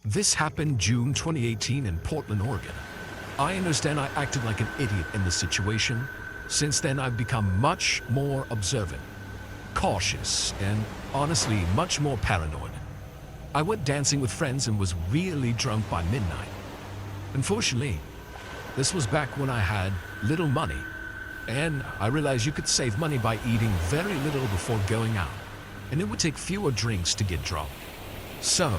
This happened June 2018 in Portland, Oregon. I understand I acted like an idiot in the situation. Since then, I've become much more observant, cautious, and honestly, much more paranoid. I went dancing with friends and was really drunk by midnight. Unfortunately, this was back when I had little money, and I realized you could save money by eating very little before going out, and it would take fewer drinks to get drunk. So,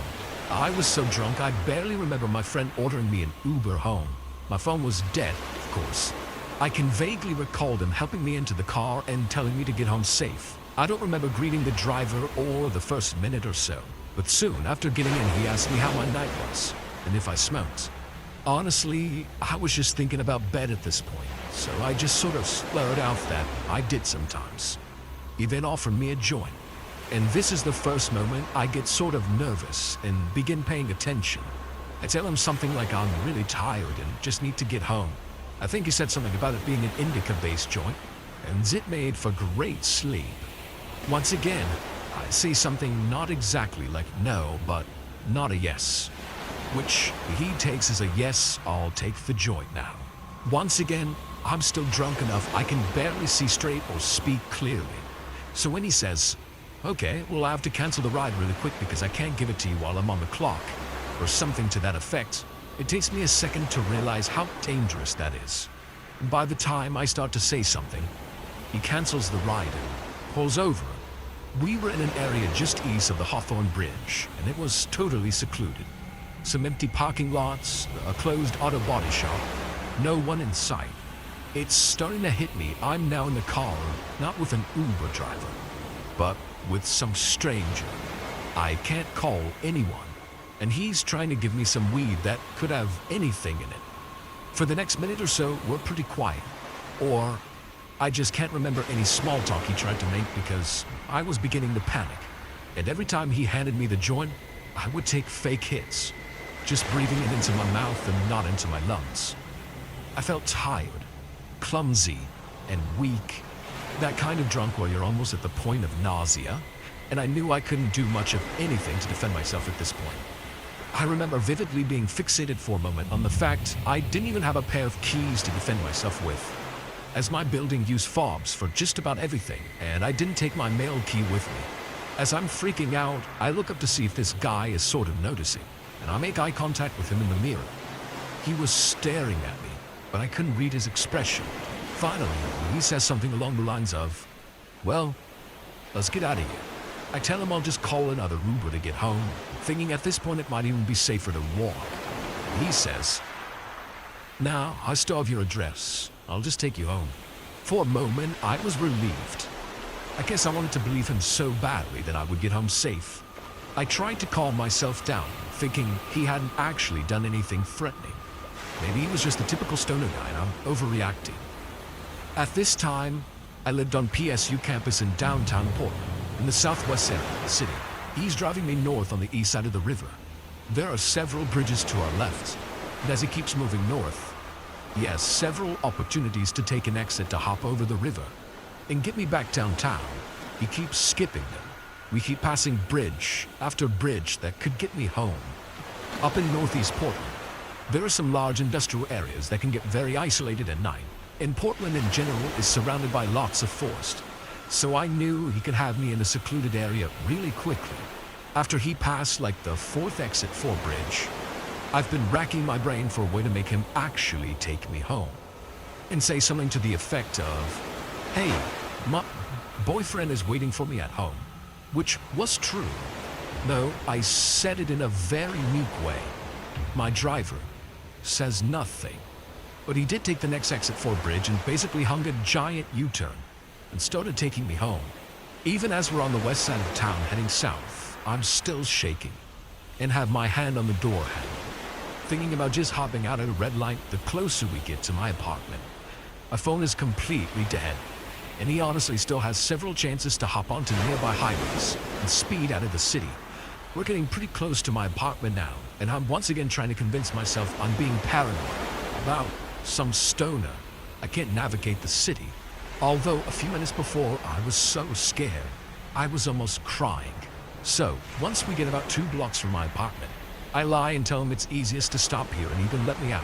I was so drunk I barely remember my friend ordering me an Uber home. My phone was dead, of course. I can vaguely recall him helping me into the car and telling me to get home safe. I don't remember greeting the driver or the first minute or so, but soon after getting in he asked me how my night was and if I smoked. Honestly, I was just thinking about bed at this point, so I just sort of slurred out that I did sometimes. He then offered me a joint, and this is the first moment I get sort of nervous and begin paying attention. I tell him something like I'm really tired and just need to get home. I think he said something about it being an indica-based joint, and it made for great sleep. Once again, I say something not exactly like no, but not a yes, which he takes as a yes, I'll take the joint now. Once again, I'm still drunk enough I can barely see straight or speak clearly. So when he says, okay, well I have to cancel the ride really quick because I can't give it to you while I'm on the clock, or something to that effect, it takes me a second to realize how dangerous that is. And by the time I start to say something, he cancels the ride and pulls over. We were in an area just east of the Hawthorne Bridge, and it was totally secluded. Some empty parking lots, a closed auto body shop, no one in sight. It's starting to hit me. I'm now in the car, not with an Uber driver, but with some stranger. I can't call anyone, and he's trying to give me some weed that could have anything in it. For the next minute or so, we're pretty quiet, or I just can't remember any small talk he tried to make because I was beginning to panic. And every time he handed me the joint, I would take fake hits, just breathing it into my mouth and not into my lungs. I felt tired, clumsy, and weak. That kind of drunk where you're almost at the point of nausea, and I knew I couldn't do much of anything to defend myself at this point. I remember vividly being fixated for a moment on the fact I didn't even have a pair of keys to defend myself with, as my building used fobs for just about everything, and I didn't take my mail key with me. As I'm freaking out, I look up to see if this guy is sort of noticing, and I make eye contact with him in the mirror. He was staring at me, but I couldn't read his expression. Finally, he says something along the lines of, well, let's get out of here. I tell him I'll just call another Uber to get home, thinking at this point it might even be safer to walk. He says, now, I still have your address. I'll just take you home. For a moment, I was relieved. I guess I wanted to believe him so badly that I would get home safe. I tried to calm myself down, thinking he hadn't actually done anything threatening. Maybe he was just a typical stoner guy and I'm overreacting. At this time, I lived on PSU campus in downtown Portland, in the southwest area of the city. He's driving me north on the east side of the river. There are several bridges to our left, and as he keeps moving north, he has several opportunities to take an exit to hop over the river and get me back downtown. He keeps skipping them. We keep passing bridge after bridge that could get me home. Up in northeast Portland, there are some large industrial areas that can get very isolated at night, and Portland in general is surrounded by lots of forest. So I knew he could have me in a secluded area really quickly. After he passed like the fourth exit 4 bridge, I've been racking my brain for a way to make him actually take me home and say something to the effect of, hey, my boyfriend is waiting for me at home, which was true, though I said it in a very meek way. My driver says nothing, but he did take the next exit 4 bridge and basically hung a giant U-turn and started taking me home. Even as we're on the west side of town heading south, I'm still shaking and have my hand on the door handle, thinking about just hopping out at a red light the closer we get to my apartment. My phone is completely dead, and he honestly still has several chances to hop onto nearby highways and speed out of the city. We're getting pretty close to my apartment now, and I'm once again trying to convince myself I'm being paranoid about some stoner. I can't navigate the city. Although a few minutes before I was so scared, I was almost crying. So, once we get about 2 blocks from my apartment, I lie and tell him it's easiest to stop here and he can let me out.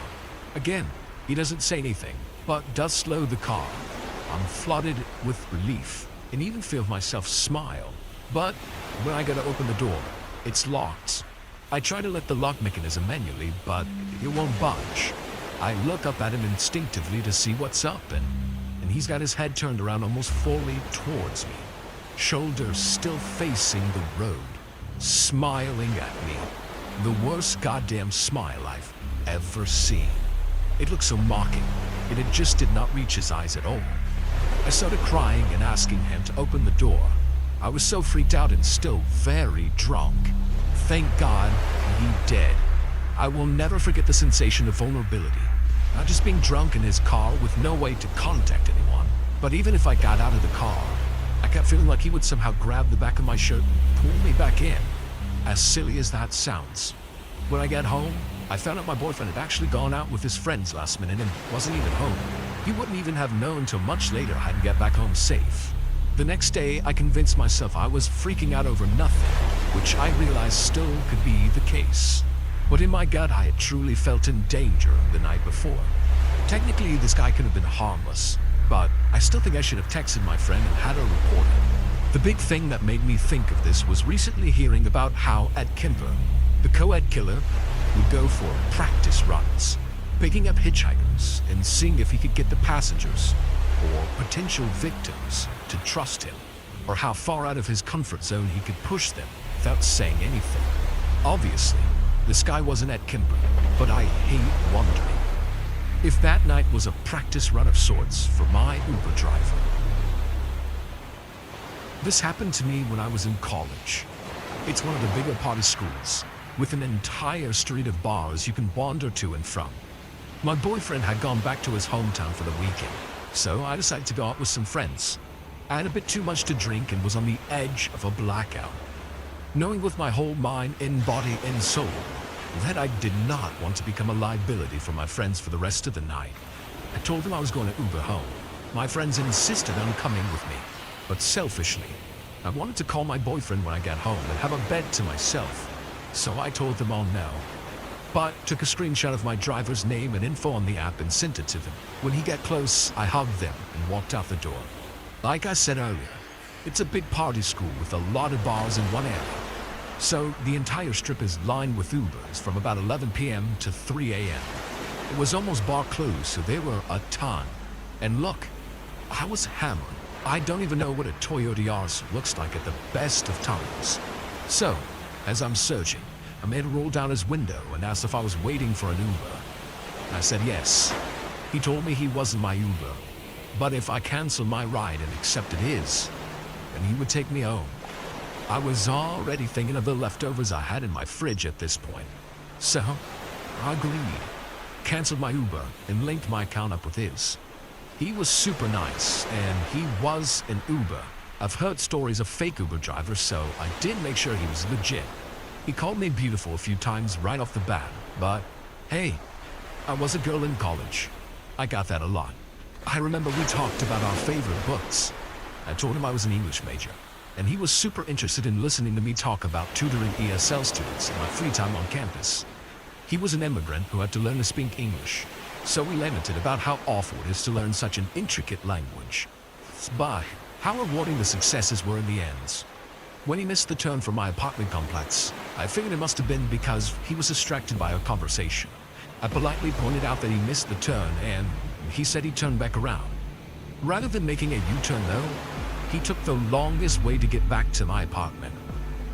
Again, he doesn't say anything, but does slow the car. I'm flooded with relief and even feel myself smile. But when I go to open the door, it's locked. I try to let the lock mechanism manually, but it won't budge. I look up at him instinctively to see what's up, and he's got his head turned around almost fully towards me, shoulders still facing the road, smiling at me. The worst goddamn smile I've ever seen. It looked so mocking, and it just did not reach his eyes at all. I started crying and asking him to open the door. I was so freaked out and still very drunk. Thank God he did. I will never forget the sensation of vulnerability. Not just being drunk in his car with no way to contact anyone, but even if I got out of the car, I kept feeling like he would somehow grab the back of my shirt and pull me back in. As silly as that sounds. When I got home, I found out my boyfriend had actually gone out with his friends last minute and wasn't even home. He wouldn't even have known till much later I hadn't get back home safe. The next day, I convinced myself I was freaking out over nothing, which I realized still could be the case. But in my gut, I had truly felt in danger the night before. Technically, this guy could have been harmless, but I still think I should have texted my friend and had her report it. The big thing that made me think of this was recently hearing about how at Kimper, the co-ed killer would go for practice runs, picking up hitchhikers and seeing if he could get the passengers or potential victims to trust him, or how far out of his comfort zone he could push them without saying anything. Obviously, this guy wasn't at Kimper, but I hate wondering if that night was a practice run of sorts for my Uber driver. This happened to me when I was in college. It's one of the bigger party schools, with an entire street of bars you can wander to and from. My boyfriend had gone back to his hometown for the weekend, so I decided to go out with some friends. I had a bit too much to drink and was on the edge of a blackout, knowing with my whole mind and body and soul that I did not want to become a liability for my friends for the rest of the night. I told them I was going to Uber home. My friends insisted on coming with me, but selfishly, I wanted to call my boyfriend when I got home and have a bed to myself, so I told them all no. But took a screenshot of my driver's name and info on the app and sent it to them. When he got close, I hugged them and walked out the door. Like I said earlier, it's a big party school with a lot of bars in one area. So the entire strip is lined with Ubers from about 11 p.m. to 3 a.m. It was almost bar closed, so there were a ton. And look, I was hammered. I don't even know what a Toyota Yaris looks like at the best of times. So, as I'm searching, I made a roll down his window and asked if I was waiting for an Uber. I said yes. He told me he wasn't my Uber, but if I canceled my ride and accepted his, then he would take me home. I was already thinking of the leftovers I had in my fridge at this point. So, I agreed, canceled my Uber, and linked my account up with his. He was super nice, and he was an Uber. I've heard stories of fake Uber drivers, so I did make sure he was legit. He called me beautiful a few times right off the bat, but hey, I was a girl in college. I got that a lot. I remember we talked about our favorite books. I told him I was an English major, and he was super interested in listening to me talk about tutoring ESL students in my free time on campus. He was an immigrant who had to learn to speak English, so we lamented about how awful it is to learn such an intricate language. But how rewarding the successes were in the end. When he missed the turn from my apartment complex, I figured it must have been because he was distracted by our conversation. I politely pointed out that he missed the turn, and he said he turned back around. Rather than making a U-turn though, he took the longest way to get back to my apartment.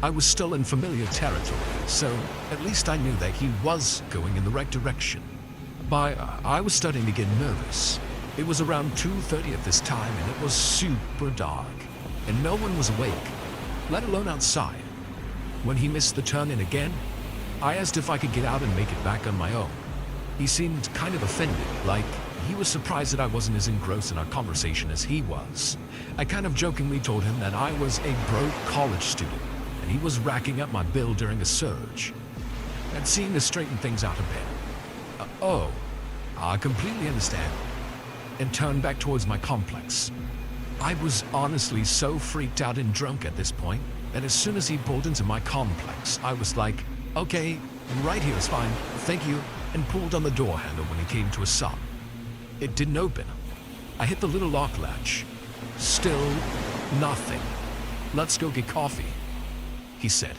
I was still in familiar territory, so at least I knew that he was going in the right direction. I was starting to get nervous. It was around 2:30 at this time, and it was super dark, and no one was awake, let alone outside. When he missed the turn in again, I asked if I could get out and make it back on my own. He seemed kind of offended, like he was surprised that I wasn't as engrossed in our conversation as he was. I kind of jokingly told him that I was a broke college student, and he was racking up my bill during a surge. That seemed to straighten things out a bit. I completely understand, and turned back towards my complex. I was honestly so freaked out and drunk at this point that as soon as he pulled into my complex, I was like, okay, Right here is fine, thank you, and pulled on the door handle when he came to a stop. It didn't open. I hit the little lock latch. Still nothing. Let's go get coffee, he said.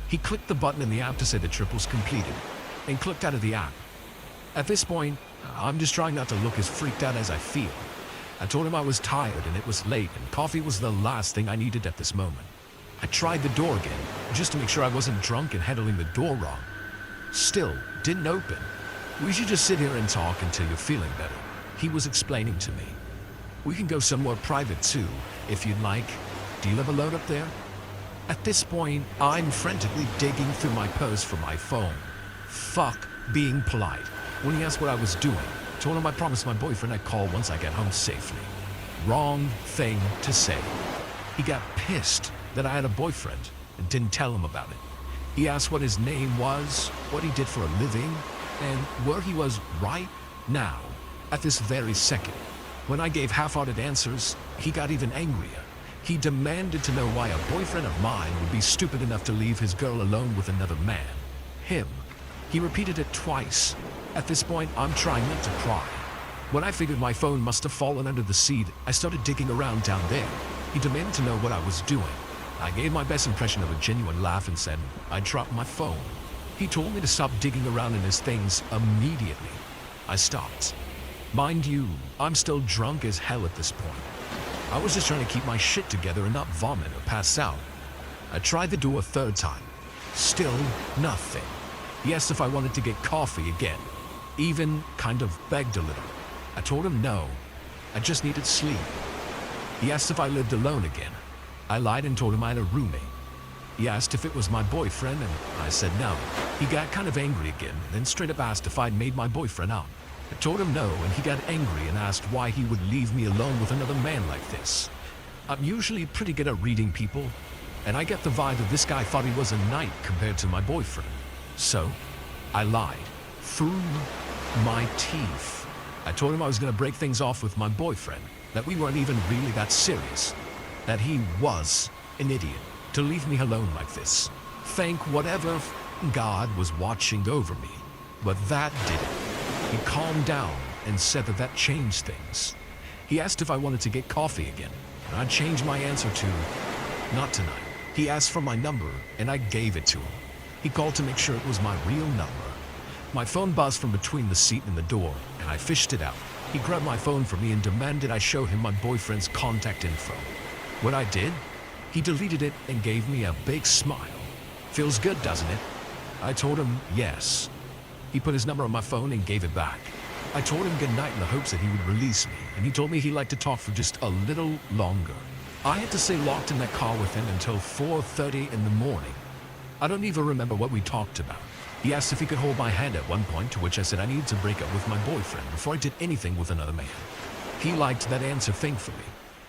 He clicked the button in the app to say the trip was completed, and clicked out of the app. At this point, I'm just trying not to look as freaked out as I feel. I told him I was tired and it was late and coffee was the last thing I needed at this moment. I tried the door again, just to make sure I wasn't drunk and handling the door wrong. Still didn't open. We should just sit here and talk until you're feeling better, he was explaining to me. We can go somewhere private too, if you'd like. Do you live alone up there? At this point, I'm frantically digging through my purse for my phone. Fuck being polite. When he asked what I was doing, I told him I promised my boyfriend I'd call once I get home safely. Wrong thing to say. He got pissed that I had a boyfriend and didn't tell him about it. He asked what his name was, what he did for a living, and where he was right now, at this very second. When I gave half-hearted answers, he got even angrier. He demanded to know why a boyfriend of mine would be stupid enough to leave his girl alone with another man. Him. He repeated it twice. At this point, I'm trying not to cry. When I figured my phone must have fallen under the seat, I started digging around down there. He demanded to know what I was doing. I gave my best impression of a genuine laugh and said I dropped my phone. He told me to stop digging around in his things immediately. I stopped. Mind you, I'm still drunk as hell at this point. I was just trying to keep my shit together and not vomit or pass out. I tried the door a third time. Still nothing. He asked if I wanted to get coffee again. Even kind of begged a little. I told him no. I just needed sleep. He asked if I lived alone again. I lied and told him I had a roommate. He asked if it was my boyfriend and I said no. He got kind of angry again and then straight up asked if I'd made my boyfriend out. I told him no and he got angry and asked why he would leave me alone with another man like this. I'm usually pretty good at reading people, and I get the vibe that this guy thought he was a knight compared to my boyfriend. So, I lied. Through my teeth. I told him I was going to break things off with my boyfriend, that we weren't even really that serious, that he was an idiot to leave me alone like this. Thank whatever God was watching over me, but that didn't. He calmed down and said that changed things. He asked if I wanted to get coffee again, and I changed my answer to, not tonight. He asked for my number, and I gave it to him. He called to make sure it was my real number. My phone buzzed from between the seat and the door, and I fished it out. He grabbed my phone from me and demanded I show him my boyfriend's contact info. When I did, he deleted it and gave me a big smile. Feels good, doesn't it? I told him yes. He put his number on my phone and gave it back. I told him goodnight in the hopes that he would release me, and he told me he'd like to talk for just a little longer. I had to stay locked in that car with him until 4:30 in the morning. I don't even remember what we talked about. He asked if he could hold my hand at one point, to which I said I needed to break up with my boyfriend before I did anything with another man. He liked that answer, thankfully.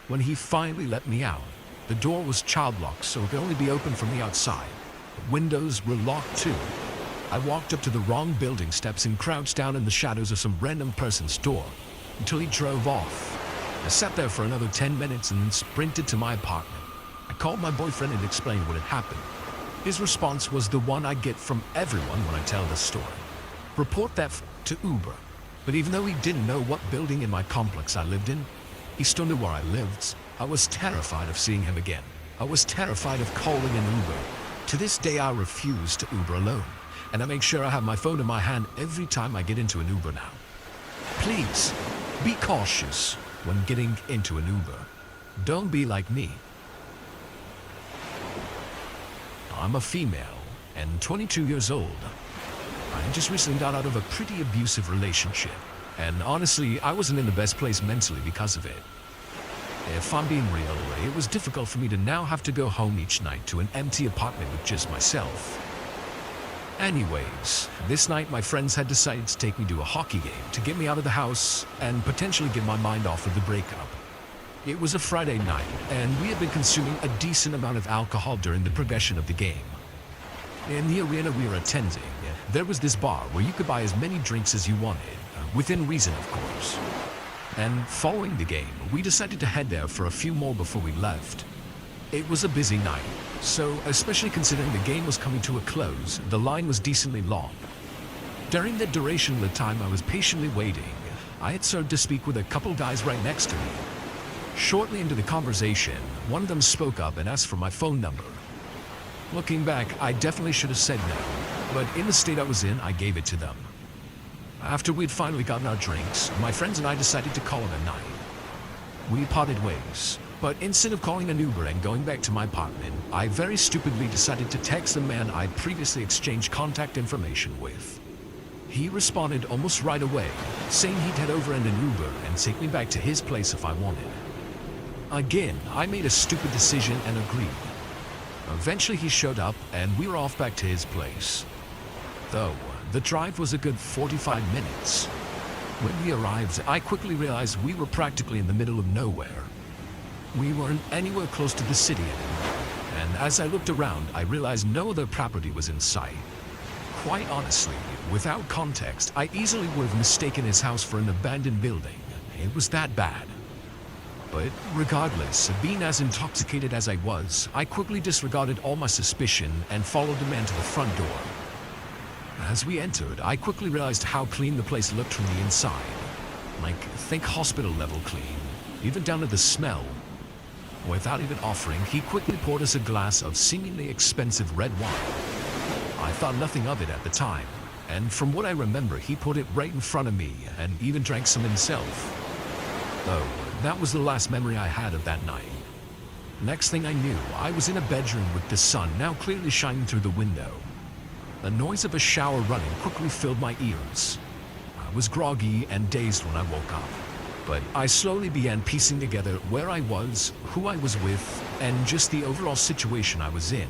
When he finally let me out, the door was child locked, so it could only be opened from the outside. The windows were locked too. I walked up to the wrong building steps and crouched down in the shadows of some random person's door until he drove off. I sat there for another 10 minutes and then sprinted to my apartment. I called my boyfriend and explained what had happened. His response was the one I get from everyone when I tell this story. Report that to Uber. But even though he didn't know what building in my complex I lived in, he still knew where I lived. I was terrified of seeing him again. I was terrified of calling an Uber. To this day I refuse to Uber alone, and I make sure I have my phone in my hand every time I get into an Uber now. Please, be cautious when getting into an Uber. Don't be like me. I'm a female and 22 years old. I just recently got out of a pretty abusive relationship, and honestly, I wasn't in the best place mentally because of it. If I'm being real, it was difficult for me to now have to go home each night to an empty apartment with just myself. Anyways, this night my friends had decided to take me to a hockey game to get me out of the house and potentially get my mind off of the breakup. It was a Friday night, and we had been consuming a decent amount of alcohol during the progression of the game. In the arena we were attending, there was this bar where you could buy as many drinks as you wanted, within reason of course. And following the game, we decided to head there for a few more before we left. It was a busy night, so especially considering the game was coming to a close, the line was decently long. During the duration of the time I was patiently waiting, I had started to speak with a couple guys right next to me. Shortly into the conversation, one of them spoke up and asked for my phone number. Looking back, I definitely should have said no, but in the state I was in, I gave it to them. After we'd finally gotten our drinks, my friends and I decided to call it a night. We parted ways, but instead of calling an Uber and going back to my apartment, I very stupidly decided to text the man I'd previously exchanged contact information with. He responded almost right away, saying he'd head over in an Uber and take me back to his place if I wanted. Again, I made a stupid decision and agreed. Eventually he showed up and we were off back to his place. Though, the drive was a good 45 minutes. When we arrived, I quickly realized we were practically in the middle of nowhere. We weren't anywhere close to the city anymore, and as I looked around, I realized no other property was in sight. Quite honestly, without context, I easily would have mistaken his house for an abandoned building. It was that bad. But regardless, being as intoxicated as I was, I quickly disregarded all my suspicion and followed the man to the front door. As we entered, I quickly realized how clean the place looked from the inside. Like, think hospital level clean, even down to the smell. Without even offering, he quickly poured us a glass of seemingly expensive red wine. I thought nothing of it at the time, and from what I remember, he poured it right in front of me and even drank some himself. Though, that was the last memory I had of that night. Next thing I knew, I was in a bedroom with the sun now clearly shining through the window. The noise of a shower running quickly filled my ears. I was groggy and dazed when I woke up, but I slowly began piecing together where I was, who I was with, and just the overall situation I was in.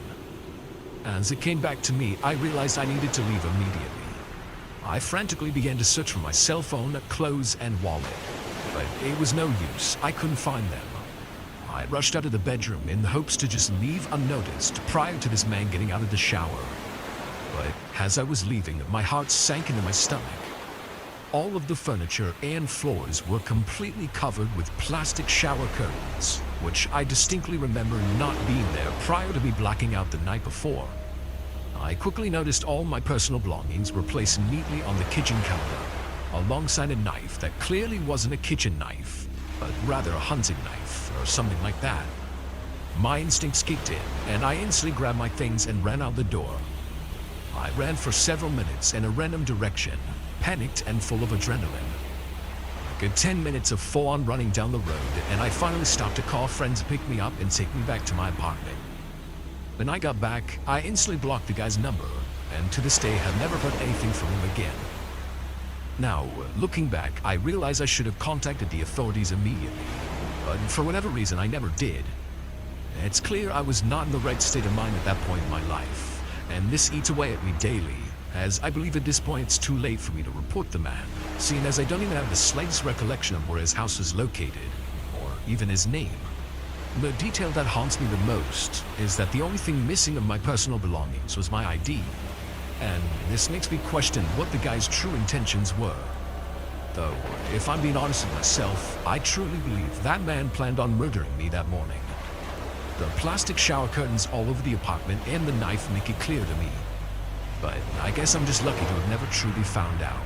As it came back to me, I realized I needed to leave immediately. I frantically began to search for my cell phone, clothes, and wallet, but it was no use. I couldn't find them. I rushed out of the bedroom in the hopes to just leave unnoticed prior to this man getting out of the shower. But as I was leaving, my heart sank into my stomach. All of the furniture and floors were completely covered with plastic shower curtains, which I distinctly remember not being there prior to me blacking out the night before. I quickly noticed all my personal belongings were placed neatly on the kitchen counter, alongside a knife that clearly wasn't a kitchen knife, but rather a hunting knife or something like that. My instincts kicked in, and I instantly grabbed my things and ran out the door. I ran for several minutes in a random direction, panicked and full of adrenaline. A good 10 minutes of full-on running down the road, and I finally stopped to call friends to pick me up and take me back to my apartment. When I got back, I instantly blocked the guy's number, and to this day have never heard anything from him again. Now, looking back, I realize I should have contacted the authorities immediately, but for whatever reason I never did. It's clear I was not in the right state of mind at that point in my life. And this eats away at me daily, as I believe at this point it's too late for me to report the man, seeing as I don't even have the slightest recollection of where his house is located, or even his name. The detail that haunts me the most is that the only thing missing of my personal belongings was my ID, and this makes me question what the guy's true intentions were. Though, if I'm being honest with myself, I truly believe that man planned on murdering me that morning. The plastic shower curtains all over the apartment and the knife make it clear to me. But I guess I'm just lucky to have never truly found out.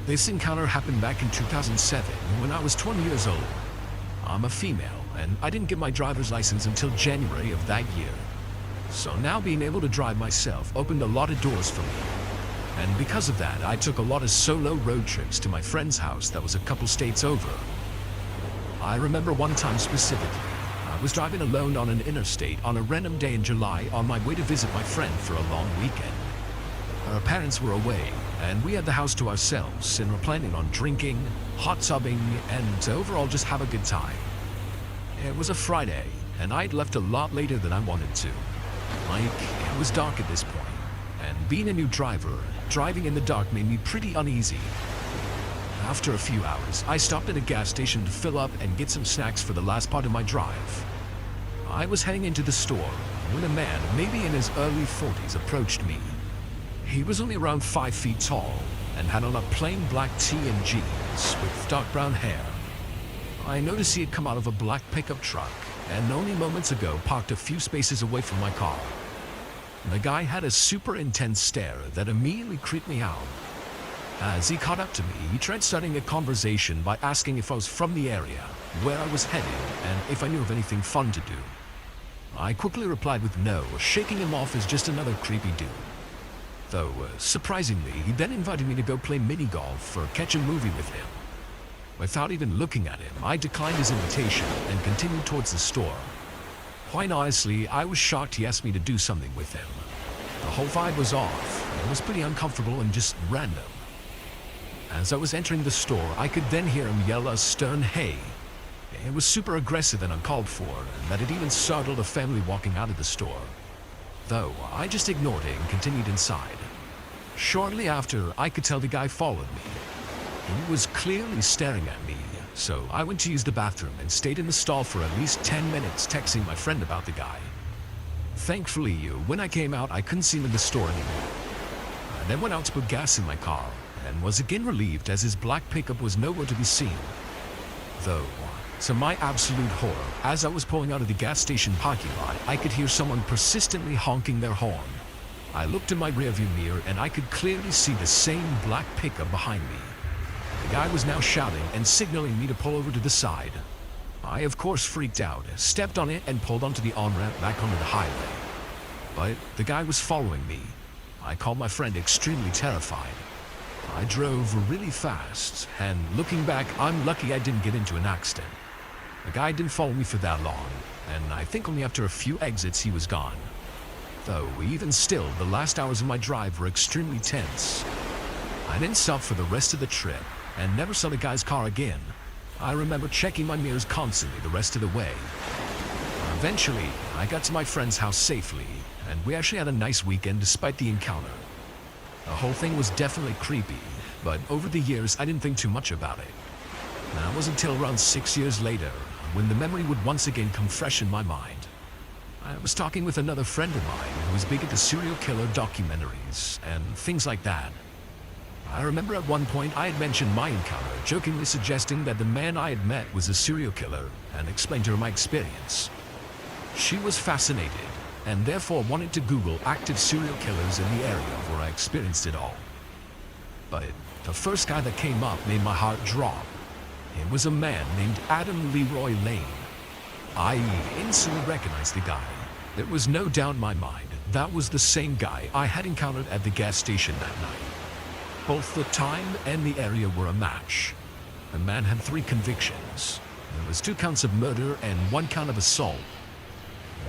This encounter happened back in 2007 when I was 20 years old. I'm a female, and I didn't get my driver's license until January of that year. So now being able to drive myself opened a lot of doors for me. And because of that, I took a lot of solo road trips to my friend's house that was a couple states over. I remember one time specifically. I was driving alone on an interstate on a random day in July on my way to visit my friend for a long weekend. Her parents were away, and we had the house to ourselves and were planning on drinking, hot tubbing, and overall just have a good time. It was a Friday, and I'd left a lot later than I wanted to. Like, it was dark at this point, and being a new driver, driving in the dark made me pretty uneasy. After a few hours, I stopped at a gas station to fill up and get some snacks for the last part of my drive. I was heading into the store when a man, maybe in his early 40s, approached me. He was only around 5 feet tall and had on a plain black tee and jeans with dark brown hair. I noticed he had come out of a black pickup truck and only moments ago parked a few spaces away from my car. The guy had a super intense stare that immediately creeped me out. As he caught up to me, he tried starting a conversation by asking if I was from the area, where I was headed, and if I knew of anything fun to do. I quickly replied with no, shaking him off as just another creepy dude. Though, surprisingly, he then invited me to go play mini-golf or catch a movie with him. Without even looking at him, I declined his invitation and continued towards the store. Quite honestly, I was shocked he asked me to do something with him. The whole vibe was off. It was pretty uncomfortable and just random. As I was entering the store, I could then hear him yell a stern "hey." It was super aggressive and uncalled for, and that it even startled a family walking out of the store. Though, I just ignored it and continued inside. Shortly after, I could tell the guy followed me. He was clearly staring at me, so I went to use the bathroom and stayed in the stall for at least 10 minutes texting my friend about the guy. Thankfully, when I came out, I couldn't see him in the store anymore. I then went out to put gas in my car, and was again relieved as his black pickup was nowhere to be seen. Though, to my absolute horror, as I was pulling out of the gas station parking lot, I could hear someone persistently honking their horn. I looked in my rearview mirror and I could clearly see the same black pickup behind me. The guy was now shouting and signaling me to pull over to the side. I of course freaked out, stepped on it and pulled onto the on-ramp back onto the highway. But the guy was following me. I called my friend extremely terrified. I drove really fast, and looking back, I'm lucky I didn't get into an accident. The guy didn't follow me for that long, and I think only after a few exits he was gone. Though, even still, the last hours of my drive were extremely tense. I didn't stop for the rest of the trip, and never saw the guy's car again. I remember checking my mirrors constantly the rest of the way. Eventually, I got to my friend's house safely, and we actually had a nice weekend despite the encounter. The whole thing was definitely creepy, but over the years I didn't think too much about it. Now, it wasn't until around 6 years later when the memory would once again come fresh in my mind. I was talking with another friend of mine who was big into serial killer documentaries and things like that. I remember at one point I had mentioned my encounter, jokingly suggesting that the man I had met was a serial killer, and explained to her my experience. She was fascinated, and therefore wanted to Google active serial killers in the area where I experienced it all. But the first guy that came up made my heart drop. It was a man named Adam Leroy Lane. I instantly recognized the guy. There was no doubt in my mind that was the same guy I had encountered at the gas station that night. Both the time and the area were a match. The man had 3 convictions. There was 2 counts of murder and 1 count of assault.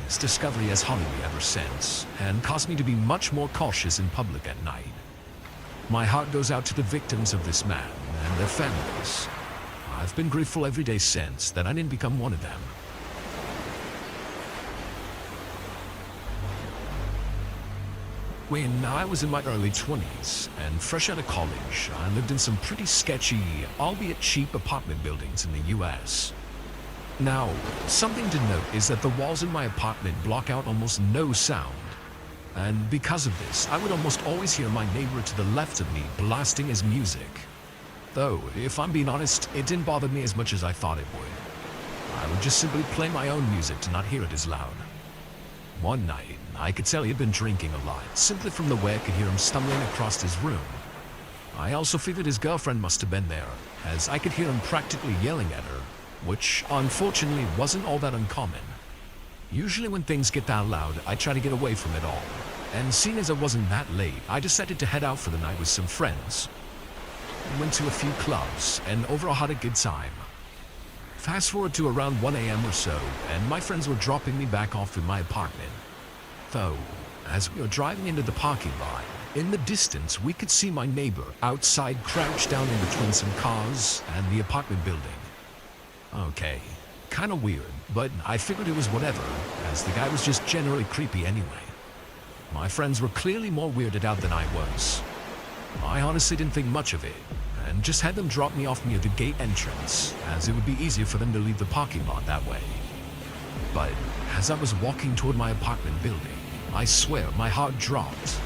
This discovery has haunted me ever since, and caused me to be much more cautious in public at night. My heart goes out to the victims of this man and their families. I've been grateful every day since that I didn't become one of them. When I was in my early 20s and fresh out of college, I lived in some pretty sketchy, albeit cheap apartment buildings in the US. Now, something to note is that the walls in my apartment block out almost no sound. And because of this, I would almost always hear my neighbor to the left of me blasting his music. Though, if I'm being honest, it didn't bother me as much as I thought it would. I would just simply play my own music to not hear it as loud. One night, I could tell he had been drinking a lot, simply from the way I could hear him stumbling across his room. I also figured his girlfriend must have been there, as I could hear him practically yelling at her, which unfortunately wasn't all that uncommon. Usually when things get that loud, I try to get away from it all. And seeing as it wasn't that late, I decided to head out for the night with some friends. We went to a few clubs and overall had a good time. Fast forward to around 1 a.m. or so, and my friends were dropping me back off in my apartment. Though, as we were driving into the parking lot, in the distance we could see my neighbor outside crouched down in between some cars and the apartment building. Okay, kinda weird, but I figured it was whatever, as the guy was just generally creepy anyway. My friends were clearly more weirded out than I was. I honestly didn't think much of it, and just had them drop me off near the gate entrance, as it would be easier for them to leave the parking lot that way. But as I was walking toward my apartment building, I swear my heart dropped.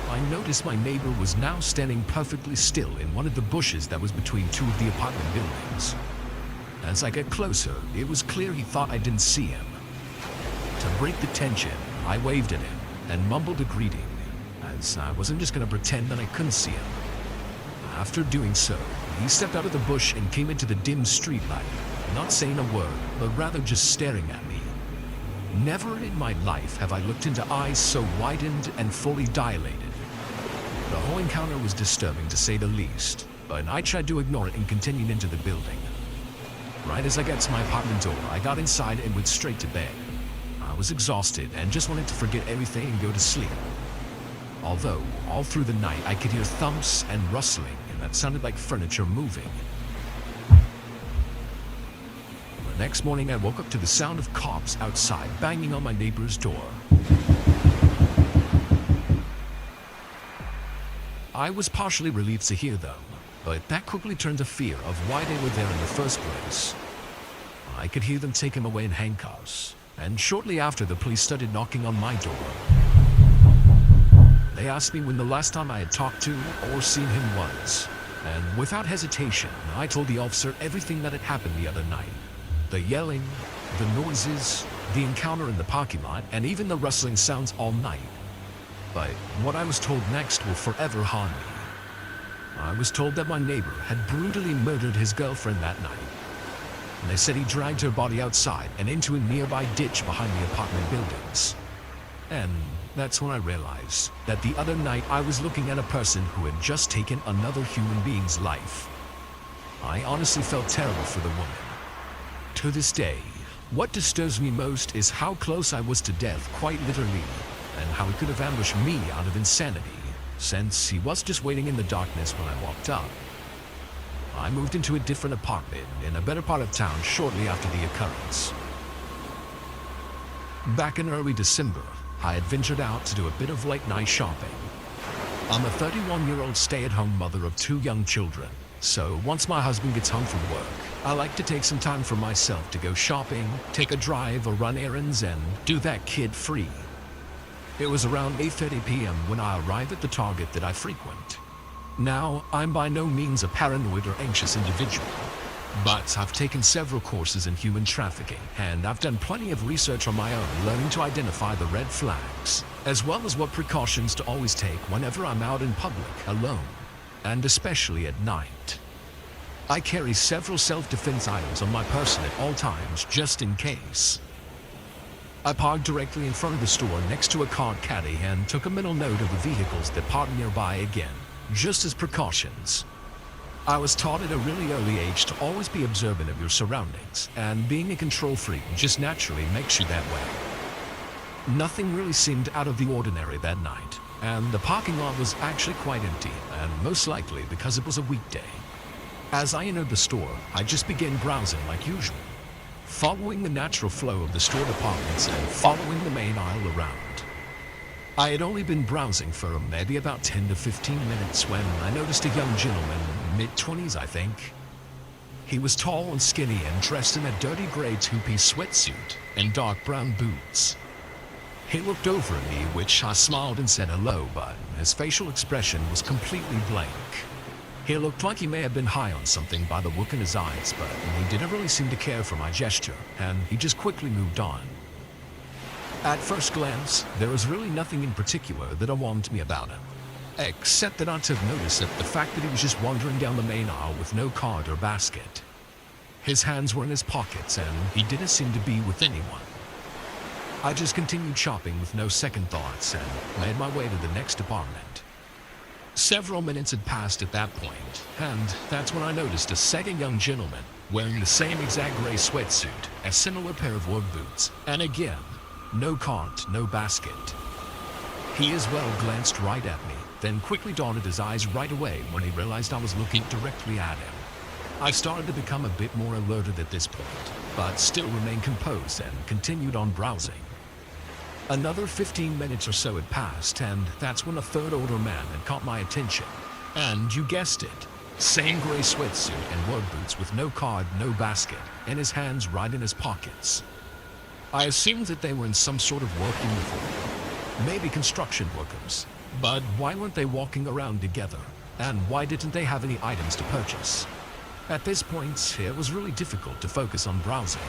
I noticed my neighbor was now standing perfectly still in one of the bushes that was between 2 of the apartment buildings. As I get closer, it was clear he thought I didn't see him. To break the tension, I waved at him and mumbled a greeting, as I wasn't just gonna pretend that I couldn't see him. After doing so, he stepped out of the bush and came into the dim streetlight, not saying a word, but rather just staring at me. Never in my life have I looked into eyes so widened and fully dilated. The whole encounter was disturbing to say the least, but I tried to ignore it and continued into the building. Right as I got to my apartment door, I got inside and went straight to bed. I was exhausted and just wanted to forget everything and go to sleep. Although, all through the night, I could hear thumps and rustling, and that sounded like furniture moving. The next morning, I woke up to the sound of cops outside banging on my neighbor's door. I was partially relieved to hear them, but that quickly turned to fear of why they were there in the first place. I could hear them take him away in handcuffs, and shortly after, the police started knocking on my door. They asked me when the last time I had talked to or seen him was, and without hesitation, I told the officer everything that had happened the other night. The yelling, the noises, the encounter in the parking lot, and even the rustling sounds all night. But what I was told next will forever haunt me. I was told that my neighbor had brutally murdered his girlfriend that night. And they said he dragged her body outside and into a nearby ditch behind the apartment buildings. And that's when I realized that the other night I was looking at a person who had just taken another human being's life. I honestly felt terrible for the woman. To this day, what disturbs me most is how close I was to death, quite literally, and how he could have ambushed me out of insanity, since he was just waiting in the darkness when I walked up. I moved into a different apartment in a better part of town shortly after the occurrence. Back in early December, I had ventured out to do a bit of late-night shopping. I'm a 31-year-old stay-at-home mother of 2 young children, so once my husband gets home from work, I like to take some time for myself to go shopping, take a drive, or run errands, and do that kid-free. It was around 8:30 p.m. when I arrived at the Target that I frequent. Now, I'm by no means a paranoid or anxious individual, but I've taken several courses in human trafficking, and I've done plenty of research on my own, learning to identify the red flags, as well as what precautions to always take whenever I'm out in public, alone, and especially at night. I carry several self-defense items on my person at all times, just in case. I parked directly in front of the store next to a cart caddy and took a mental note of the vehicles that parked nearby again, just as precautions. I was taught at a really early age to always be observant of your surroundings, and being a control freak just naturally makes you that way. Nothing really seemed out of the ordinary that night, and the parking lot was actually quite empty, and most likely because it was a weekday. As I entered the store, I just began browsing like usual, following the natural flow of the store departments and following the main aisle around. I had only been browsing for maybe about 10 to 15 minutes when I noticed a young gentleman, mid-20s I think. He was tall and skinny and dressed in a dirty gray two-piece sweatsuit and dark brown boots. He looked over at me, which I smiled and said hello, but his facial expression was completely blank. He looked like he may have been high on something by the look in his eyes, but he didn't really seem to care for my gesture, and he just quickly moved on. At first glance, there was really nothing in particular that alarmed me about him, except that I took notice of the fact that he was just wandering down the main aisle with no card or basket. His hands were in his pockets, and he didn't seem to be with anyone. I just continued shopping with no second thoughts and made my way to the next department. Several minutes had passed at that point, and that's when I noticed a second young gentleman wearing the same exact gray sweatsuit, a similar pair of work boots, and again, no cart, no basket. He as well glanced right at me, then quickly darted his eyes right away when he realized I was looking directly at him. I started to become a bit more alerted at this point, but still remained composed and continued on browsing. Another 15 minutes or so had passed, and that's when a third older man had caught my attention. And you guessed it, same gray sweatsuit and work boots with no card, no basket, and his hands right in his pockets. I assumed that they were in some sort of work uniform, maybe construction workers, but why weren't they walking around together? And why didn't they have any items to purchase? At this point, it was really difficult to focus on browsing.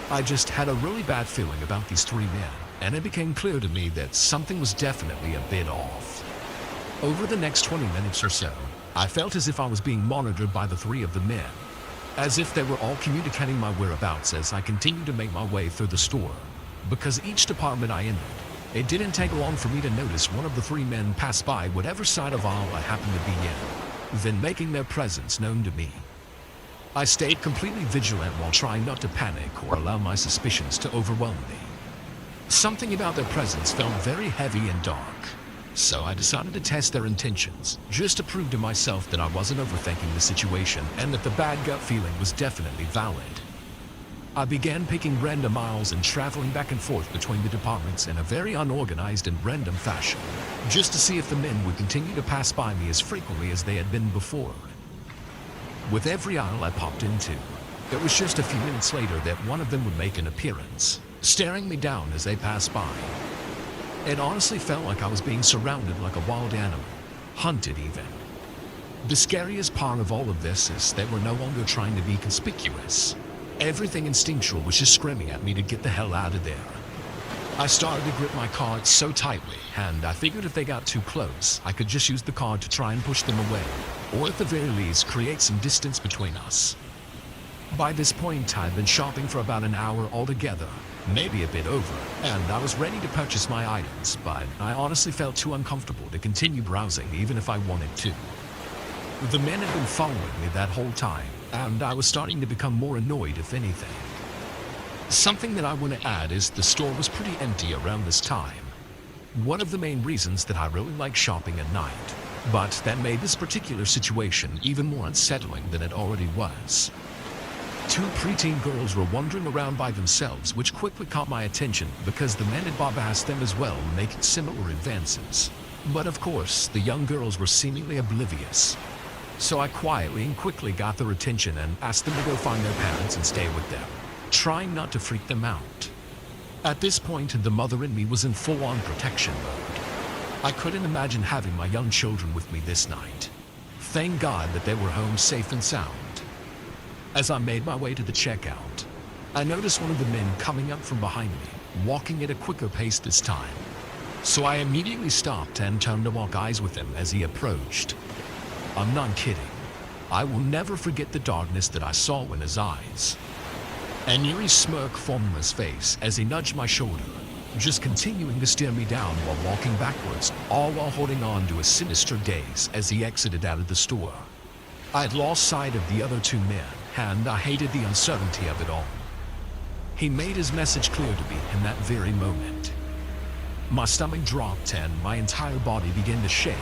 I just had a really bad feeling about these three men, and it became clear to me that something was definitely a bit off. Over the next 20 minutes or so, I felt as if I was being monitored by the three of the men, as if they were all communicating my whereabouts as I continued to make my way through the store. Because each department I entered, it didn't take long for me to notice one of the three men pass by whatever side of aisle I happened to be in, then making their presence known to me. I stayed completely vigilant while trying not to panic or allow my suspicions to overwhelm me. Something about their presence felt very heavy and dark, so I decided to test their intentions, just to prove to myself that I wasn't overthinking the situation and that the bad gut feeling was definitely valid. I began picking random aisles and traveling back and forth between the departments in a very unorganized and random fashion, just to see if the men would continue to pass by me as frequently as they had been before. With every aisle I popped into, it was just a few minutes later that one of them would make an appearance, staring me down as they passed by. It honestly felt like I was being surrounded like a wild animal, hunted even. The scariest part of all of this is they were no longer trying to be conspicuous. Everything instinctual was just screaming at me to get the hell out of there. I started to grip my card so tightly, and I figured if they got too close, I could just use the card to try and push them away, or at the very least create some distance between us. By this point, I'd been shopping for about an hour altogether, maybe a bit over, and I was ready to purchase my items, but I honestly felt too uncomfortable to continue browsing even if I wanted to. The men had been following me that whole time, and I was starting to become more annoyed if anything. Something that I want to add is the store was pretty empty around this time. One of the main reasons that I really like shopping at night, but that made this particular situation even more unsettling than it already was. Two preteen girls were wandering around by themselves, which quickly caught my attention because the men had bypassed them as well, making similar advances. But of course, the young girls were seemingly oblivious. So I quietly and quickly got their attention and asked them to go find their parents and stay with them, trying not to freak them out. At this point, the mother in me was in full-on protection mode. I couldn't imagine having my young children with me this night. Thank God that they were home safe and sound. As I made my way to the checkout, I noticed one of the men coming up from behind me, walking at a quicker pace this time. So I immediately stopped and turned to lock eyes with him as he approached. I'm not kidding. I will never forget the darkness that I saw in his eyes. An eerie smirk formed on his face as he nudged my shoulder, just continuing to stare me down while walking backwards, all while holding on to a sinister gaze as he exited out of the store. I had lost sight of the other two men, and I hated the uncertainty of it all. He made his message clear to me in that very moment. My stomach dropped and my entire body began to shake.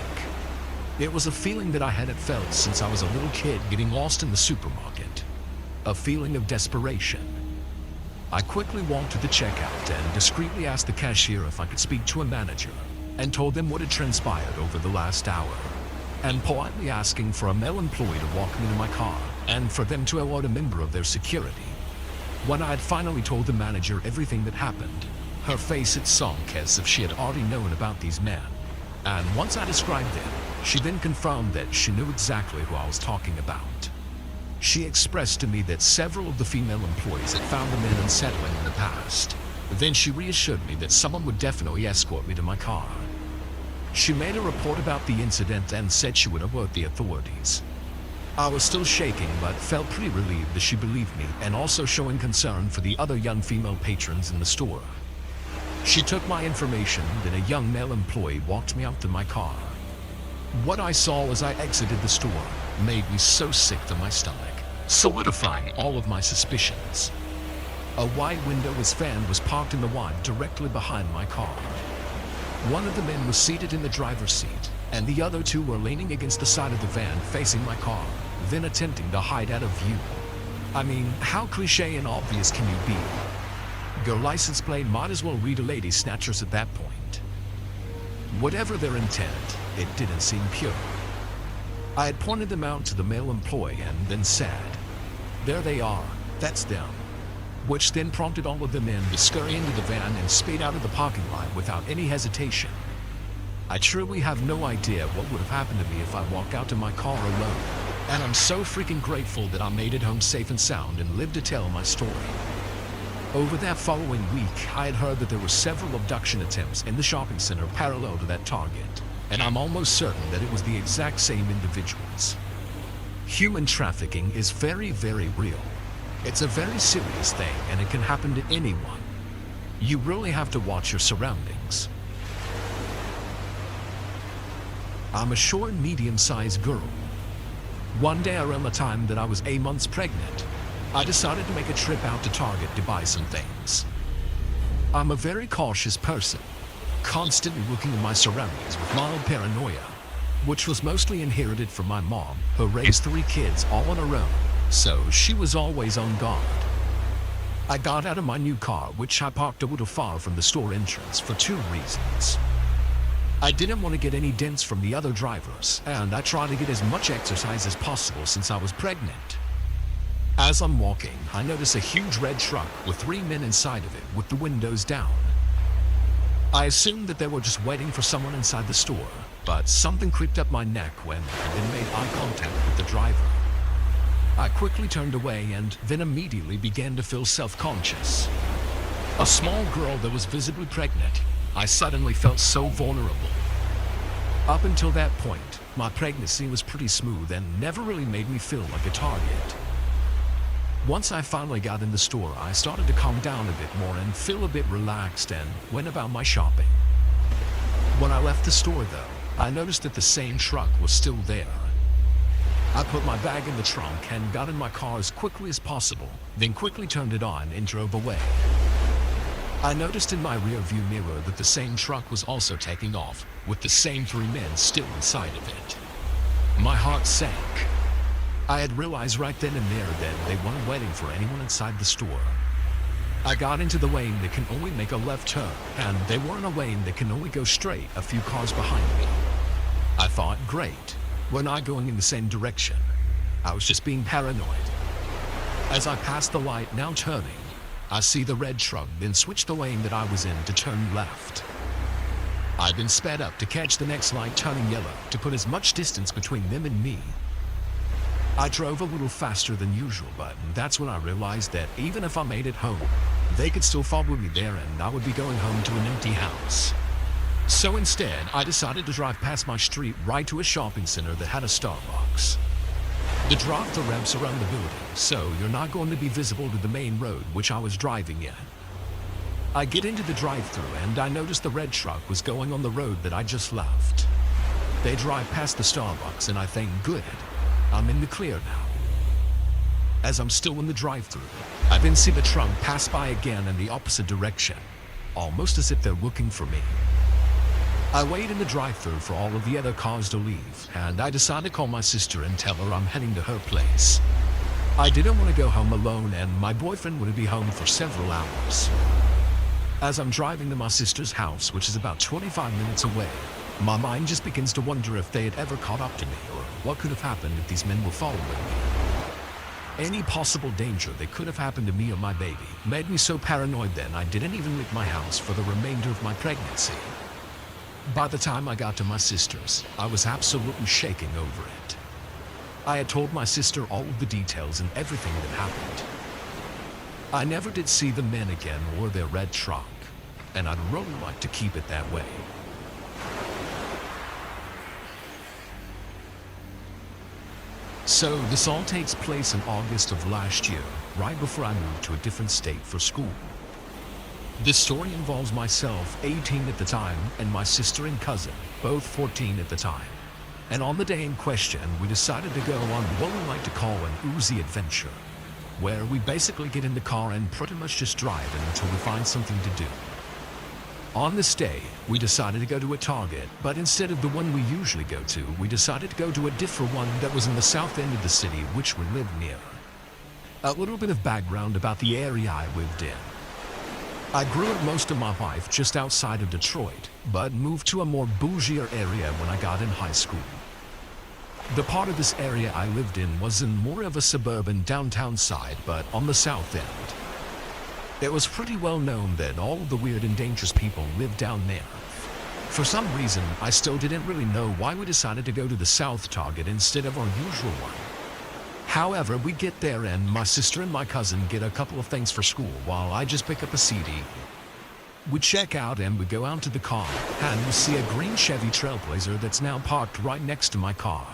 It was a feeling that I hadn't felt since I was a little kid getting lost in the supermarket. A feeling of desperation. I quickly walked to the checkout and discreetly asked the cashier if I could speak to a manager, and told them what had transpired over the last hour, and politely asking for a male employee to walk me to my car and for them to alert a member of their security. When I had finally told the manager everything that happened, her face had sunk as if she had already known about these men, and once I described them, she then confirmed that she knew exactly who I was talking about. She expressed to me that several of the female employees had found the men unsettling in the past. Then she reassured me that someone would definitely escort me to my car. She made a report about the incident and said she would alert the authorities. I was still shaking but felt pretty relieved that she believed me and also showing concern for the other young female patrons in the store. She took my information, then a young male employee walked me out to my car. What I saw as I exited the store made me so sick to my stomach, solidifying all of my suspicions. A wide windowless van was parked in the lot directly behind my car. One of the men was seated in the driver's seat, and the other two were leaning against the side of the van facing my car, then attempting to hide out of view. I mean, how cliche and obvious can you be? Your license plate might as well read a lady snatchers at that point. Whatever their intent, it didn't seem pure. I had pointed them out to the male employee and then said, "There they are, that's them," which then prompted all of the men to scurry into the van and speed out of the parking lot without any hesitation. I truly have no idea what would have happened to me if I walked out to my car alone. And I'm so freaking grateful that I made it home safe and sound and lived to tell my story. Over that following week, I had heard that there were several abduction attempts in the shopping center parallel to that target, and I'm almost certain that it was the exact same individuals. Human trafficking is very, very real. It's a very serious thing, and it can happen to anyone. You really have to watch your surroundings. I'm a short, medium-sized girl. One day around the time that I was 8 months pregnant, I decided to make a trip out to Target to buy some things. I'm a very cautious person, constantly looking at my surroundings with mild paranoia, which was mostly inherited from my mom, who raised 3 kids all on her own, so she was always on guard. I got out of my new car, which I parked a little far from the store entrance, for 2 reasons. I didn't want to get any dents from the other drivers, and I tried to get as much exercise as possible since I was pregnant. As I'm walking, I notice a huge red truck with 3 men inside of it with the windows down. I assumed that they were just waiting for someone inside the store, but something creeped up my neck when I then made eye contact with the driver. I quickly turned away and then immediately began to feel self-conscious. A small girl that was visibly pregnant, I suddenly felt so vulnerable. Up until that point, my pregnancy was pretty smooth and never really made me feel like a target. Once I finally got in the store, I started to calm down a bit more and feel a bit relaxed and went about my shopping. When I left the store though, I noticed that the same truck was still there. I put my bag in the trunk and got in my car as quickly as possible, then quickly turned it on and drove away. I noticed in my rearview mirror that the same truck was also taking off, with the same 3 men still inside of it. My heart sank. I had realized right then and there that they weren't waiting for anyone inside the store. I got into the lane that can only make a left turn, and they were in a lane that can only go straight a few cars behind me. I thought, great, we're not going in the same direction. I was just being paranoid. As I passed the light, now turning, I see the red truck then switch the lane that I was in to turn left. I then sped up to catch the next light turning yellow to put as much distance between them and me. I drove a little faster than usual, but that's when I realized that even if I made it home, they could still follow me there and I would be going home to an empty house. So instead, I decided to drive past my street right to a shopping center that had a Starbucks. The drive-thru ramps around the building, so you're not going to be visible to the main road which I was driving in. I get into the drive-thru and I notice the red truck was going on the road that I just left. They drive past the Starbucks and I think, good, I'm in the clear now. As I'm still in the drive-thru, I then see the truck pass by again in the opposite direction, almost as if they're looking for me. I wait in the drive-thru for all of the other cars to leave, and I decide to call my sister and tell her I'm heading to her place. I didn't want to go home alone, and my boyfriend wouldn't be home for several hours. As I'm driving to my sister's house, which is about 25 minutes away, my mind just begins to wonder if they had ever caught up to me, or what could have happened if these men were following me. Any possible danger that could have happened to me or my baby made me so paranoid then I didn't even leave my house for the remainder of my pregnancy. By the time I got to my sister's, I was absolutely shaking over it. I had told my sister all of the details and everything that happened. I never did see the men again or their red truck, and I'd really like to keep it that way. So this all takes place in August of last year, right before I moved to a different state for school. This story involves myself, 18 at the time, and my sister and cousin, both 14 at the time. And on the day in question, we decided to go on what we like to call an oozy adventure, where we basically get in the car and pretty much just drive until we find something to do. On this day, we decided to go to a Target, but instead of the one we usually go to, we decided to go to a different one that was in the south end of the city, which we lived near. A little bit of background about the area I lived in. I grew up most of my life just outside of Detroit, but moved to a more bougier area when I got in high school. The part of this area I lived in was in more of a suburban downtown side, but on the south end. It was pretty well known that all of the weird and dangerous people lived down there. For some reason, I still didn't really know why we decided to go to the South Target instead of our usual one, However, we get there and my sister and my cousin get a couple of things for school while I just pick up a CD. We check out and we go out to the car and we see a green Chevy Trailblazer that's now parked right next to my car.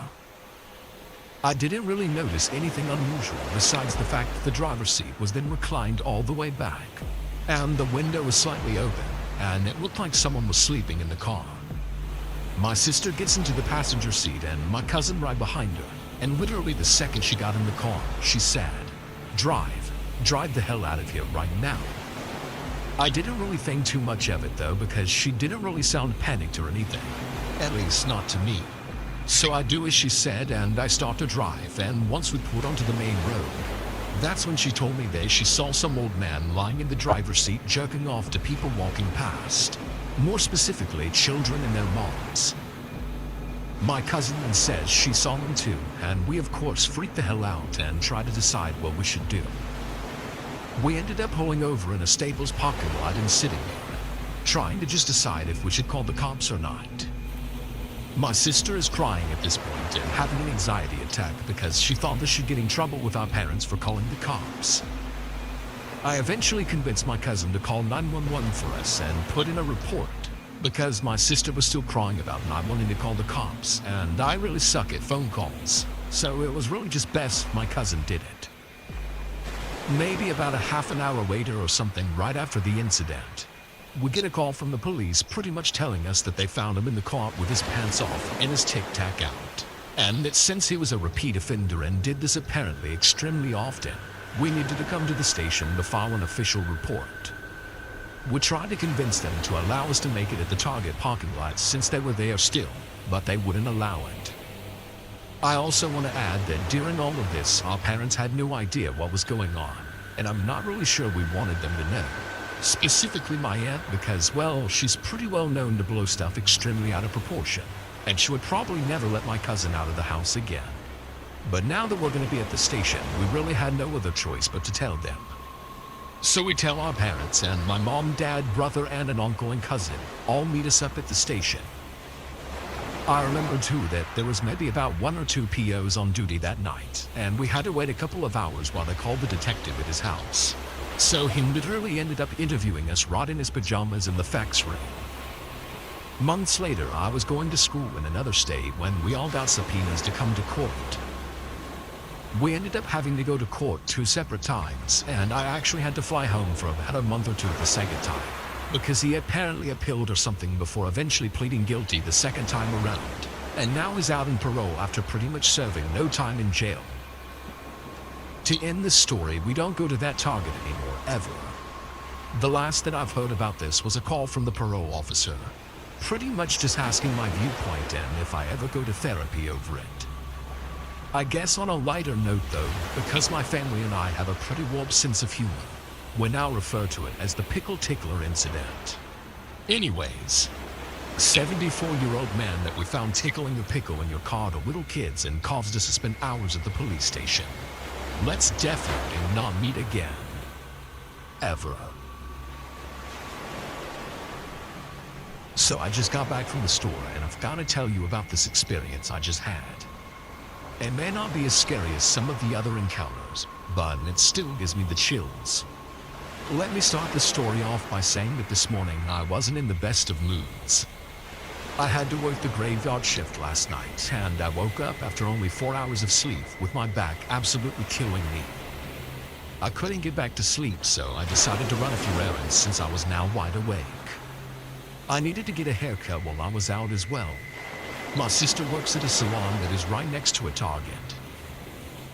I didn't really notice anything unusual besides the fact that the driver's seat was then reclined all the way back and the window was slightly open and it looked like someone was sleeping in the car. My sister gets into the passenger seat and my cousin right behind her, and literally the second she got in the car, she said, drive the hell out of here right now. I didn't really think too much of it though because she didn't really sound panicked or anything, at least not to me. So I do as she said and I start to drive, and once we pulled onto the main road, that's when she told me that she saw some old man lying in the driver's seat jerking off to people walking past, more specifically children and their moms. My cousin then says she saw them too, and we of course freaked the hell out and tried to decide what we should do. We ended up pulling over in a Staples parking lot and sitting there, trying to just decide if we should call the cops or not. My sister is crying at this point and having an anxiety attack because she thought that she'd get in trouble with our parents for calling the cops. I eventually convinced my cousin to call 911 for us and put in a report because my sister was still crying about not wanting to call the cops, and I really suck at phone calls, so it was really just best my cousin did it. Maybe about a half an hour later or something right after the incident, we get a call from the police pretty much telling us that they found him in the car with his pants off and his tic-tac out, and that since he was a repeat offender and did this apparently extremely often, we needed to come to the station to file an official report. We tried to convince them to allow us to make it at the Target parking lot since they were there still, but they wouldn't allow it. I also want to add that during all of this, our parents had no idea what was going on, and I'm not really sure we wanted them to know. Specifically my aunt because, well, she's pretty well known to blow stuff extremely out of proportion, and she would probably never let my cousin out of the house again. But now that we're going to be at the station, we really had no other choice but to tell them. So we tell our parents, and my mom, dad, brother, and an uncle and cousin all meet us up at the station. I remember too that there was maybe about 1 or 2 POs on duty that night, and we had to wait a couple of hours while they called the detective at his house. So he literally ended up interviewing us right in his pajamas in the fax room. Months later, I was going to school in another state when we all got subpoenas to come to court. We ended up having to go to court 2 separate times, and I actually had to fly home for about a month or 2 the second time, because he apparently appealed or something before eventually pleading guilty the second time around, and now he's out on parole after pretty much serving no time in jail. To end this story, we don't go to that Target anymore, ever. The last that I've heard about this was a call from the parole officer, pretty much just asking my viewpoint and if I ever go to therapy over it. I guess on a lighter note though, because my family and I have a pretty warped sense of humor, we now refer to it as the pickle tickler incident. Anyways, a 74-year-old man that we found tickling a pickle in your car to little kids and caused us to spend hours at the police station. Let's definitely not meet again. Ever. So I just got back from the store and I've got to tell you about this experience I just had. It may not be as scary as some of the other encounters, but it still gives me the chills. Let me start the story off by saying that this morning I wasn't in the best of moods. I had to work the graveyard shift last night, and I woke up after only 4 hours of sleep with my back absolutely killing me. I couldn't get back to sleep, so I decided to run a few errands since I was now wide awake. I needed to get a haircut while I was out as well. My sister works at a salon that is right next to a Target.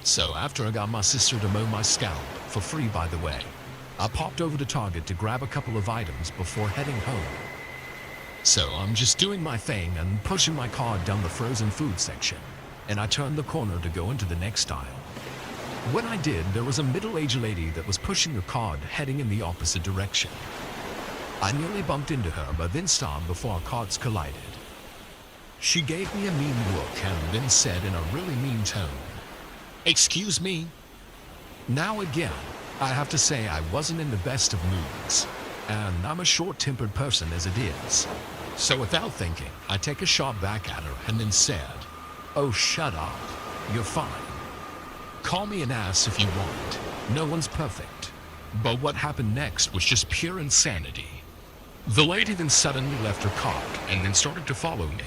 So after I got my sister to mow my scalp, for free by the way, I popped over to Target to grab a couple of items before heading home. So I'm just doing my thing and pushing my cart down the frozen food section, and I turned the corner to go into the next aisle. When I did, there was a middle-aged lady that was pushing her cart heading in the opposite direction. I nearly bumped into her, but then stopped before our carts collided. She gave me a mean look and then said in a really mean tone, "Excuse me?" Now again, I have to say I wasn't in the best of moods, and I'm a short-tempered person as it is. So without thinking, I take a shot back at her and then said, "Oh, shut up. You're fine." Call me an ass if you want. No one's perfect. But what happened next was just pure insanity. The lady then suddenly left her car and then started to follow me.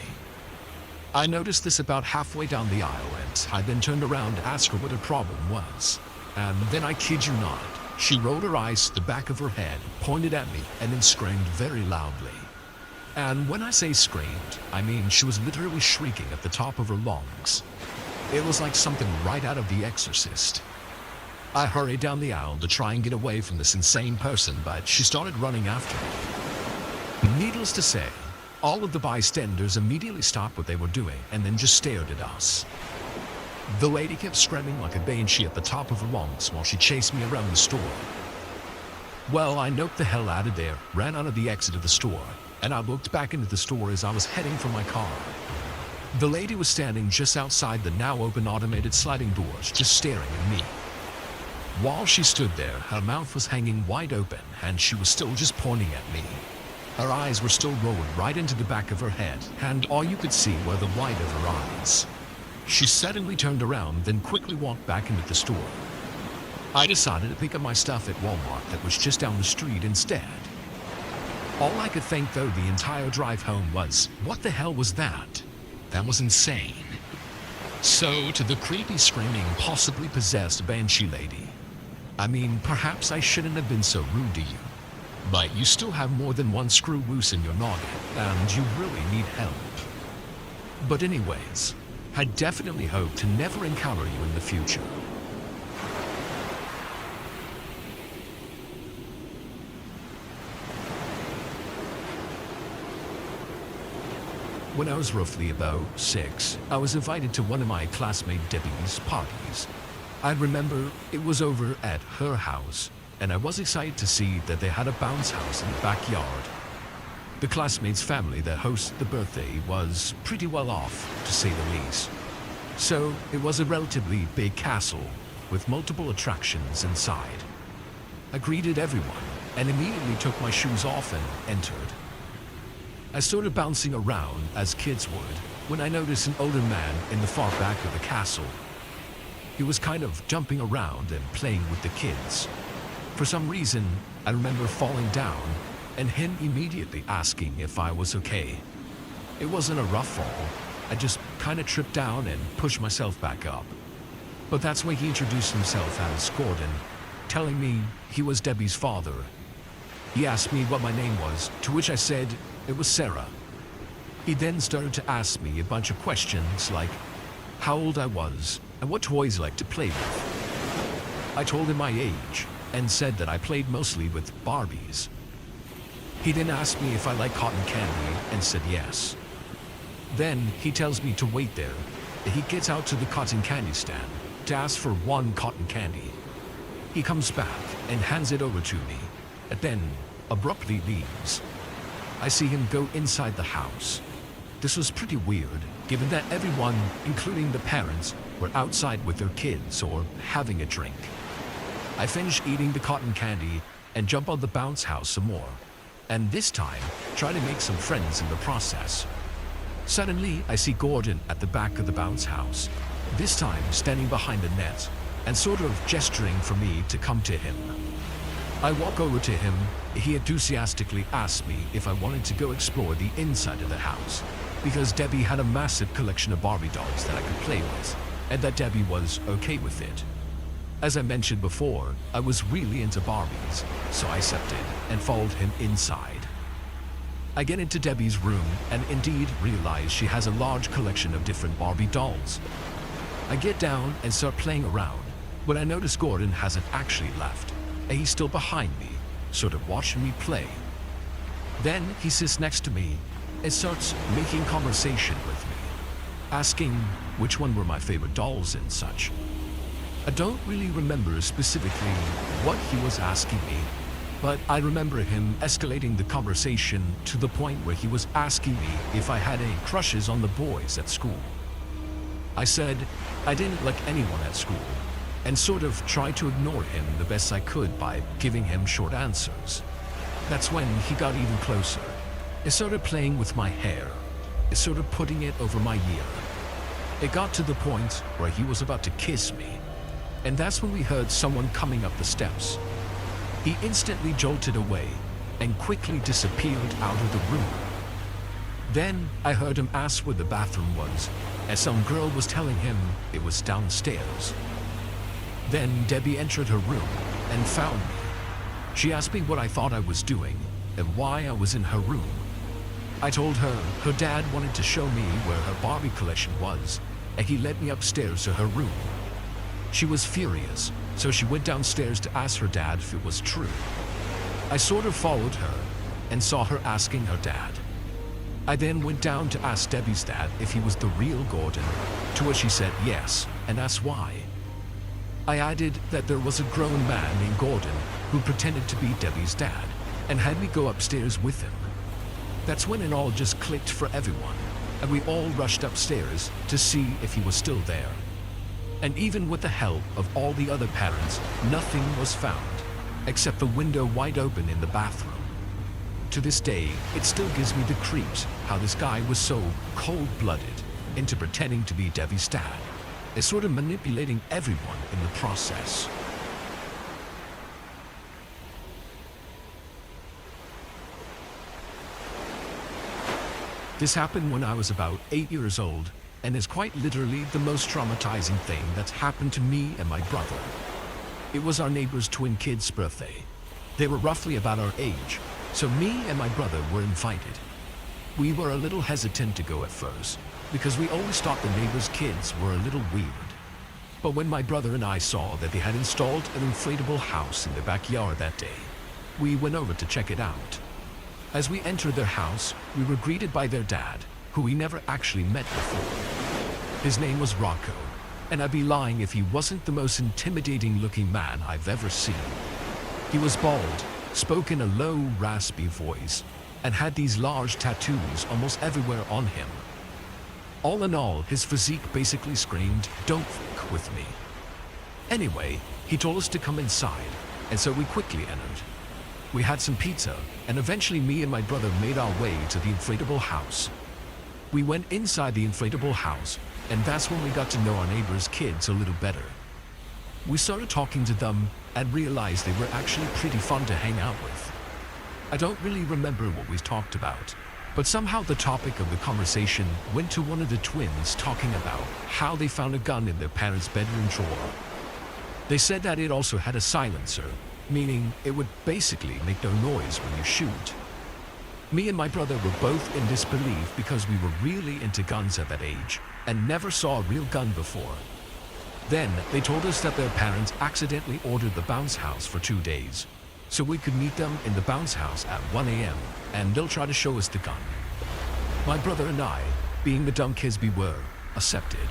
I noticed this about halfway down the aisle, and I then turned around to ask her what her problem was. And then, I kid you not, she rolled her eyes to the back of her head, pointed at me, and then screamed very loudly. And when I say screamed, I mean she was literally shrieking at the top of her lungs. It was like something right out of The Exorcist. I hurried down the aisle to try and get away from this insane person, but she started running after me. Needless to say, all of the bystanders immediately stopped what they were doing and then just stared at us. The lady kept screaming like a banshee at the top of her lungs while she chased me around the store. Well, I noped the hell out of there, ran out of the exit of the store, and I looked back into the store as I was heading for my car. The lady was standing just outside the now open automated sliding doors, just staring at me. While she stood there, her mouth was hanging wide open, and she was still just pointing at me. Her eyes were still rolling right into the back of her head, and all you could see were the white of her eyes. She suddenly turned around, then quickly walked back into the store. I decided to pick up my stuff at Walmart that was just down the street instead. All I could think though the entire drive home was, what the hell was that? That was insane. So, to the creepy, screaming, possibly possessed banshee lady, I mean, perhaps I shouldn't have been so rude to you, but you still have more than one screw loose in your noggin, and you really need help. But anyways, I definitely hope to never encounter you in the future. When I was roughly about 6, I was invited to one of my classmate Debbie's parties. I remember it was over at her house, and I was excited to see that they had a bounce house in the backyard. The classmate's family that hosted the birthday was pretty well off, to say the least. So it was a relatively big castle with multiple attractions inside. I greeted everyone and immediately took my shoes off and entered. I started bouncing around as kids would when I noticed an older man in the far back of the castle. He was kind of jumping around and playing with the kids. For some reason, I remember falling down and him immediately asking if I was okay. It wasn't a rough fall. I just kind of tripped down and pushed myself back up. But that's when he introduced himself as Gordon, telling me he was Debbie's father. He asked me what my name was, to which I said it was Sarah. He then started to ask me a bunch of questions like how old I was and what toys I liked to play with. I told him my age and said that I played mostly with Barbies. He then asked me if I liked cotton candy and said yes. Then he tells me to wait there. He gets out to the cotton candy stand to ask for one cotton candy. He comes back and hands it over to me, and then abruptly leaves. I see him go inside the house. This was pretty weird, given that everyone, including the parents, were outside with their kids or having a drink. I finish eating the cotton candy and jump on the bounce house some more, and this time try to make some friends in the process. Suddenly, I see Gordon at the back of the bounce house, this time standing behind the net and sort of gesturing for me to come to him. I walk over to him. He enthusiastically asked me if I wanted to go explore the inside of the house, because Debbie had a massive collection of Barbie dolls that I could play with, and that Debbie was okay with it. As I mentioned before, I was really into Barbies, so I accepted and followed him inside. I get into Debbie's room and indeed realize she has a large collection of different Barbie dolls. I get down and start playing around, but I notice Gordon hasn't actually left, and he's still behind me, sort of watching me play. Then he sits next to me and starts making conversation with me, asking which one were my favorite dolls and such. I don't really remember specifically what he was asking me, but I remember him escalating the conversation to the point where he was asking me if I had any crushes on the boys at school. I said I didn't like anyone at school, and sort of tried to ignore him the best I could by giving him short answers. That's when he got even closer. He started playing with my hair, he started putting it over my ear. It got to the point where he was about to kiss me. And that's when we heard someone coming up the steps. He instantly jolted away and quickly disappeared out of the room. Then I heard him ask where the bathroom was, as some girl was telling him it was downstairs. Then Debbie entered her room and found me. She asked me what I thought I was doing and why I was in her room. I told her her dad wanted to show me where her Barbie collection was, and he led me upstairs to her room. She was furious, so she went downstairs to ask her dad if it was true. I sort of followed her and saw her asking her dad. I then went down to ask Debbie's dad if he was the real Gordon, to which he said yes, and asked why. I added that there was a grown man named Gordon who pretended to be Debbie's dad and had me go upstairs with him. That's when it all just clicked for everyone, and we all rushed upstairs to see if he was still there. And even with the help of all the other parents, nothing was found, except the window wide open in the bathroom. To this day, it still gives me the creeps how this guy was so cold-blooded into pretending to be Debbie's dad. Is sort of manipulating everyone in the process. This happened when I was about 8 years old, and is quite literally the most traumatizing thing that's happened to me and my brother. It was our neighbor's twin kid's birthday. They were roughly about our age, so me and my brother were invited. We were a little hesitant to go at first, because we always thought the neighbor's kids were a little weird. But when my brother and I saw that they had installed an inflatable house in their backyard that day, we went over to check it out. As we entered their house, we were greeted by their dad, who we never actually met before. His name was Rocco, and I'd be lying if he wasn't the most intimidating looking man I've ever seen. He was bald, spoke in a low, raspy voice, and had these large tattoos almost everywhere on him. All in all, his physique basically screamed, "Don't fuck with me." Anyway, he told us to come inside, and so we quickly entered. We had some pizza, and eventually me and my brother made our way to the inflatable house. We went inside the inflatable house, and that's when we got to know our neighbor's kids a little better. We started talking to them and realized they were actually pretty fun to hang out with. I don't really remember what we talked about, but somehow the topic of the conversation went to one of the twins talking about how they found a gun in their parents' bedroom drawer. They said that it also had a silencer, meaning it would basically make no noise when you shoot. Me and my brother were both in disbelief because we were really into guns at that age and never saw a real gun before. Then they told us that their parents accidentally ordered the bounce house for 2 days, so we could meet them in the bounce house at 1 a.m. and they'll try to show us the gun. My brother and I, being the dumb kids we were, accepted.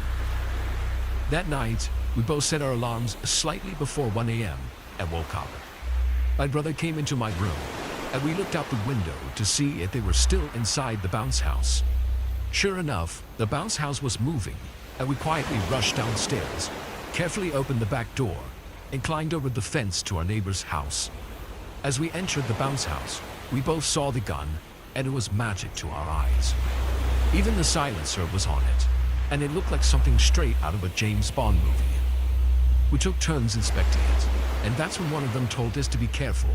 That night, we both set our alarms slightly before 1 a.m. and woke up. My brother came into my room, and we looked out the window to see if they were still inside the bounce house. Sure enough, the bounce house was moving, and we quietly rushed downstairs, carefully opened the back door, and climbed over the fence to our neighbor's house. As we entered the bounce house, we both saw the gun, and it was magic to our eyes. Even the silencer was on it, and it looked like something straight out of a James Bond movie. We took turns inspecting it, and that's when one of them told us to be careful,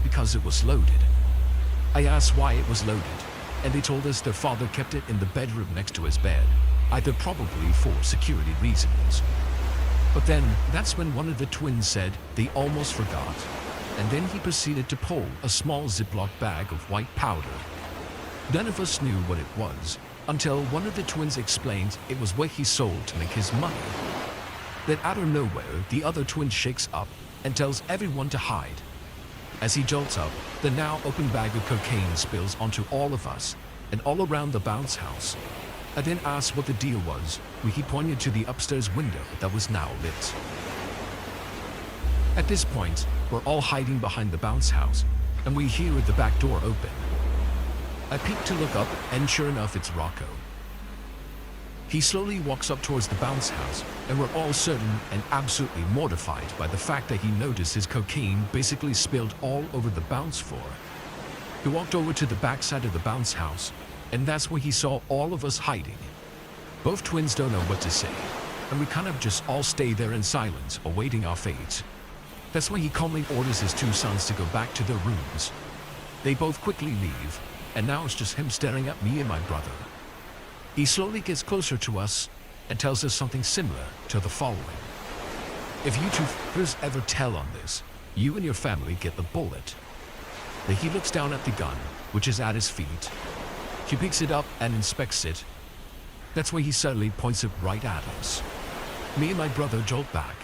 because it was loaded. I asked why it was loaded, and they told us their father kept it in the bedroom next to his bed, either probably for security reasons. But then, that's when one of the twins said they almost forgot, and then he proceeded to pull a small Ziploc bag of white powder. None of us knew what it was, until one of the twins explained it was what he sold to make his money. Then out of nowhere, the other twin shakes up and tells everyone to hide. As he jolts up, the now open bag of cocaine spills onto all of us and all around the bounce house. I then asked what the deal was when he pointed to the upstairs window that was now lit. At this point, we're all hiding behind the bounce house, and we hear the back door open. I peek to look up, and sure enough, it's Rocco. He slowly walks up towards the bounce house, and we're all certain and absolutely mortified by the fact that he noticed his cocaine basically spilled all over the bounce floor. He walked over to the backside of the bounce house, and that's where he saw all of us hiding. Both twins don't know what to say. and we kind of just all stay there in silence, awaiting our fate. That's when he calmly orders his two sons to go back to their rooms. They both quickly leave, and now it's just him staring at me and my brother. He slowly gets closer to us and tells us something similar to the following. If you two f***ers ever tell on this, you and your family get the bullet. Then he looks down at the gun, which is at his feet. He picks it up and inspects it. That's when he suddenly points it right at us. Me and my brother jolt back,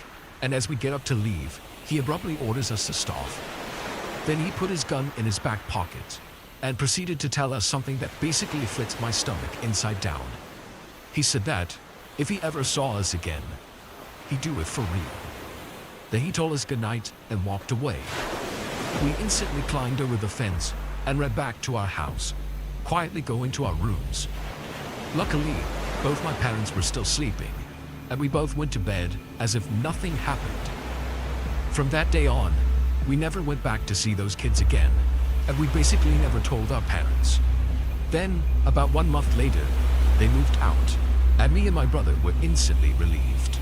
and as we get up to leave, he abruptly orders us to stop. Then he put his gun in his back pocket and proceeded to tell us something that basically flips my stomach inside down. He said that if he ever saw us again, he'd do it for real. Then he told us goodnight and walked away. We instantly climbed over the fence and ran back to our house, quietly going to our rooms. Luckily, both my parents were still sleeping, and we both went to bed as if nothing happened. From that day on, we never went back to see those kids again, and we basically never told our parents. Then, about 1 month later, they moved out, and me and my brother were instantly relieved.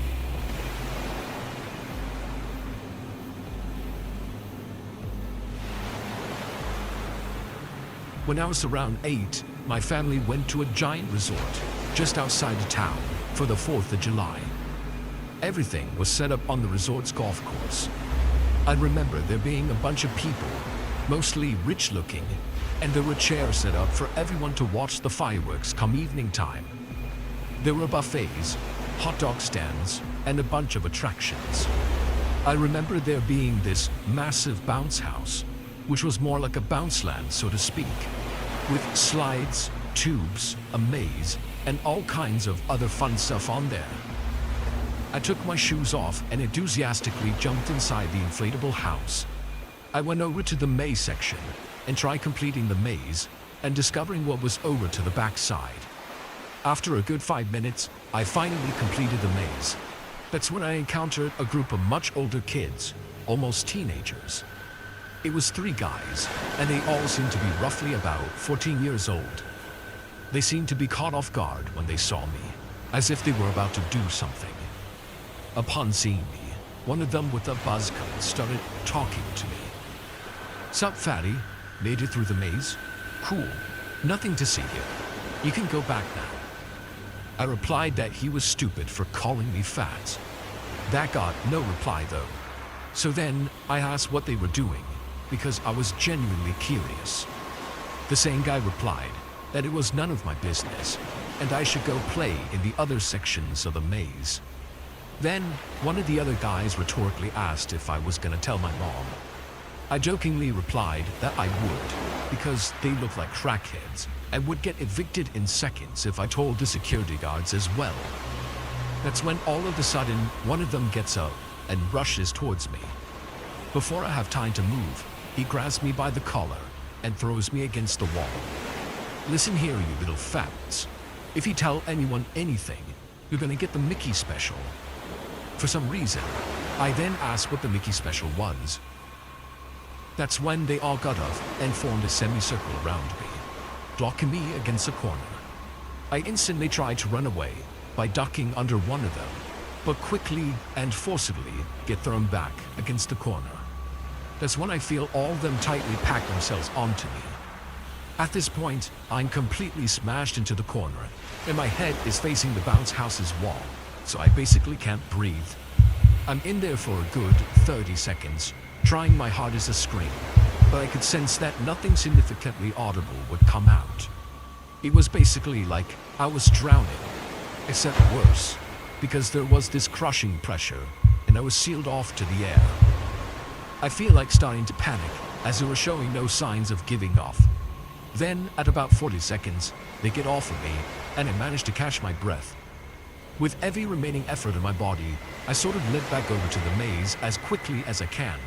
When I was around 8, my family went to a giant resort just outside of town for the 4th of July. Everything was set up on the resort's golf course. I remember there being a bunch of people, mostly rich-looking, and there were chairs set up for everyone to watch the fireworks come evening time. There were buffets, hot dog stands, and a bunch of attractions. I remember there being this massive bounce house, which was more like a bounce land, so to speak, with slides, tubes, a maze, and all kinds of other fun stuff on there. I took my shoes off and enthusiastically jumped inside the inflatable house. I went over to the maze section and tried completing the maze and discovering what was over to the back side. After a good 5 minutes, I finally completed the maze. That's when I encountered a group of much older kids, almost teenagers. It was 3 guys, and they all seemed to be roughly about 14 years old. They seemed to be caught off guard when they saw me, as if they were about to do something. Upon seeing me, one of them with a buzz cut started talking to me. "Sup, fatty? Made it through the maze? Cool. Nothing to see here. You can go back now." I replied that he was stupid for calling me fat. That got no reply though. So then I asked what they were doing, because I was genuinely curious. The same guy replied that it was none of my business, and I should go play in the other sections of the maze. Then, one of the other guys rhetorically asked if I was gonna tell my mom. I jokingly replied that I would, because they look like crackheads and would get evicted in seconds if I told the security guards as well. That's when all of a sudden, one of them gets up and rushes towards me. Before I have time to move, he grabs me by the collar and throws me against the wall. "Listen here, you little fats. If you tell anyone anything, you're gonna get the Mickey special." For some reason, I then asked what the Mickey special was. That's when they all got up and formed a semicircle around me, blocking me against a corner. I instantly tried to run away by ducking under one of them, but quickly and forcibly get thrown back against the corner. That's when I feel all of them tightly pack themselves onto me. At this point, I'm completely smashed into the corner, and my head is facing the bounce house's wall, so I basically can't breathe. I'm in there for a good 30 seconds, trying my hardest to scream, but I could sense that nothing significantly audible would come out. It was basically like I was drowning, except worse, because there was this crushing pressure, and I was sealed off to the air. I feel like starting to panic, as they were showing no signs of giving off. Then, at about 40 seconds, they get off of me, and I manage to catch my breath. With every remaining effort in my body, I sort of limp back over to the maze as quickly as I can.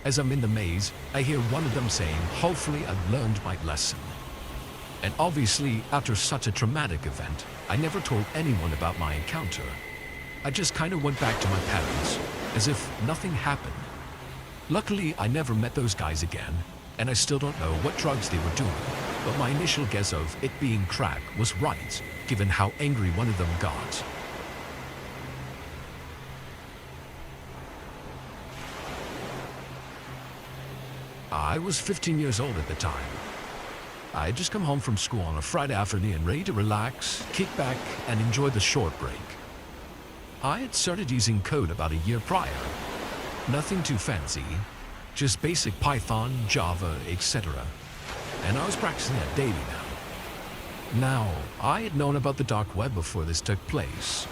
As I'm in the maze, I hear one of them saying, "Hopefully I've learned my lesson." And obviously, after such a traumatic event, I never told anyone about my encounter. I just kind of went back to my parents, as if nothing happened. Luckily, I never met those guys again, and I still don't know what drugs they were doing, but my initial guess of it being crack was right, given how angry one of them got. I was 15 years old at the time. I had just come home from school on a Friday afternoon, ready to relax, kick back, and enjoy the short break. I had started using code about a year prior. Nothing too fancy, just basic Python, Java, etc. And I was practicing it daily now. Now, I had known about the dark web before this took place.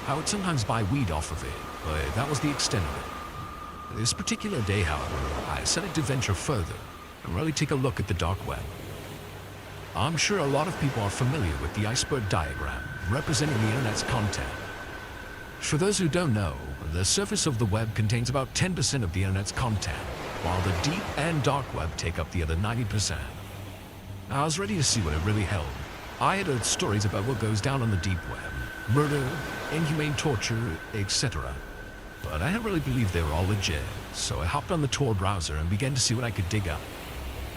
I would sometimes buy weed off of it, but that was the extent of it. This particular day, however, I decided to venture further and really take a look at the dark web. I'm sure a lot of people are familiar with the iceberg diagram representing the internet's content. For those who don't know, the surface of the web contains about 10% of the internet's content, while the deep and dark web take up the other 90%. I was ready to see what it really held. I had heard stories about what goes down on the deep web, murder, inhumane torture, etc. But I didn't really believe they were all legit, so I hopped on the Tor browser and began to see what I could dig up.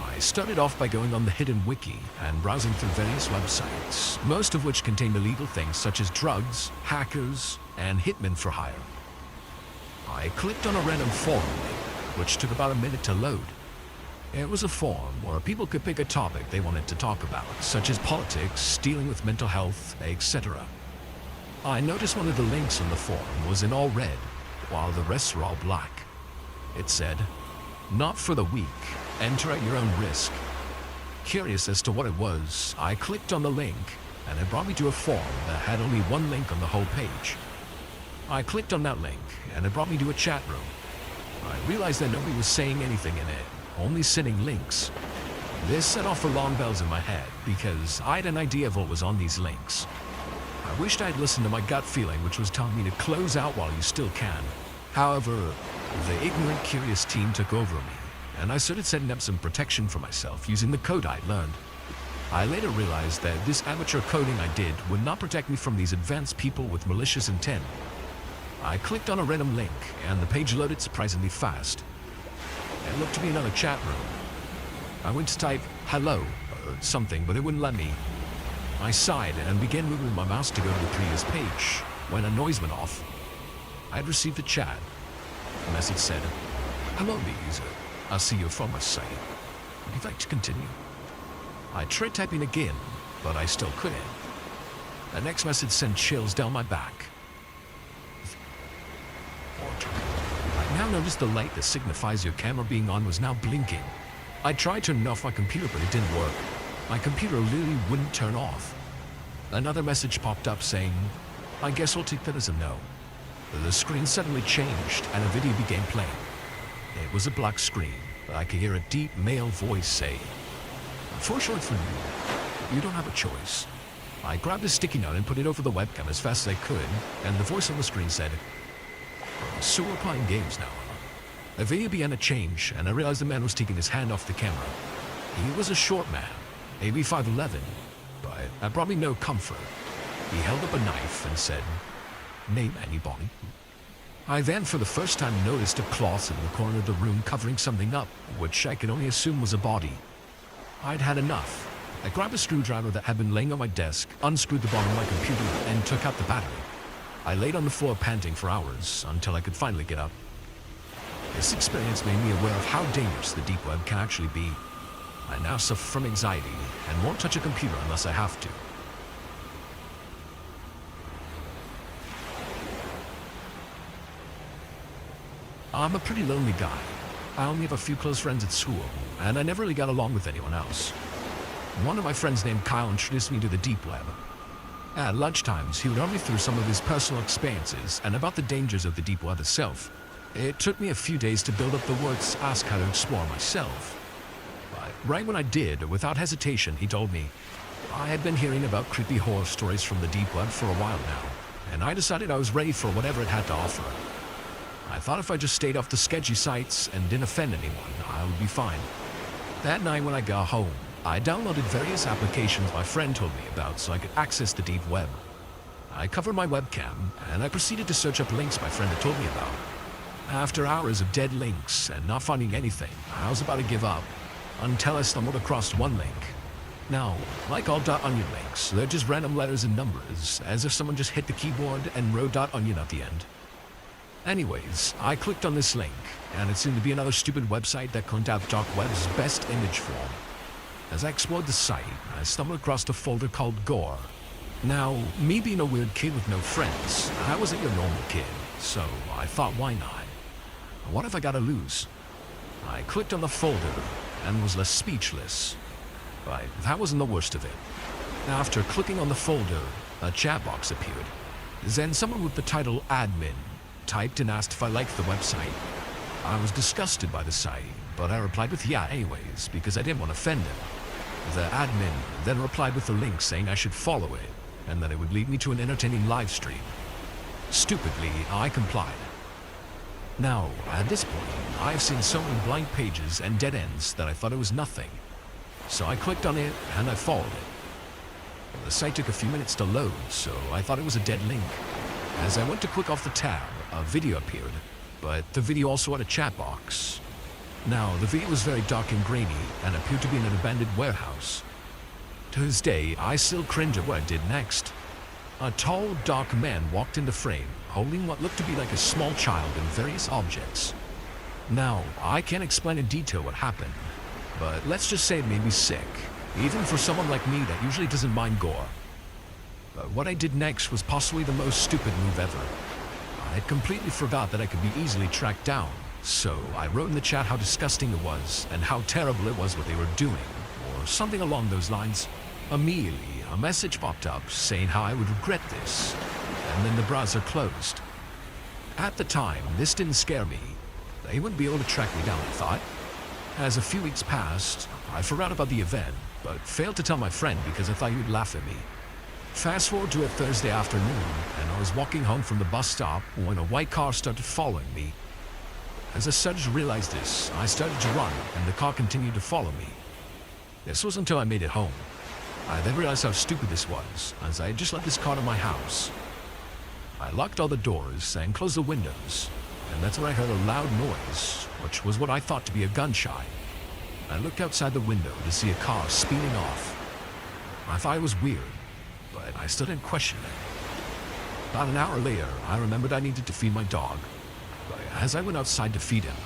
I started off by going on the hidden wiki and browsing through various websites, most of which contained illegal things such as drugs, hackers, and hitmen for hire. I clicked on a random forum link, which took about a minute to load. It was a forum where people could pick a topic they wanted to talk about, such as politics, dealing with mental health, etc. I noticed one of the links on the forum was in all red, while the rest were all black. It said, "Not for the weak. Enter at your own risk." Curious as to what it was, I clicked on the link, and it brought me to a forum that had only one link on the whole page. I clicked on that link, and it brought me to a chat room. I realized that nobody was saying anything in it, only sending links. This set off alarm bells in my head, because I had an idea of what was on these links. I wished I had listened to my gut feeling, which was telling me to close out while you still can. However, the ignorant, curious team took over me, and I started setting up some protection for myself using the code I'd learned. I later realized that this amateur coding I did would not protect me from these advanced people with malicious intent. I clicked on a random link, and the page loaded surprisingly fast. It looked to be another chat room. I went to type hello or something, but it wouldn't let me. I sighed and began moving my mouse to go to the previous page when a noise went off. I had received a chat. The message said, "Hello, user. I see you're from our site. Would you like to continue?" I tried typing again, but I still couldn't. The next message sent chills down my back. I now noticed the light that signifies your camera being on was now blinking. I tried turning off my computer, but it didn't work. My computer literally wouldn't turn off. Another message popped up saying, "I guess I'll take that as a no." The screen suddenly changed and a video began playing. It was a black screen, but I could hear a deep male voice say, "Unfortunately for you, you don't have a choice." I grabbed a sticky note and put it over the webcam as fast as I could, and the voice on the screen said, "So we're playing games now." The video began to change, and I realized the man was taking his hand off the camera. He was a short man, maybe 5'11", but that brought me no comfort. He held up a knife and said, "Name anybody." I then for the first time noticed a cloth in the corner of the room covering something up, which I could only assume was a body. I'd had enough. I grabbed a screwdriver that had been laying on my desk, unscrewed the bottom of my computer, and took out the battery. I laid on the floor panting for hours until I could finally get up. This experience made me aware of how dangerous the deep web can actually be. I now suffer from anxiety and won't touch a computer unless I have to. I'm a pretty lonely guy. I only have a few close friends at school, and I never really got along with anyone else. One of my friends named Kyle introduced me to the deep web. At lunchtimes, he would run me through some of his personal experiences and about the dangers of the deep web itself. It took me a few days to build up the words to ask how to explore myself. But right when I did, without hesitation, he told me, I had been hearing about creepy horror stories from the deep web for a while now, and I decided I was ready for whatever it had to offer. I thought if I just stayed off the sketchy sites and didn't offend anyone, I would be fine. That night when I got home, I downloaded various applications my friend told me about so I could access the deep web. I covered my webcam, and I proceeded to search up links my friend had told me about. After hours of dead links and not finding anything, I was about to give up, until I stumbled across one link. Now, like all .onion links, they're just random letters and numbers, as if someone just hit the keyboard and wrote .onion at the end. Anyways, I clicked on this link, and it seemed to be another stupid website that couldn't have dark web's best image form. As I explored the site, I stumbled across a folder called Gore. Now, me being a weird kid with no friends, I wasn't your normal kid, so I thought, why not? What have I got to lose? I clicked on the folder and was left speechless. But that wasn't the worst of it. After clicking on the folder, a chat box appeared. Then someone with the title admin typed and asked if I liked the website. I was disgusted by the site, but I replied with yeah anyways, because I didn't want to offend him. The admin then replied with a link saying I should follow it, and that it would lead me to an entertaining live stream. Stupidly, I complied. Now, at this point, I've seen so many blank pages and dead ends that I thought it was nothing. So I clicked on it, and I followed it. The site took a few minutes to load, so I thought it was a dead link. As I went to click off the tab, a video appeared, but the video also had a chat box. Now, the video was very dark and grainy, and appeared to be in an abandoned warehouse. To this day, I still cringe at what I did next. A tall, dark man walked into frame, holding what looked to be like a small child and various objects. Now, I can't explain in detail what happened, but let's just say it made me sick, even for someone like me that usually doesn't mind gore. But what I did next was possibly the most stupid move ever. I had completely forgot that I could be easily tracked down, so I wrote in the chat how disgusting it was and how terrible it was what they were doing, or something along those lines. Immediately, a message popped up saying how I would regret this, and then the browser closed. At the time, this didn't scare me. They wouldn't be able to track me down, I thought. As a few weeks passed, I forgot about the event, but failed to tell my friend because I thought he would laugh at me. Fast forward to a Thursday afternoon, and I was walking home from the bus stop when a white car started following me. As I started to realize this, I started to run, and the car continued to follow me. This was until I made it home. I then realized how stupid this was, as I had just left this car in my house. I locked all the doors and closed the windows, and that's when I heard a loud noise, which was what I thought to be a gunshot. I looked outside the window to see a car speeding off. I thought it was weird, but I still didn't question it. About an hour later, I remembered I needed to feed my dog, but as I went outside to feed him,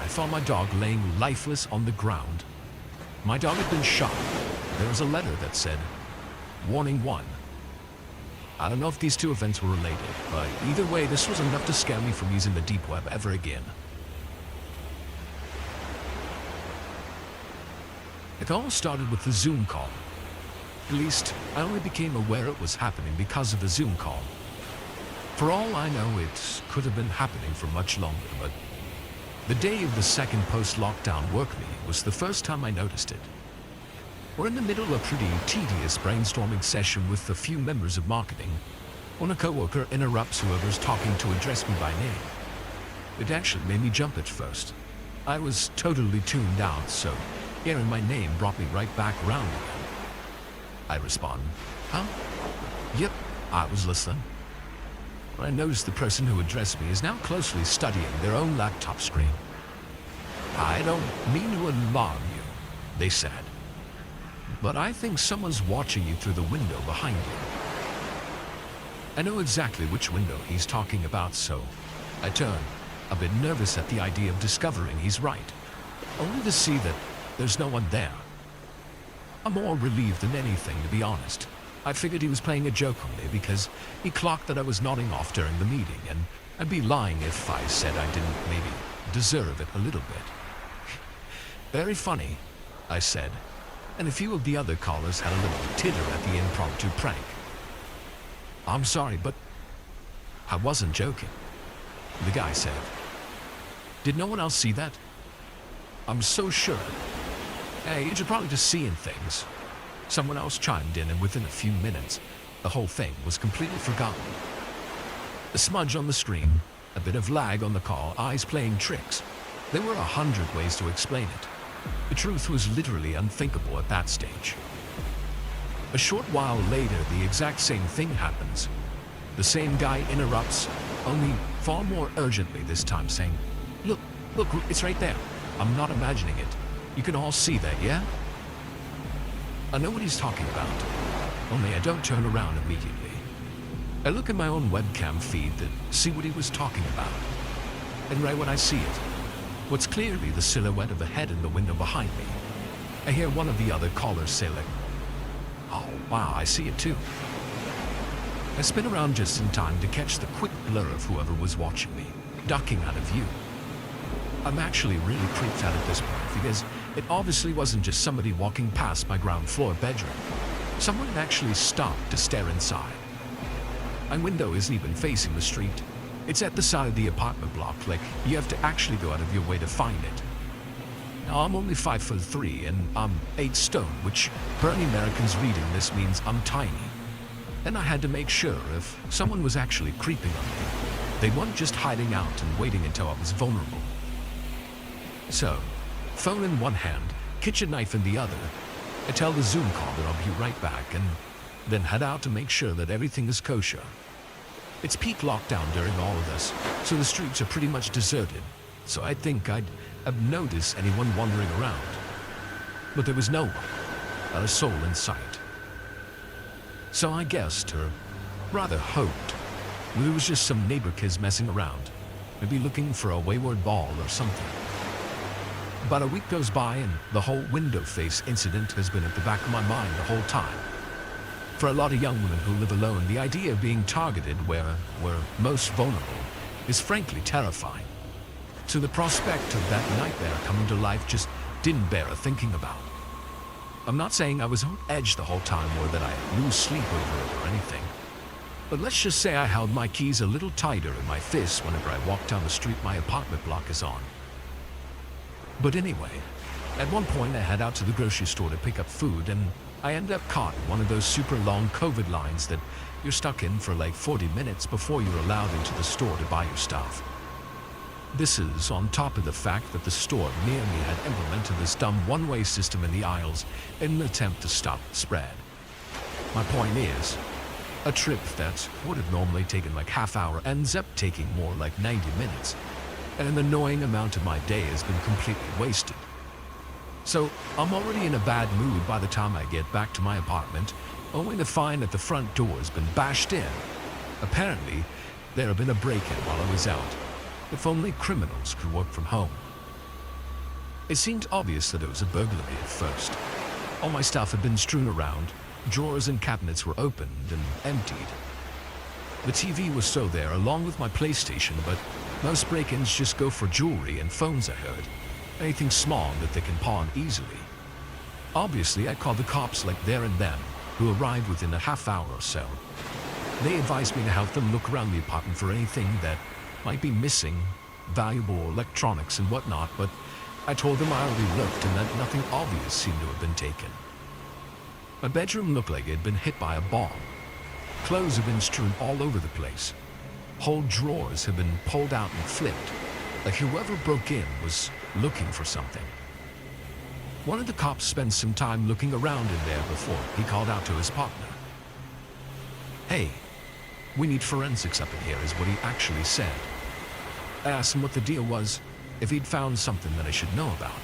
I found my dog laying lifeless on the ground. My dog had been shot. There was a letter that said, Warning 1. I don't know if these two events were related, but either way, this was enough to scare me from using the deep web ever again. It all started with the Zoom call. At least, I only became aware it was happening because of the Zoom call. For all I know, it could have been happening for much longer, but the day of the second post-lockdown work meeting was the first time I noticed it. We're in the middle of a pretty tedious brainstorming session with a few members of marketing, when a coworker interrupts whoever's talking to address me by name. It actually made me jump at first. I was totally tuned out, so hearing my name brought me right back around again. I respond, Huh? Yep, I was listening. I noticed the person who addressed me is now closely studying their own laptop screen. I don't mean to alarm you, they said, but I think someone's watching you through the window behind you. I know exactly which window he's talking about, so I turn, a bit nervous at the idea of discovering he's right, only to see that there's no one there. I'm more relieved than anything, to be honest. I figured he was playing a joke on me because he clocked that I was nodding off during the meeting, and I'd be lying if I said I didn't maybe deserve it a little bit. Very funny, I said, and a few of the other callers had a little titter at the impromptu prank. I'm sorry, but I wasn't joking, the guy said. Did no one else see that? I'm so sure. Hey, you're probably just seeing things. Someone else chimed in, and within a few minutes, the whole thing was completely forgotten. A smudge on the screen, a bit of lag on the call, eyes playing tricks. There were 100 ways to explain it. The truth was literally unthinkable at that stage. A short while later, the exact same thing happens. The same guy interrupts, only far more urgently this time, saying, Look, it's right there. I'm not imagining it. You can all see that, yeah? I know what he's talking about, only I don't turn around immediately. I look at my own webcam feed to see what he was talking about. And right when I see it, what's clearly the silhouette of a head in the window behind me, I hear one of the other callers say like, "Oh wow, I see it too." I spin around just in time to catch the quick blur of whoever was watching me, ducking out of view. I'm actually really creeped out at this point because it obviously wasn't just somebody walking past my ground floor bedroom. Someone actually stopped to stare inside. My window isn't even facing the street. It's at the side of the apartment block, like you have to actually go out of your way to find it. Now, I'm only 5'3" and I'm 8 stone, which for any Americans reading this means I'm tiny. And I had to make sure if someone was actually creeping on me, they weren't just hiding out and waiting until I was vulnerable. So, phone in one hand, kitchen knife in the other, I tell the Zoom call that I'll be right back and then head out to make sure that everything is kosher. It's peak lockdown during all of this, so the streets are pretty much deserted, so I think I'd have noticed anyone wandering around. But there was no one, not a soul in sight. So I guessed, or rather hoped, that it was just some neighbor kids messing around, maybe looking for a wayward ball or something. About a week goes by and the whole window face incident has been at the back of my mind the whole time. For a lot of young women who live alone, the idea of being targeted where we're most vulnerable is frankly terrifying. So the prospect of that nightmare coming to life just didn't bear a thinking about. I'm not saying I was on edge the whole time or that I lose sleep over it or anything. But let's just say I held my keys a little tighter in my fists whenever I walked down the street my apartment block is on. But anyway, at one point I head out to the grocery store to pick up food and I end up caught in one of those super long COVID lines that you're stuck in for like 40 minutes before you're allowed into the store to buy your stuff. This is on top of the fact that the store near me had implemented this dumb one-way system in the aisles in an attempt to stop the spread. My point is, a trip that would have normally taken like half hour ends up taking more like 90 minutes, and an annoying amount of my day has been completely wasted. So I'm already in a bad mood by the time I get back to my apartment, only to find that the front door has been bashed in. Apparently, there had been a break-in while I was out. If only criminals could work from home. It seemed obvious that it was a burglary at first. All my stuff had been strewn around, drawers and cabinets were opened and emptied. The TV was still there along with my PlayStation, but most break-ins just go for jewelry and phones, I heard. Anything small that they can pawn easily. Obviously, I called the cops like there and then, who arrived within a half hour or so. They advised me to help them look around the apartment for anything that might be missing, valuable electronics and whatnot, but I told them I already looked and that nothing obvious seemed to have been taken. My bedroom looked like it had been hit by a bomb. Clothes have been strewn all over the place. Whole drawers have been pulled out and flipped, like whoever broke in was looking for something. One of the cops spent some time looking around in there before he called out to his partner. "Hey, we need forensics up in here," is what he actually said. I asked him what the deal was, if he'd found something that I should know about.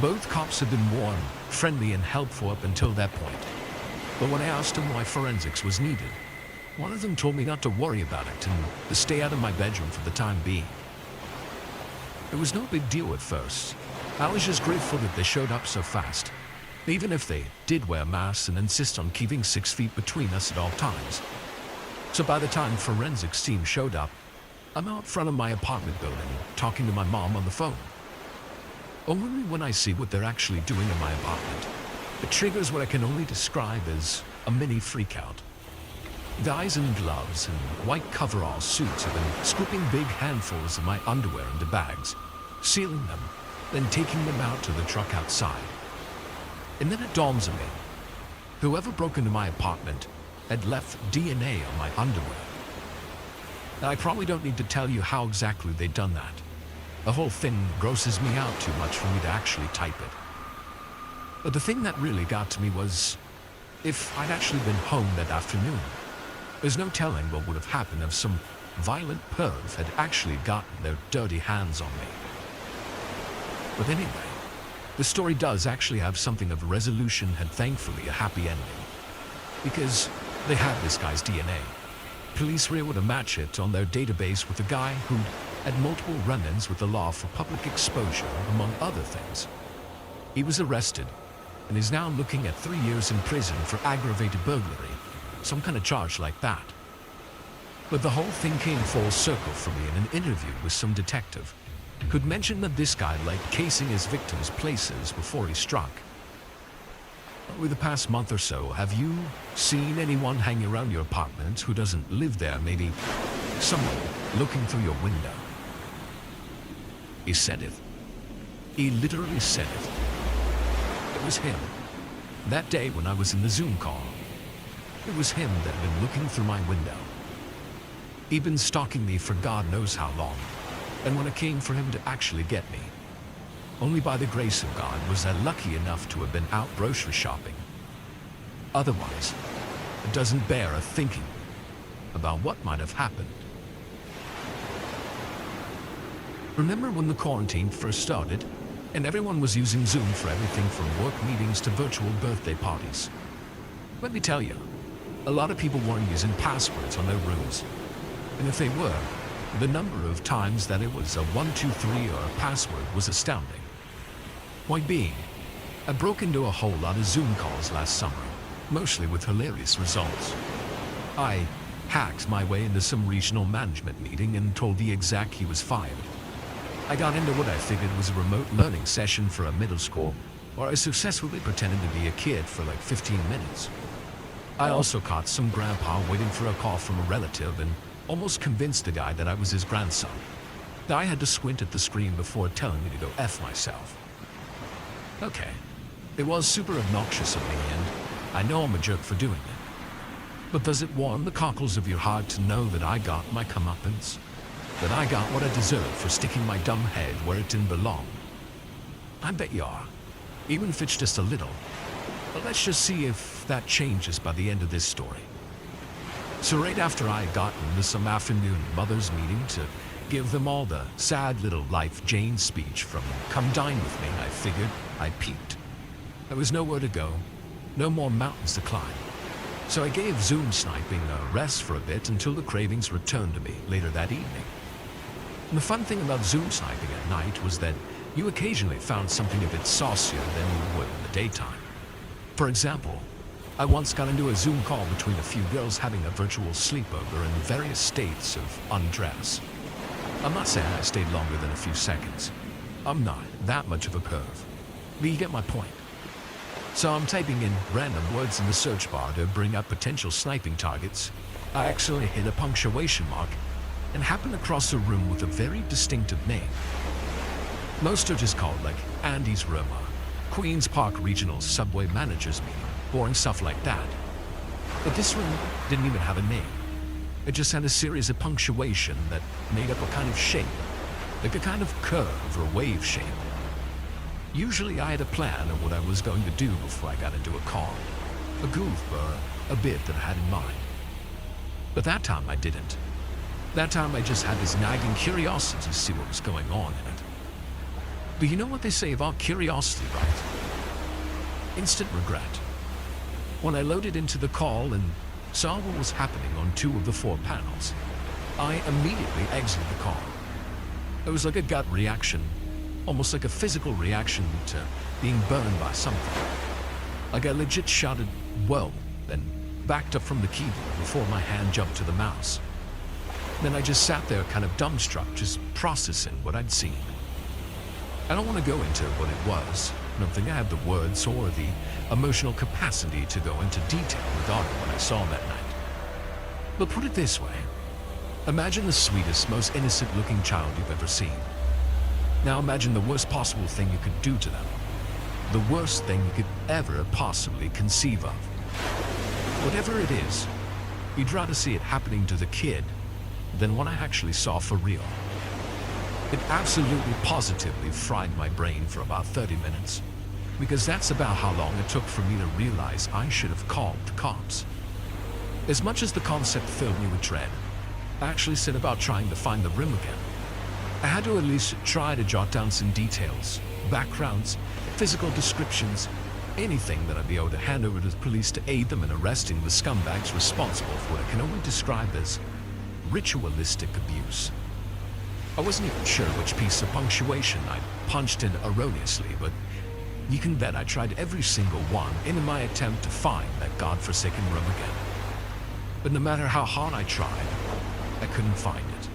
Both cops had been warm, friendly, and helpful up until that point. But when I asked him why forensics was needed, one of them told me not to worry about it and to stay out of my bedroom for the time being. It was no big deal at first. I was just grateful that they showed up so fast, even if they did wear masks and insist on keeping 6 feet between us at all times. So by the time forensics team showed up, I'm out front of my apartment building talking to my mom on the phone. Only when I see what they're actually doing in my apartment, it triggers what I can only describe as a mini freakout. Guys in gloves and white coverall suits have been scooping big handfuls of my underwear into bags, sealing them, then taking them out to the truck outside. And then it dawns on me, whoever broke into my apartment had left DNA on my underwear. Now, I probably don't need to tell you how exactly they'd done that. The whole thing grosses me out too much for me to actually type it. But the thing that really got to me was, if I'd actually been home that afternoon, there's no telling what would have happened if some violent perv had actually gotten their dirty hands on me. But anyway, the story does actually have something of a resolution and thankfully a happy ending. Because they had this guy's DNA. Police were able to match it on their database with a guy who'd had multiple run-ins with the law for public exposure, among other things. He was arrested and is now looking at 3 years in prison for aggravated burglary, some kind of charge like that. But the whole thing came full circle for me in an interview with some detective who'd mentioned that this guy liked casing his victims' places before he struck. Over the past month or so, have you seen anyone hanging around your apartment who doesn't live there? Maybe someone looking through your window? He said it. He literally said it. It was him. That day when I was in the Zoom call, it was him that had been looking through my window. He'd been stalking me for God knows how long, and when it came for him to actually get me, only by the grace of God was I lucky enough to have been out grocery shopping. Otherwise, it doesn't bear a thinking about what might have happened. Remember when the quarantine first started and everyone was using Zoom for everything from work meetings to virtual birthday parties? Let me tell you, a lot of people weren't using passwords on their rooms. And if they were, the number of times that it was a 123 or a password was astounding. Point being, I broke into a whole lot of Zoom calls last summer, mostly with hilarious results. I hacked my way into some regional management meeting and told the exec he was fired. I got into what I figured was a remote learning session for a middle school, where I successfully pretended to be a kid for like 15 minutes. I also caught some grandpa waiting for a call from a relative and almost convinced the guy that I was his grandson. I had to squint at the screen before telling me to go F myself. Okay, it was super obnoxious of me, and I know I'm a jerk for doing it. But does it warm the cockles of your heart to know that I got my comeuppance? That I got what I deserved for sticking my dumb head where it didn't belong? I bet you are, even if it's just a little. But let's just see if that changes by the end of this story. So right after I had gotten to some afternoon mother's meeting to give them all the sad little life Jane speech from "Come dine with me," I figured I peaked. There was nowhere to go, no more mountains to climb. So I gave Zoom sniping a rest for a bit until the cravings returned to me later that evening. And the fun thing about Zoom sniping at night was that you occasionally found something a bit saucier than you would in the daytime. For example, I once got into a Zoom call between a few girls having a virtual sleepover in various states of undress. I'm not saying I stayed longer than a few seconds. I'm not that much of a perv. But you get my point. So I'm typing in random words in the search bar to bring up potential sniping targets. I actually hit a punctuation mark and happened across a room with a very distinctive name. Most are just called like Andy's Room or Queen's Park Regional Subway Managers Meeting. Boring stuff like that. But this room didn't even have a name. It just had a series of punctuation that made up a kind of shape, like a kind of curve or wave shape. Usually I had a plan of what I was going to do before I got into a call, a goof or a bit that I had in mind. But that time I didn't. That time I just had this nagging curiosity to see what was going on in it. But you know what they say about curiosity, right? Instant regret. When I loaded into the call and saw what was happening on 2 of the 4 panels, I immediately exited the call. It was like a gut reaction, almost like a physical reaction to being burned by something. Like I legit shouted, "Whoa," then backed up from the keyboard before my hand jumped to the mouse. Then I just sat there kind of dumbstruck, just processing what I'd seen. I don't want to go into what it was. I don't think I have the words or the emotional capacity to go into detail regarding what I saw that night. But put it this way. Imagine the sweetest, most innocent-looking child you've ever seen. Now imagine the worst possible thing you could do to them. The worst thing you could ever possibly conceive of. Whatever it is, you'd rather see it happening to the kid than what I actually saw for real. It absolutely positively fried my brain for about 30 minutes, because that's about how long it took for me to realize I should have called the cops. As much as the concept filled me with dread, I actually set about trying to find the room again. I had to at least try to jot down some details, backgrounds, physical descriptions, Anything that I'd be able to hand over to the police to aid them in arresting the scumbags responsible for what I can only describe as ritualistic abuse. I wasn't even sure which piece of punctuation I punched in erroneously, but you can bet I tried every single one in my attempt to find that godforsaken room again. But no matter how hard I tried, I couldn't find it.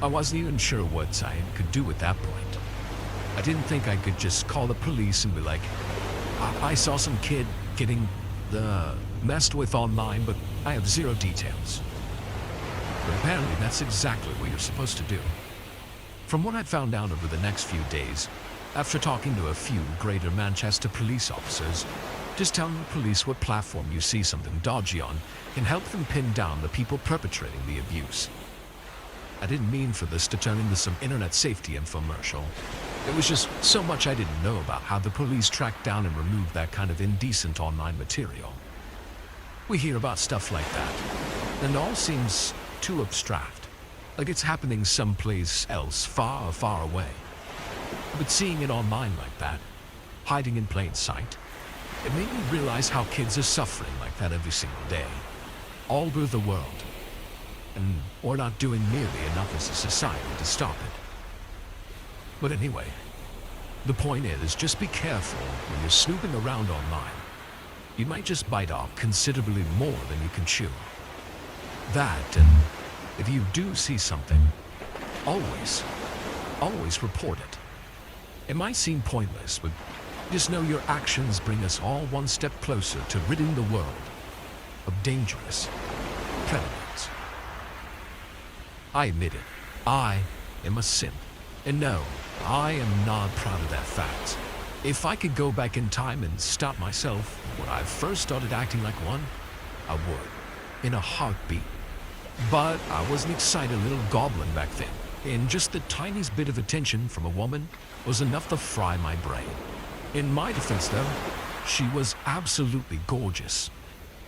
I wasn't even sure what I could do at that point. I didn't think I could just call the police and be like, I saw some kid getting messed with online, but I have zero details. But apparently that's exactly what you're supposed to do. From what I found out over the next few days, after talking to a few Greater Manchester police officers, just telling the police what platform you see something dodgy on can help them pin down the people perpetrating the abuse. I didn't mean for this to turn into some internet safety infomercial. It was just so much I didn't know about how the police track down and remove that kind of indecent online material. We hear about stuff like that, and it all seems too abstract, like it's happening someplace else far, far away. But seeing it online like that, hiding in plain sight, it made me realize how kids are suffering like that every single day, all over the world. And we're not doing nearly enough as a society to stop it. But anyway, the point is just be careful when you're snooping around online. You might just bite off considerably more than you can chew. That, and if you do see something, always report it. It might seem pointless, but just know your actions bring us all one step closer to ridding the world of dangerous predators. I admit it, I am a simp. And no, I am not proud of that fact. If I could go back in time and stop myself when I first started acting like one, I would, in a heartbeat. But I was an excited little goblin back then, and just the tiniest bit of attention from a woman was enough to fry my brain. In my defense though, she was absolutely gorgeous.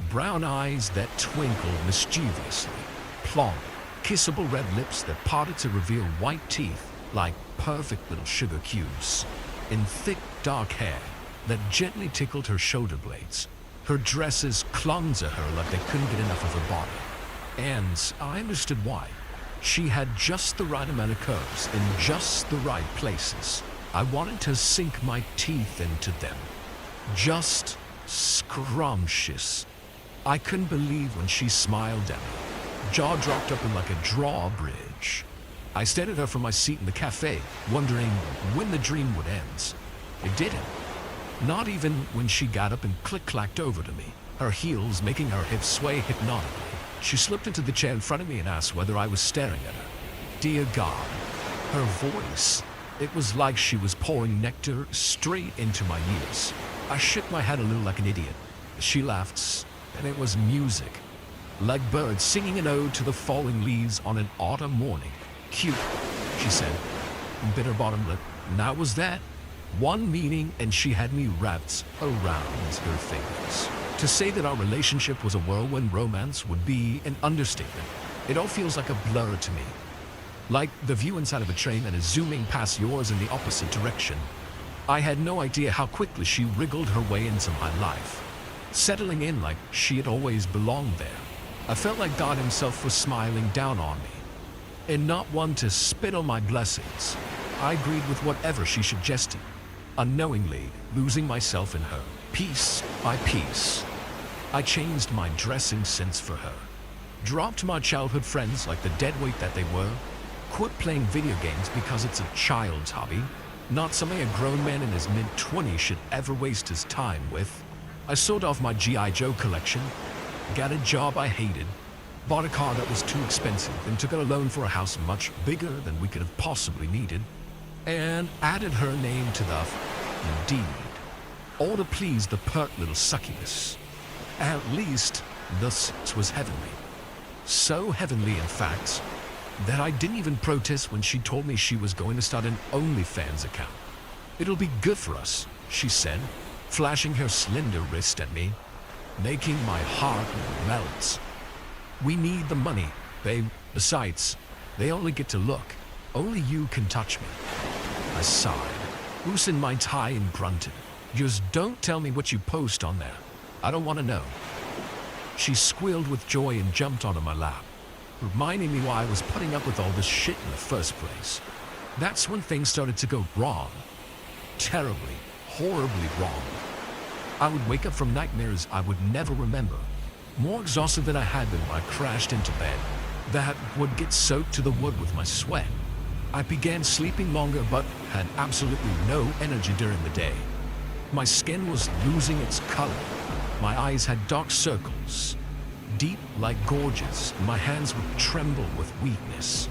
Brown eyes that twinkled mischievously, plump, kissable red lips that parted to reveal white teeth like perfect little sugar cubes, and thick dark hair that gently tickled her shoulder blades. Her dresses clung to her like they couldn't get enough of her body. And I understood why. She had just the right amount of curves in just the right places. I wanted to sink my teeth into them. Just scrumptious. I couldn't believe when she smiled at me. Jaw dropped open like a drawbridge. I stared at her from my seat in the cafe, wondering when the dream would end. It didn't. Not even when she got up and click-clacked over to me, her heels making her hips sway hypnotically. She slipped into the chair in front of me and asked whether I was staring at her. Dear God, her voice, it was like she was pouring nectar straight into my ears. I shook my head a little like an idiot. She laughed, and it was music. Like birds singing an ode to the falling leaves on an autumn morning. Cute, she said, and bit her bottom lip. And that was that. One meaning, and she had me wrapped around her fingers. To say that our relationship was a whirlwind romance would be an understatement. It all feels like a blur to me. Like the view inside of a train that is zooming past yours in the opposite direction. I had no idea how quickly she wriggled her way into my life, settling in like she had always belonged there. I felt like God himself was smiling down on me. And not one to spit on my blessings, I agreed with whatever she suggested, unknowingly losing myself in her. Piece by piece, I changed my dressing sense for her, dropped my childhood friends like the deadweight that they were, quit playing video games because it's a child's hobby, not something a grown man in his mid-20s should ever waste his time with. I sold off my G.I. Joe collection, got a job I hated, bought a car that was too expensive, and took out a loan for a house much bigger than we could have possibly needed, and added her name to the deed. All to please the pert little succubus. At least, this was heavenly. So heavenly, in fact, that I didn't even protest when she told me she was going to start an OnlyFans account. It'll be good for us, she said, flashing her slender wrist at me, making my heart melt. We need the money, babe. Besides, they only get to look. Only you can touch me. I sighed, loosened my tie and grunted. Just don't tell me what you post on there. I don't want to know. She squealed with joy and jumped onto my lap, reminding me why I was putting up with all this shit in the first place. That's when things started to go wrong. Terribly, horribly wrong. I would wake up from nightmares I would never remember, more exhausted than I had been when I crashed into bed. That would get soaked to the wood with my sweat. I began sleeping longer but had absolutely no energy during the day. My skin was losing its color. My eyes had dark circles, deep like gorges, and my hands would tremble with weakness.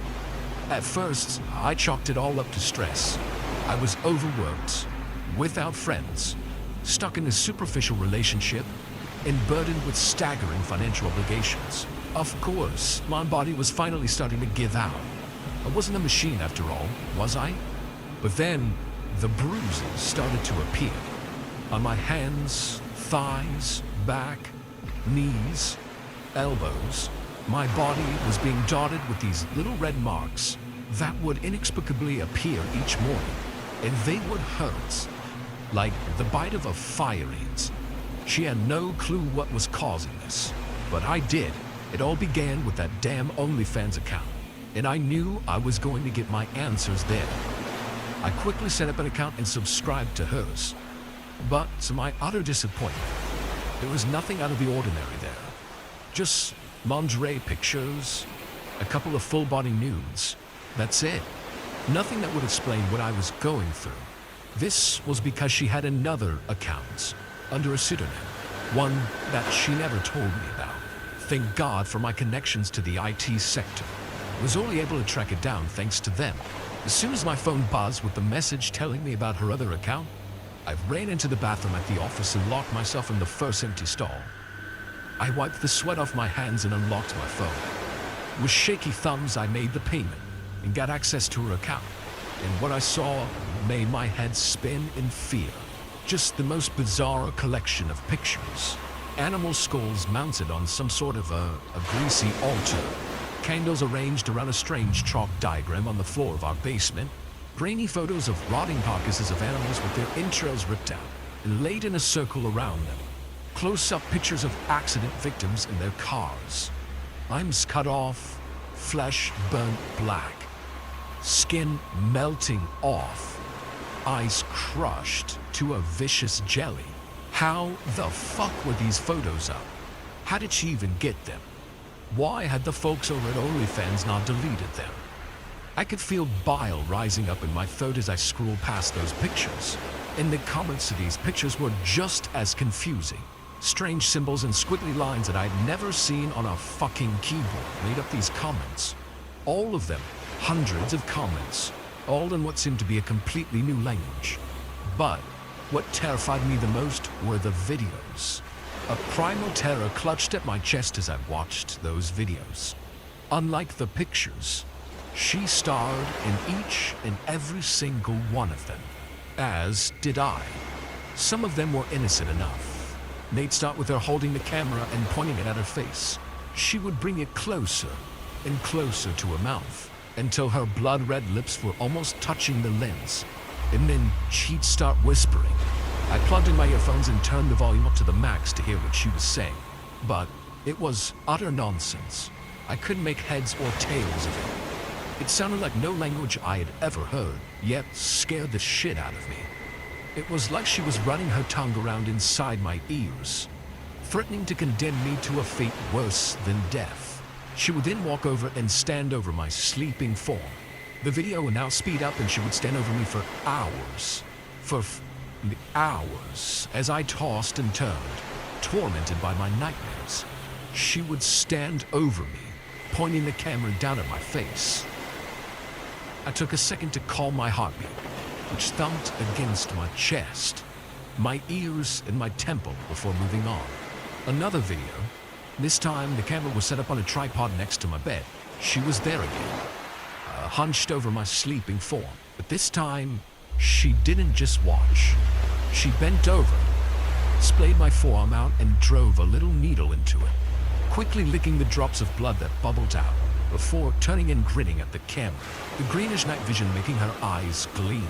At first, I chalked it all up to stress. I was overworked, without friends, stuck in a superficial relationship, and burdened with staggering financial obligations. Of course, my body was finally starting to give out. I wasn't a machine after all, was I? But then, the bruises started to appear. On my hands, thighs, back, knees, elbows, my body was being dotted with these little red marks that would inexplicably appear each morning, and they would hurt, like the bite of a fire ant. She had no clue what was causing this, but I did. It all began with that damn OnlyFans account, and I knew I was going to get my answers there. I quickly set up an account and subscribed to hers. But to my utter disappointment, there was nothing out of the ordinary there. Just lingerie pictures, a couple of full-body nudes. That's it. Nothing that would explain what I was going through. This was because she had another account under a pseudonym, one that she never told me about. Thank God for my connections to the IT sector. I was only able to track it down thanks to them. As soon as my phone buzzed with the message telling me about her other account, I ran into the bathroom at the office and locked myself in the first empty stall. I wiped the sweat off my hands and unlocked my phone. With shaky thumbs, I made the payment and got access to her account. And what I saw made my head spin in fear. Just the most bizarre collection of pictures. Animal skulls mounted on some sort of a greasy altar. Candles arranged around a strange chalk diagram on the floor of our basement. Grainy photos of rotting carcasses of animals with their entrails ripped out and laid in a circle around them. Close-up pictures of accident victims in their cars. Arms cut off, flesh burnt black, skin melting off, eyes crushed to a vicious jelly. How the fuck were these photos up? How did she even get them? Why had the folks over at OnlyFans not deleted them? I could feel bile rising up in my throat as I scrolled past those pictures. And the comments to these pictures were just as confusing. Strange symbols and squiggly lines that I'd never seen on a fucking keyboard made up these comments. All of them, hundreds of comments, all in what seemed to be a completely new language. But what terrified me the most were the videos. A primal terror clutched at my chest as I watched those videos. Unlike the pictures, she starred in each and every single one of them, as did I. Some of them were innocent enough. They'd start with her holding the camera and pointing it at her face. She would bring it closer and closer to her mouth until her blood-red lips were almost touching the lens. And then she'd start whispering. I plugged in my earphones and turned the volume up to the max to hear what she was saying. But it was utter nonsense. I couldn't make heads or tails of it. It sounded like no language I had ever heard, yet scared the shit out of me. It was like she was running her tongue around inside my ears, threatening to condemn me to a fate worse than death. She would then walk over and stand over my sleeping form. The video would now speed up and she would stand over me for hours. Hours, as I tossed and turned, tormented by my nightmares. She would stand over me, pointing the camera down at my face. I took a second to calm my heartbeat, which thumped against my chest, my ears, and my temple before moving on. Another video. This time, the camera was set up on a tripod next to my bed. She was there again, hunched over my sleeping form. But this time, she didn't just watch. She bent over, splayed my forearm out, and drove a little needle into it, quickly licking the drops of blood that bubbled out before turning and grinning at the camera, the greenish night vision making her eyes gleam.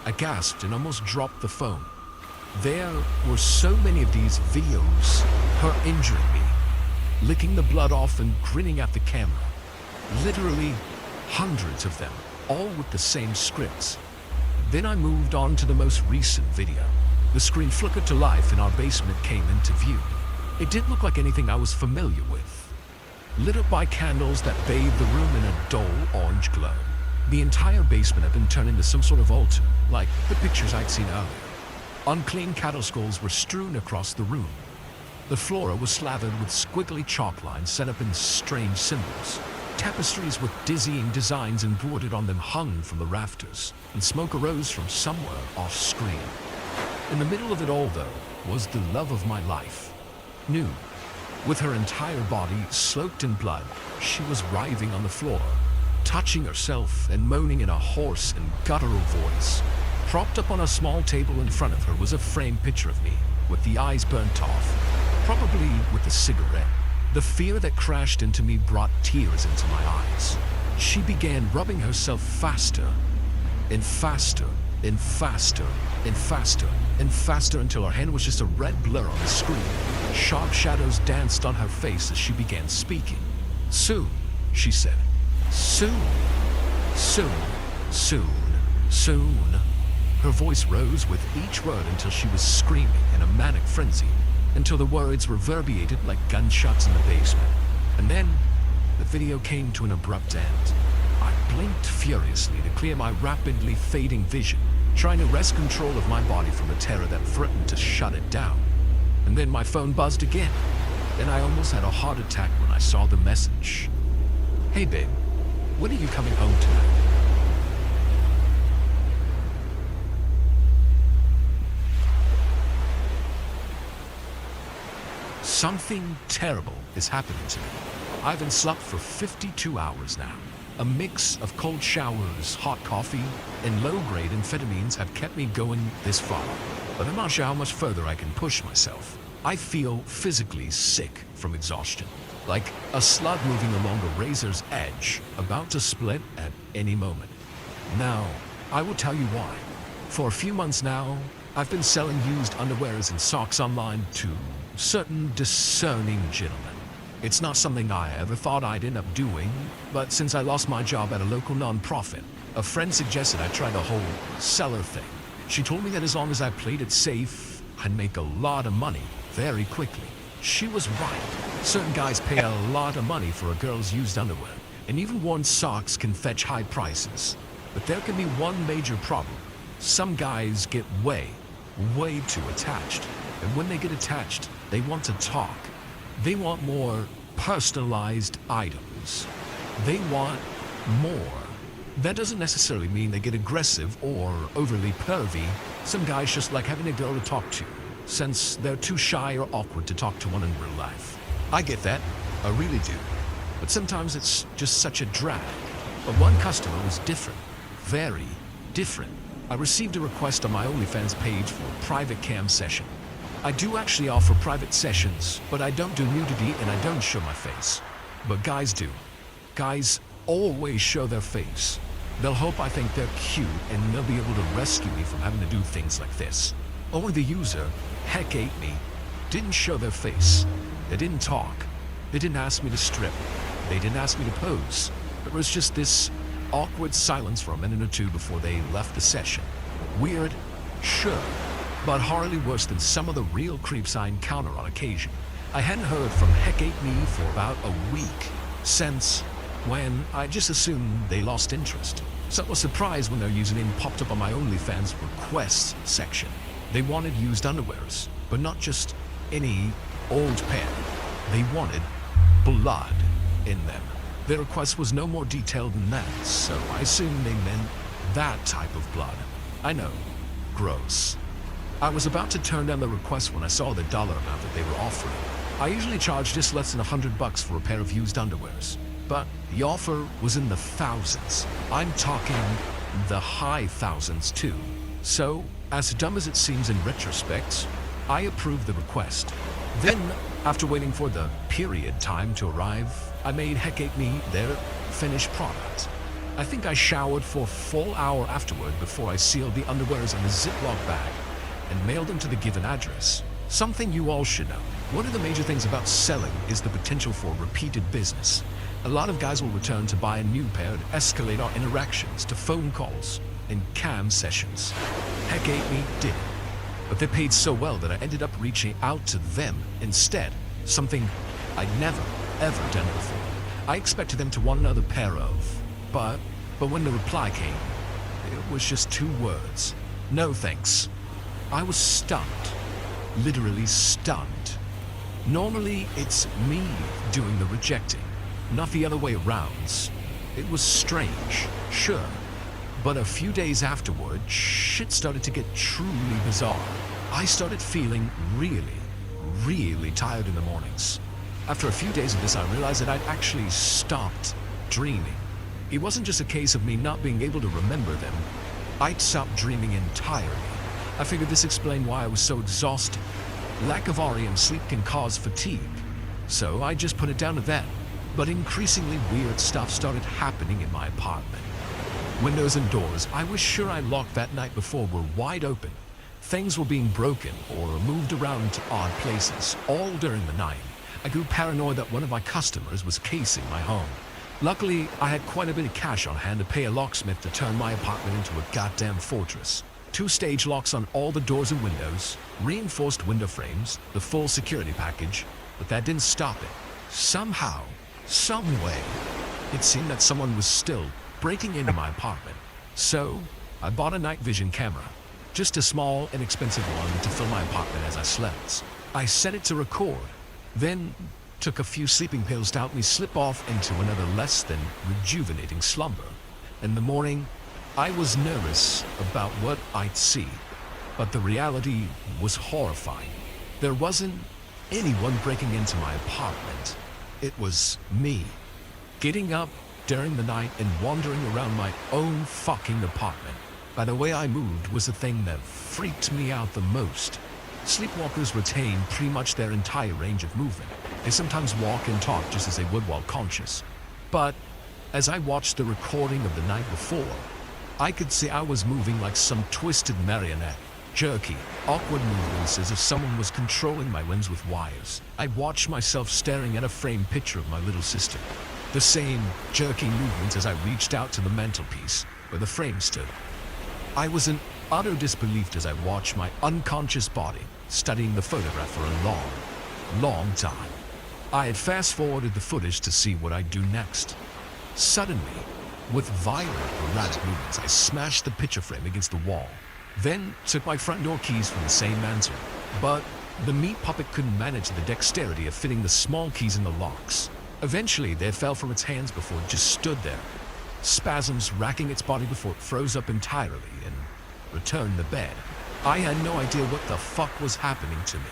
I gasped and almost dropped the phone. There were so many of these videos, her injuring me, licking the blood off and grinning at the camera. Literally hundreds of them, all with the same scripts. Then I moved on to the most recent video. The screen flickered to life and our basement came into view. It didn't look like anything I was familiar with. Lit up by candles that bathed the room in a dull orange glow. The entire basement had been turned into some sort of altar, like the pictures I'd seen earlier. Unclean cattle skulls were strewn across the room. The floor was slathered with squiggly chalk lines set up in strange symbols. Tapestries with dizzying designs embroidered on them hung from the rafters, and smoke arose from somewhere off-screen. In the middle of it all, though, was the love of my life. Nude, with her entire body soaked in blood, she was writhing on the floor, touching herself and moaning in a hoarse and guttural voice. Propped up on a small table in front of her was a framed picture of me, with the eyes burnt off, probably with a cigarette. The fear that crashed into me brought tears into my eyes. She began rubbing herself faster and faster and faster and faster and faster until her hand was just a red blur on the screen. Sharp shadows danced on her face as she began speaking. "Soon," she said. "Soon. Soon. Soon. Soon." Her voice rose with each word until she was screaming in a manic frenzy, until the words reverberated like gunshots in the basement. And then, the video came to an abrupt end. I blinked furiously to clear my rapidly fading vision, trying to wrest control of my body from a terror that threatened to shut it down. And then my phone buzzed again, and I almost had a heart attack when I saw the message. "Hey babe, when are you coming home tonight?" Something terrible is happening to me. I haven't slept for 52 hours now. A mix of cold showers, hot coffee, and low-grade amphetamines have kept me going this far. But I'm not sure how much further I can push myself. I feel physically sick from exhaustion, like a slug moving along a razor's edge, about to split at any moment. Now, I will tell you why. For a few months now, I've been selling used underwears and socks online to certain discerning gentlemen. It's not something I ever thought I'd end up doing, but since I lost my job at a local non-profit, a friend suggested I try the whole seller thing. She told me that as long as I played it safe, I'd make a lot of money very quickly. She was right. Certain guys pay a lot of money for a girl's used underwear, and even worn socks can fetch high prices. But there can be one major problem. Some guys get way too attached. And when they get attached, they want to talk. They want more personalized items. They want more. That doesn't necessarily mean they get aggressive or overly pervy. Some guys just like having a girl to talk to, since they're too shy or awkward to talk to one in real life. I get that, I really do. But sometimes it's just such a drag. But one customer was different, very different. I received a request on my OnlyFans page for a private cam session. I do actually offer private sessions, but I don't do nudity and I don't show my face. But guys do. Guys always show their face. They'll hope I think they're cute and they'll be able to rescue me from having to do things like this. Only the user, heck ate me, didn't show their face. They didn't talk. They didn't ask me to strip. They didn't ask me to pose. There was just this awkward silence for a minute or two before they left the session. Weird, sure, but hardly worse than some of the real creeps I encounter on occasion. I hadn't heard from Heck Ate Me for about a week, since when I just assumed they lost interest. So I was surprised when their username popped up on my OnlyFans requests section. They wanted used underwears, but not just any old pair. They wanted blood in them. Their request was no more detailed than that, so I assumed they meant that type of blood. I know, gross. I was about to turn down the request when I saw the dollar amount that they were offering. I usually charge just less than $100 for a pair of used underwears, but the offer was in the thousands. I'm talking the high thousands too. So, as dumb as it seems in retrospect, I approved the request. Then, after waiting for the period time to arrive, I made Heck Ate Me their finished product. I think I showered for a full hour afterward before I sealed the underwears in a Ziploc bag and mailed them to the given address. Something you all should know. One of the major things about selling is the potential for repeated business. A lot of guys will return to buy a new pair and escalate our interactions to phone calls and cam sessions. Heck, Amy did it. But they paid so well that I ended up reaching out to them instead, something I'd never, ever done before. I expected them to want another pair of, but when the reply came, it was just 2 words. No thanks. I was stunned. Literally stunned. Normally, it's me doing the rejecting, not the other way around. It was strange, sure. But a few days afterward, shit started to get truly bizarre. I started feeling really tired in the mornings. After a few days of this, I realized that I'd actually stopped dreaming. It wasn't just a case of me not being able to remember them. I'd stopped dreaming entirely. I figured this explained why I was so exhausted. Lack of REM sleep can cause fatigue, so I just put it down to that. But increasingly weird stuff started happening in my apartment. Windows and doors I was sure I locked that night before were wide open. Things were being broken or moved around to odd places, all during the night. I grew paranoid that one of my customers was casing my home. Luckily, I had quite a bit of cash on hand to pay a locksmith to turn my apartment into a goddamn fortress. 2-stage locks on all the doors and windows, reinforced window frames, the full security package, but that didn't stop it. Somehow, some way, it seemed that someone was still breaking into my apartment. So, I bought a night vision camera, just a small, inexpensive one to film my apartment as I slept. I set it to record, then took a few sleeping pills to help me slip off into another less than rejuvenating slumber. In the morning, I was nervous about what I'd see, but the reality was horrifying. There wasn't anyone breaking into my apartment. It was me, getting up during the night and wandering around my own fucking apartment. By the way I moved was the thing that freaked me out the most. Sleepwalkers retain pretty much their entire range of movement. They sometimes walk and talk just as they would while conscious. But as I watched the recording of the night before, I could see I was moving like some twisted marionette. Jerky, awkward movements as if someone was controlling my limbs with wires. I watched myself staring at a framed picture of my little sister. The same jerky movements as I reached out to the mantelpiece where the frame stood. I was in utter disbelief as I watched my unconscious body studying the photograph for a long time. I had fast-forwarded the footage to see what I'd do next. Suddenly, with violent, erratic movements, I smashed the picture frame against the wall, then took my front door keys from the same mantle. But the meat puppet couldn't manage the dexterity of fitting the small keys in the locks. Eventually, they fell from its hands before it just stood there, spasms racking its body before it froze up entirely and returned to bed. I had no idea what the fuck was happening to me.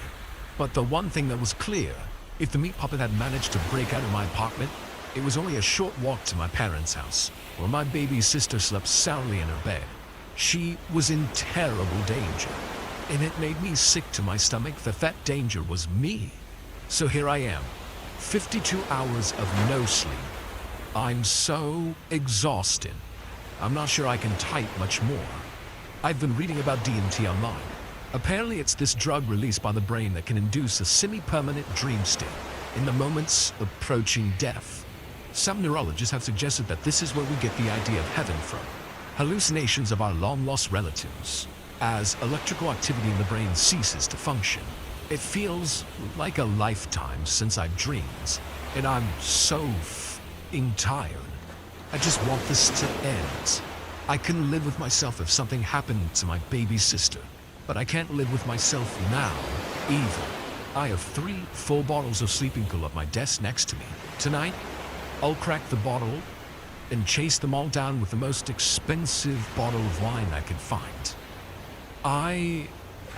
But the one thing that was clear, if the meat puppet had managed to break out of my apartment, it was only a short walk to my parents' house, where my baby sister slept soundly in her bed. She was in terrible danger, and it made me sick to my stomach that that danger was me. So here I am, 52 hours of no sleep. I'm so exhausted. I'm not sure I can type much more. I've been reading about DMT online. Apparently it's this drug released by the brain that can induce a semi-permanent dream state in the moments approaching death. Some neurologists have suggested that this is where we get the idea of heaven from. Hallucinations of our long-lost relatives. As electrical activity in the brain ceases to function, it feels like a lifetime since I've dreamed, and I'm so f***ing tired. I just want this to end. I can live with myself if something happened to my baby sister, but I can't live with myself now, either. I have 3 full bottles of sleeping pill at my desk next to me. Tonight, I'll crack the bottle and chase them all down with the most expensive bottle of wine I can find. I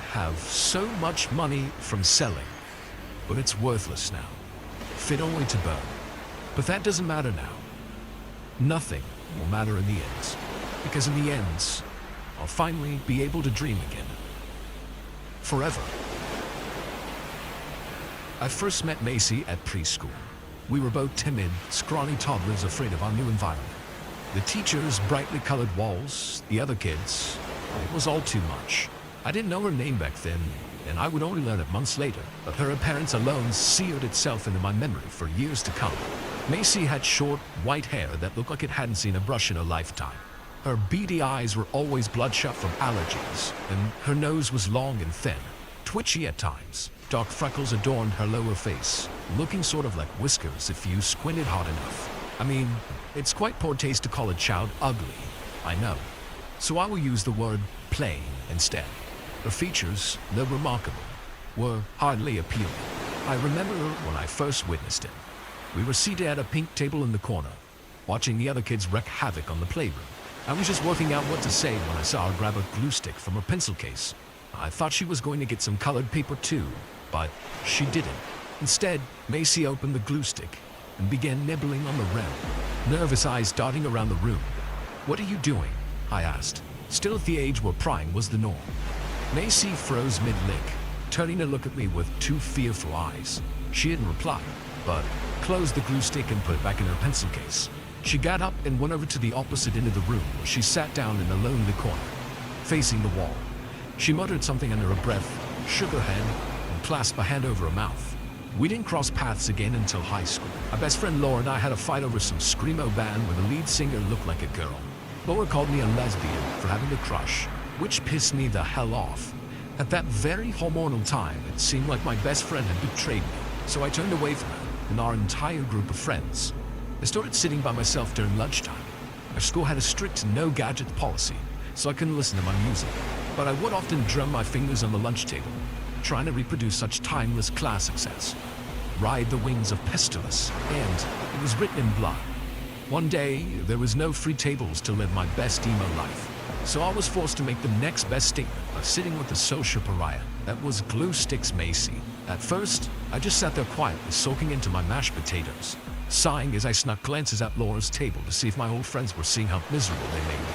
have so much money from selling, but it's worthless now, fit only to burn. But that doesn't matter now. Nothing will matter in the end, because in the end, I'll finally be able to dream again. Forever. I first met Macy at preschool. We were both timid, scrawny toddlers afraid of our new environment. The teachers' brightly colored walls, the other kids, it was all too much. I didn't know her name back then, and I would only learn it months later, but her appearance alone seared itself into my memory for years to come. Macy had short, white hair that looked like it hadn't seen a brush in a lifetime. Her beady eyes were always bloodshot from allergies, and her nose was long and thin, twitchy at times. Dark freckles adorned her lower face, looking sort of like whiskers if you squinted hard enough. I mean, it's quite poor taste to call a child ugly, I know. So I will use the word plain instead. Her features, though remarkable, were hardly appealing. I remember when I first witnessed it. We were seated at a pink table in the corner, watching the other kids wreak havoc on the playroom. I was just working out what to say when I saw her grab a glue stick from her pencil case. I thought she was going to get some colored paper too, but she didn't. Instead, Macy opened the glue stick and began nibbling on the rim, nervous eyes darting around the room. "What are you doing?" I asked, still at the age where prying was the norm. Macy froze mid-lick, turning to look at me with two fearful eyes. She didn't reply, but closed the glue stick and put it back in her pencil case. She got up and went over to the opposite end of the room where she sat down in a lonely corner, facing the wall. She muttered something under her breath, shook her head, and clasped a hand over her mouth. We didn't cross paths again until high school. My best friend Laura and I had a fight over some screamo band where the lead singer looked like a girl. Laura called me a lesbian for having a crush, which pissed me the hell off. At that very hormonal time, it seemed like my best friend had betrayed me, so I turned away from her and our entire group of friends. I started sitting by myself during lunchtime. Our school had a strict no-gadget policy, so I couldn't listen to my music. But I would often drum my fingers on the lunch table, trying to reproduce such timeless classics as Ride the Wings of Pestilence and It Was Written in Blood. One day, there was no free tables to live my best emo life, so I was forced to make the next best statement by sitting with the social pariah that was Glue Sticks Macy. At first, I just sat there quietly soaking into my mashed potatoes, sighing as I snuck glances at Laura's table to see if my old friends were seeing how miserable they made me.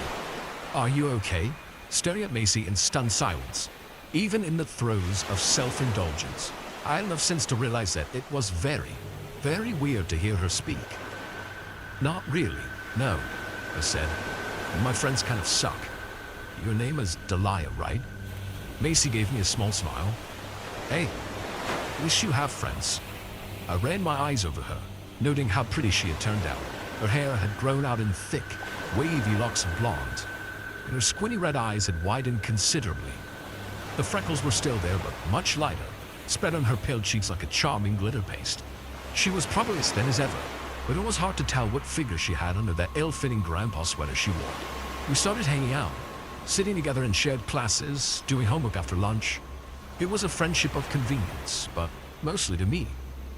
"Are you okay?" Staring at Macy in stunned silence, even in the throes of self-indulgence. I had enough sense to realize that it was very, very weird to hear her speak. "Not really, no," I said. "My friends kind of suck. Your name is Delia, right?" Macy gave me a small smile. "Hey, at least you have friends." I ran my eyes over her, noting how pretty she had turned out. Her hair had grown out in thick, wavy locks of blonde, and her squinty red eyes had widened considerably. The freckles were still there, but much lighter, spread on her pale cheeks like a charming glitter paste. She was probably as thin as ever, but it was hard to tell what figure she had under that ill-fitting grandpa sweater she wore. We started hanging out, sitting together in shared classes, doing homework after lunch. It was a friendship of convenience, but mostly to me.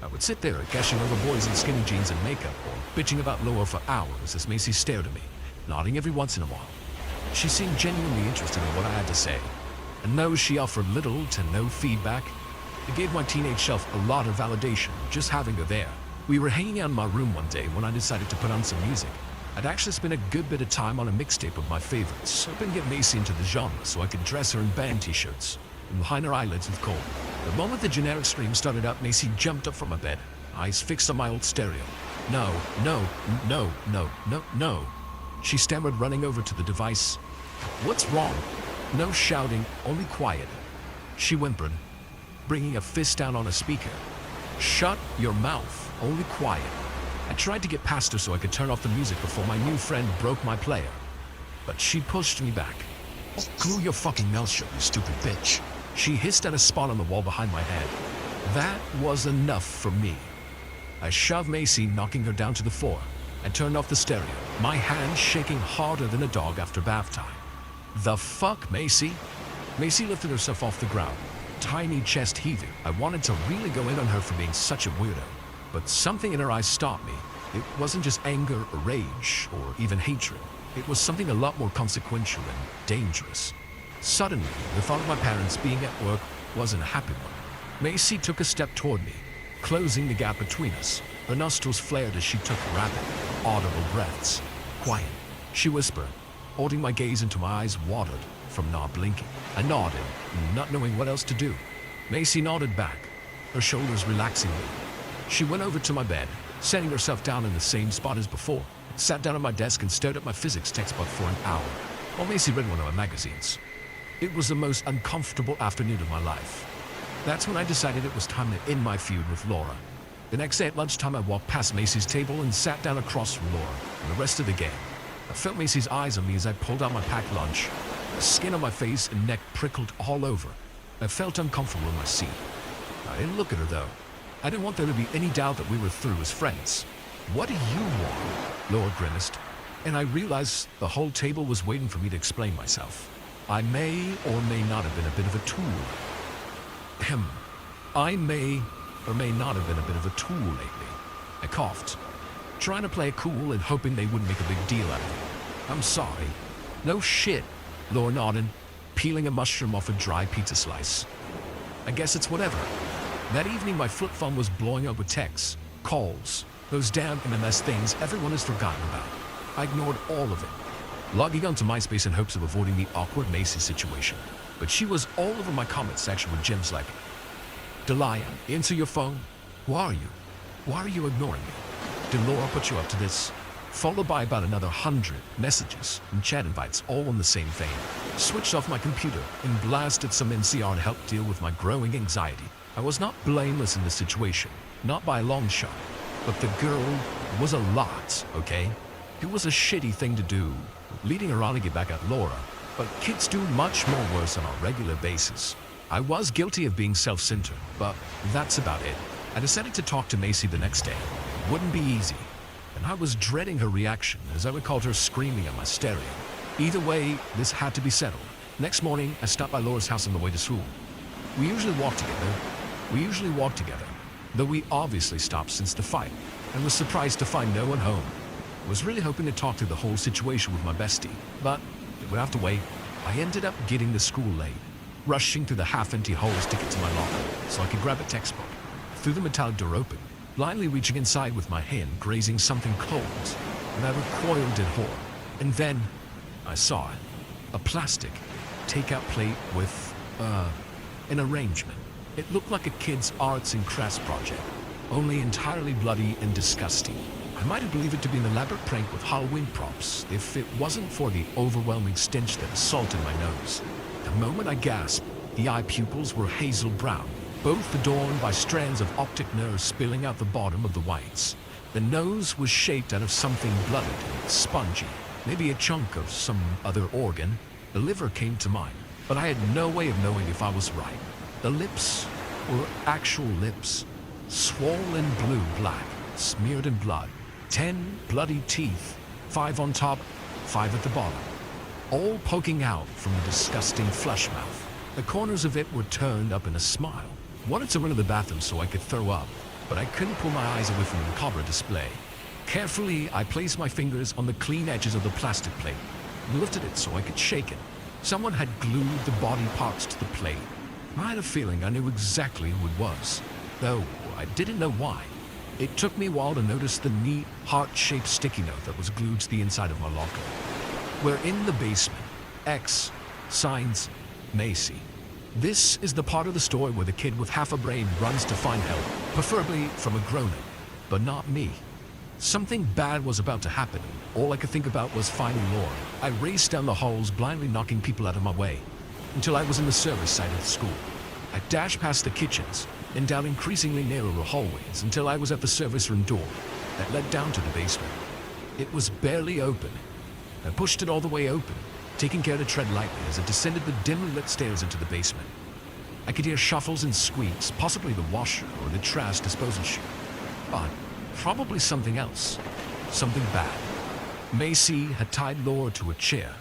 I would sit there gushing over boys in skinny jeans and makeup, or bitching about Laura for hours as Macy stared at me, nodding every once in a while. She seemed genuinely interested in what I had to say, and though she offered little to no feedback, it gave my teenage self a lot of validation just having her there. We were hanging out in my room one day when I decided to put on some music. I'd actually spent a good bit of time on a mixtape of my favorites, hoping to get Macy into the genre so I could dress her in band t-shirts and line her eyelids with coal. The moment the generic scream started up, Macy jumped up from my bed, eyes fixed on my old stereo. "No, no, no, no, no, no," she stammered, running over to the device. "What's wrong?" No shouting, only quiet. She whimpered, bringing a fist down on a speaker. "Shut your mouth, only quiet." I tried to get past her so I could turn off the music before my new friend broke my player, but she pushed me back. "Glue your fucking mouth shut, you stupid bitch," she hissed at a spot on the wall behind my head. That was enough for me. I shoved Macy, knocking her down to the floor, and turned off the stereo, my hand shaking harder than a dog after bath time. "The fuck, Macy?" Macy lifted herself off the ground, tiny chest heaving. I wanted to really go in on her for being such a weirdo, but something in her eyes stopped me. It wasn't just anger or rage or even hatred. It was something a lot more consequential and dangerous. Suddenly, the thought of my parents being at work wasn't a happy one. Macy took a step toward me, closing the gap between us. Her nostrils flared as she took rapid, audible breaths. "Quiet," she whispered, holding my gaze until my eyes watered from not blinking. I nodded, not knowing what else to do. Macy nodded back, her shoulders relaxing me. She went over to my bed, setting herself down in the same spot as before, sat down at my desk and stared at my physics textbook for an hour, while Macy read one of my magazines. It was the most uncomfortable afternoon of my life. That's when I decided it was time to end my feud with Laura. The next day at lunchtime, I walked past Macy's table and sat down across from Laura and the rest of the gang. I felt Macy's eyes on me as I pulled out my packed lunch. The skin on my face and neck prickled all over. I felt uncomfortable in my seat. I didn't look at her though. I didn't want there to be any doubt that we were through as friends. "What do you want?" Laura grimaced, and I realized the whole table was waiting for me to explain myself. I may or may not have been a bit of a tool. I may or may not have been a bit of a tool lately. I coughed, trying to play it cool and hoping they wouldn't make a big deal out of it. "I'm sorry." "No shit," Laura nodded, peeling a mushroom off a dry pizza slice. "I guess it's whatever." That evening, my flip phone was blowing up with texts, calls, those damn MMS things everyone has forgotten about. I ignored all of it, logging onto MySpace in hopes of avoiding the awkward Macy situation. But she was all over my comment section with gems like, "Delia, answer your phone. Who are you? Why are you ignoring me? Did Laura put you up to this?" Followed by about another 100 messages and chat invites, all in the same vein. Switched off my computer and blasted some NCR to help deal with my growing anxiety. I was not blameless in this situation, not by a long shot, but the girl was a lot, okay? It was a shitty thing to do, leading her on to get back at Laura, but kids do much more worse on a regular basis. I was guilty of being self-centered, but that's about it. I decided to talk to Macy the next day. It wouldn't be easy, and I was dreading her reaction as I recalled her screaming at my stereo. Either way, this had to be settled. Next morning, I stopped by Laura's house on the way to school. We usually walk together, though we obviously stopped since the fight, and was surprised to find no one home. I was really hoping to talk through the whole situation with my bestie, but it would have to wait. I ended up getting to school late, rushing through the half-empty halls to get to my locker so I could grab a textbook. Threw the metallic door open, blindly reaching inside with my hand grazing something cold, and I recoiled in horror. And then I saw it. A plastic takeout plate with, an arrangement. It looked like a kid's arts and crafts project, only entirely bloody and disgusting. I might have believed it to be an elaborate prank with Halloween props if it wasn't for the overwhelming stench that assaulted my nose. The moment I gasped, the eye pupils were hazel brown, both adorned by strands of optic nerves spilling out the bottom of the whites. The nose was shaped out of something blooded and spongy, maybe a chunk of some other organ. The liver came to mind, but I had no way of knowing if I was right. The lips were actual lips, swollen blue-black, smeared in blood. 10 bloody teeth, 5 on top, 5 at the bottom, all poking out from a disgusting flush mouth. The corners of it were turned up in a smile. Wanted to run to the bathroom so I could throw up, but I couldn't pull my eyes away from the macabre display. Carefully, I placed my fingers on the clean edges of the plastic plate and lifted it so I could shake it. Someone had glued the body parts to the plate. I had a feeling I knew exactly who it was, though I didn't know why. It took me a while to notice the neat, heart-shaped sticky note that was glued to the inside of my locker. We're in the basement. X, signs, Macy. This is the part of the story where the kid with half a brain runs to find help, preferably from a grown-up, but not me. Something bad was about to happen. All I could think about was finding Laura. I raced down the halls, blindly knocking people out of my way, until I was in the service side of the school. I dashed past the kitchens and down increasingly narrower hallways until I was at the service room door that led down to the basement. It was barely open. I pushed it all the way open, taking care to tread lightly as it descended the dimly lit stairs into the basement. I could hear shuffles and squeaks, possibly the washer or the trash disposal chute, but probably something else, something bad. Macy had tied Laura to a chair,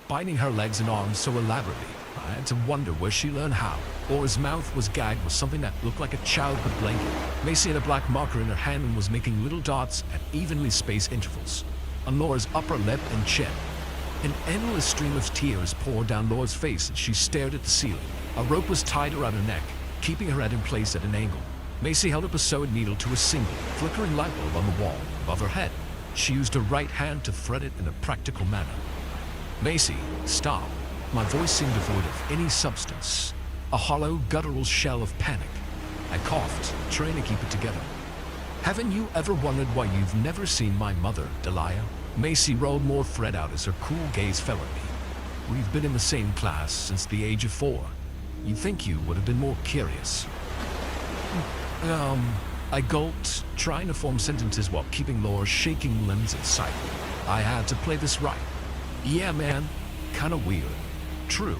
binding her legs and arms so elaborately I had to wonder where she learned how. Laura's mouth was gagged with something that looked like a childhood blanket. Macy had a black marker in her hand and was making little dots at evenly spaced intervals on Laura's upper lip and chin. An endless stream of tears poured down Laura's face as she stared at the ceiling. A rope was tied around her neck, keeping her head in place at an angle. Macy held up a sewing needle to a single, flickering light bulb on the wall above her head. She used her right hand to thread it in a practical manner. "Macy, stop." My voice seemed devoid of any substance, a hollow, guttural shell of panic. I coughed, trying to keep it together. "Haven't you ever wondered why you've never seen my mother, Delia?" Macy rolled more thread out as her cool gaze fell on me. We've been in the same class since the age of 4. You'd think you would have been more curious. I gulped, trying to form sentences while keeping Laura's shaking limbs in sight. I had to play this right. Yeah, man. Kinda weird. True.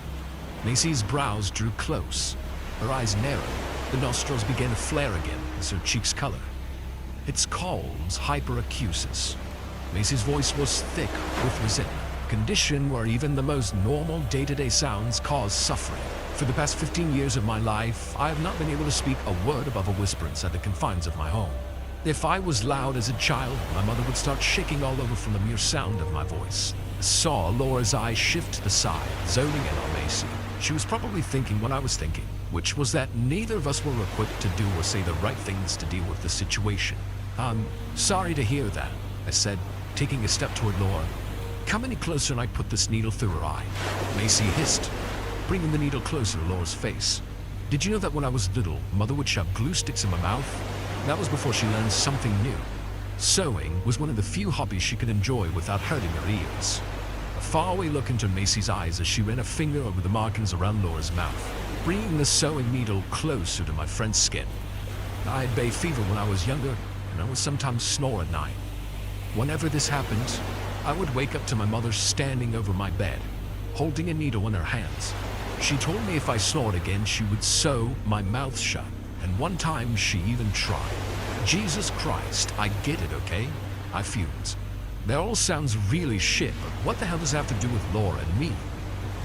Macy's brows drew close. Her eyes narrowed. The nostrils began to flare again as her cheeks colored. It's called hyperacusis. Macy's voice was thick with resentment, a condition where even the most normal day-to-day sounds cause suffering. For the past 15 years of my life, I have not been able to speak a word above a whisper inside the confines of my home. If I was loud as a child, my mother would start shaking all over from the mere sound of my voice. I saw Laura's eyes shift to the side, zoning in on Macy. She was probably thinking what I was thinking, which was that neither of us were equipped to do or say the right things to deal with the situation. I'm sorry to hear that, I said, taking a step toward Laura. Come any closer and I put this needle through her eye. Macy hissed, bringing the needle closer to Laura's face. Did you know that when I was little, Mother would shove glue sticks in my mouth? That was before she learned something new. Sewing was one of the few hobbies she could enjoy without hurting her ears. A faraway look into Macy's eyes as she ran a finger over the markings around Laura's mouth, bringing the sewing needle closer to my friend's skin. I had bay fever when I was younger, and I would sometimes snore at night. Whenever this happened, I would wake up to my mother standing over my bed, holding a needle in her hands. She told me if I snored again, she would sew my mouth shut, and one time she even tried. Jesus Christ, I get it, okay? I fumed. That all sounds really shit, but what the hell does that have to do with Laura and me?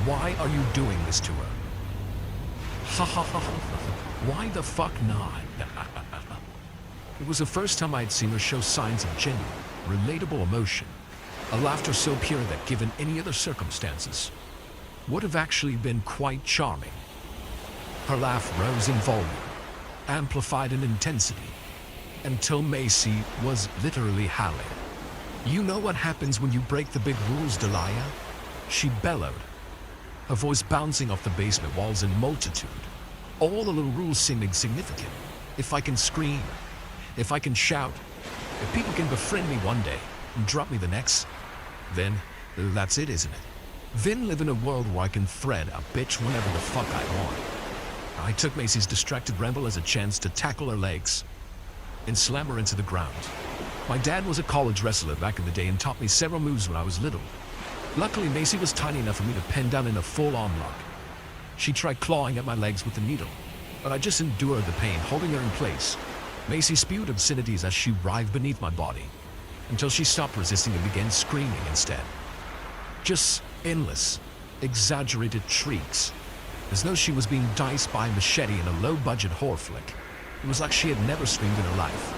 Why are you doing this to her? Ha ha ha ha. Why the fuck not? It was the first time I had seen her show signs of genuine, relatable emotion. A laughter so pure that, given any other circumstances, would have actually been quite charming. Her laugh rose in volume, amplified in intensity, until Macy was literally howling. You know what happens when you break the big rules, Delia? She bellowed, her voice bouncing off the basement walls in multitude. All the little rules seem insignificant. If I can scream, if I can shout, if people can befriend me one day and drop me the next, then that's it, isn't it? Then live in a world where I can thread a bitch whenever the fuck I want. I took Macy's distracted ramble as a chance to tackle her legs and slam her into the ground. My dad was a college wrestler back in the day and taught me several moves when I was little. Luckily, Macy was tiny enough for me to pin down in a full arm lock. She tried clawing at my legs with the needle, but I just endured the pain, holding her in place. Macy spewed obscenities as she writhed beneath my body, until she stopped resisting and began screaming instead. Just endless, exaggerated shrieks, as though she was being diced by a machete in a low-budget horror flick. It was like she had never screamed in her life.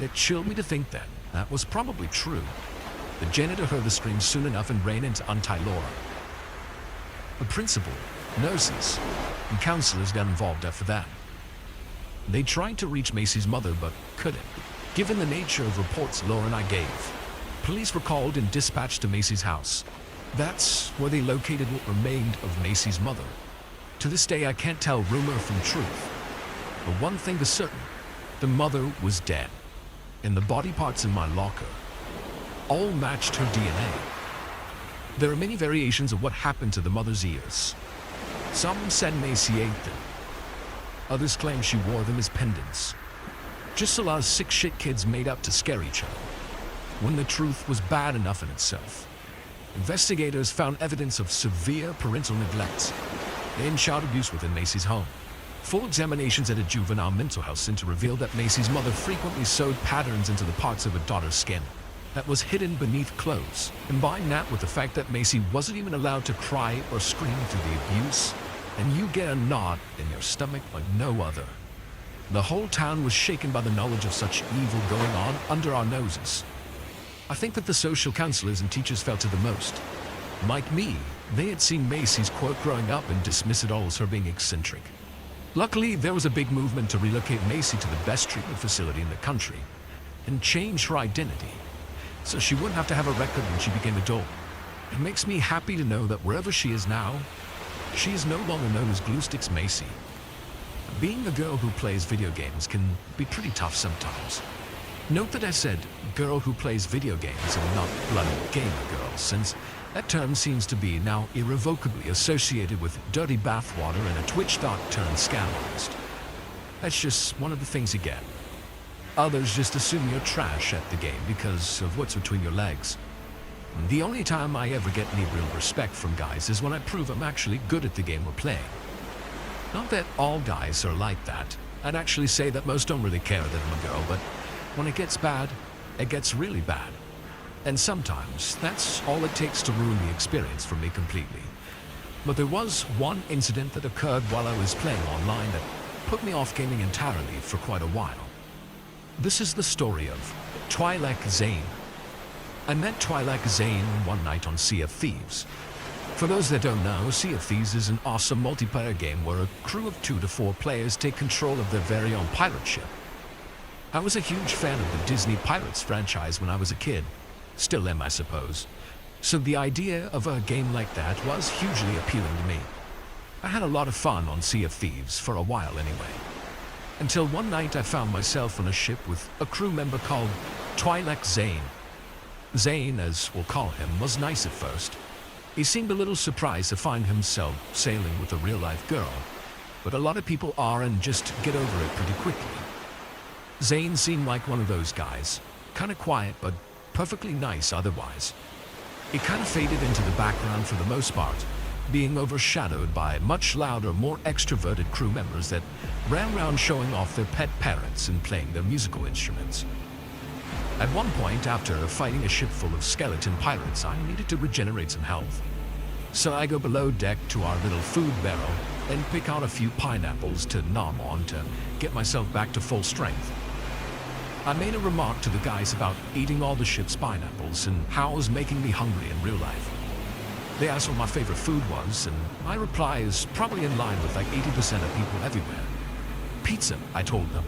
It chilled me to think that was probably true. The janitor heard the scream soon enough and ran in to untie Laura. The principal, nurses, and counselors got involved after that. They tried to reach Macy's mother but couldn't. Given the nature of reports Laura and I gave, police were called and dispatched to Macy's house. That's where they located what remained of Macy's mother. To this day, I can't tell rumor from truth. But one thing is certain, the mother was dead, and the body parts in my locker all matched her DNA. There are many variations of what happened to the mother's ears. Some said Macy ate them. Others claim she wore them as pendants. Just a lot of sick shit kids made up to scare each other, when the truth was bad enough in itself. Investigators found evidence of severe parental neglect and child abuse within Macy's home. Full examinations at a juvenile mental health center revealed that Macy's mother frequently sewed patterns into the parts of her daughter's skin that was hidden beneath clothes. Combine that with the fact that Macy wasn't even allowed to cry or scream through the abuse, and you get a knot in your stomach like no other. The whole town was shaken by the knowledge of such evil going on under our noses. I think that the social counselors and teachers felt it the most. Like me, they had seen Macy's quirk growing up and dismissed it all as her being eccentric. Luckily, there was a big movement to relocate Macy to the best treatment facility in the country and change her identity, so she wouldn't have to have a record when she became adult. It makes me happy to know that wherever she is now, she is no longer known as Glue Sticks Macy. Being a girl who plays video games can be pretty tough sometimes. Note that I said girl who plays video games and not bloody gamer girl, since that term seems to be now irrevocably associated with dirty bathwater and a Twitch dark turn scam artist. That's just one of the things you get. Others just assume you're trash at the game because of what's between your legs. The only time I ever get any real respect from guys is when I prove I'm actually good at the game we're playing. Not that all guys are like that. I'd actually say that most don't really care that I'm a girl, but when it gets bad, it gets really bad. And sometimes that's all it takes to ruin the experience for me completely. But there was one incident that occurred while I was playing online that put me off gaming entirely for quite a while. This is the story of Twi'lek Zane. I met Twi'lek Zane one night on Sea of Thieves. For those that don't know, Sea of Thieves is an awesome multiplayer game where a crew of 2 to 4 players take control of their very own pirate ship. I was a huge fan of the Disney Pirates franchise when I was a kid. Still am, I suppose. So the idea of a game like that was hugely appealing to me. I had a lot of fun on Sea of Thieves for a while anyway. Until one night I found myself on a ship with a crew member called Twi'lek Zane. Zane, as we'll call him, was nice at first. He seemed a little surprised to find himself sailing with a real-life girl, but a lot of people are and just get over it pretty quickly. Zane seemed like one of those guys, kind of quiet but perfectly nice otherwise. He kind of faded into the background for the most part, being overshadowed by much louder, more extroverted crew members that ran around showing off their pet parrots and playing their musical instruments. At one point, after fighting a ship full of skeleton pirates, I needed to regenerate some health. So I go below deck to our little food barrel and pick out a few pineapples to nom on to get myself back to full strength. I made a remark to the guys about eating all the ship's pineapples and how it was making me hungry in real life. They asked what my favorite food was, and my reply is probably in line with like 80% of people everywhere. Pizza, I told them.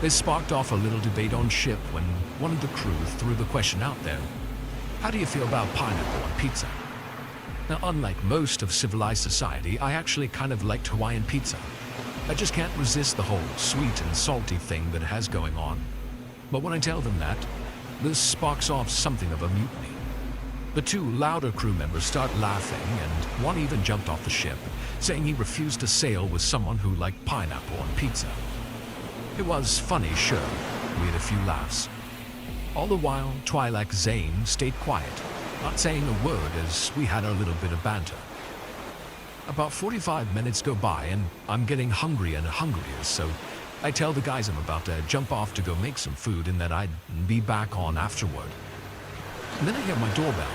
They sparked off a little debate on ship when one of the crew threw the question out there. How do you feel about pineapple on pizza? Now, unlike most of civilized society, I actually kind of liked Hawaiian pizza. I just can't resist the whole sweet and salty thing that it has going on. But when I tell them that, this sparks off something of a mutiny. The 2 louder crew members start laughing, and one even jumped off the ship, saying he refused to sail with someone who liked pineapple on pizza. It was funny, sure. We had a few laughs. All the while, Twi'lek Zane stayed quiet, not saying a word as we had our little bit of banter. About 45 minutes go by and I'm getting hungrier and hungrier, so I tell the guys I'm about to jump off to go make some food and that I'd be back on afterward. And then I hear my doorbell.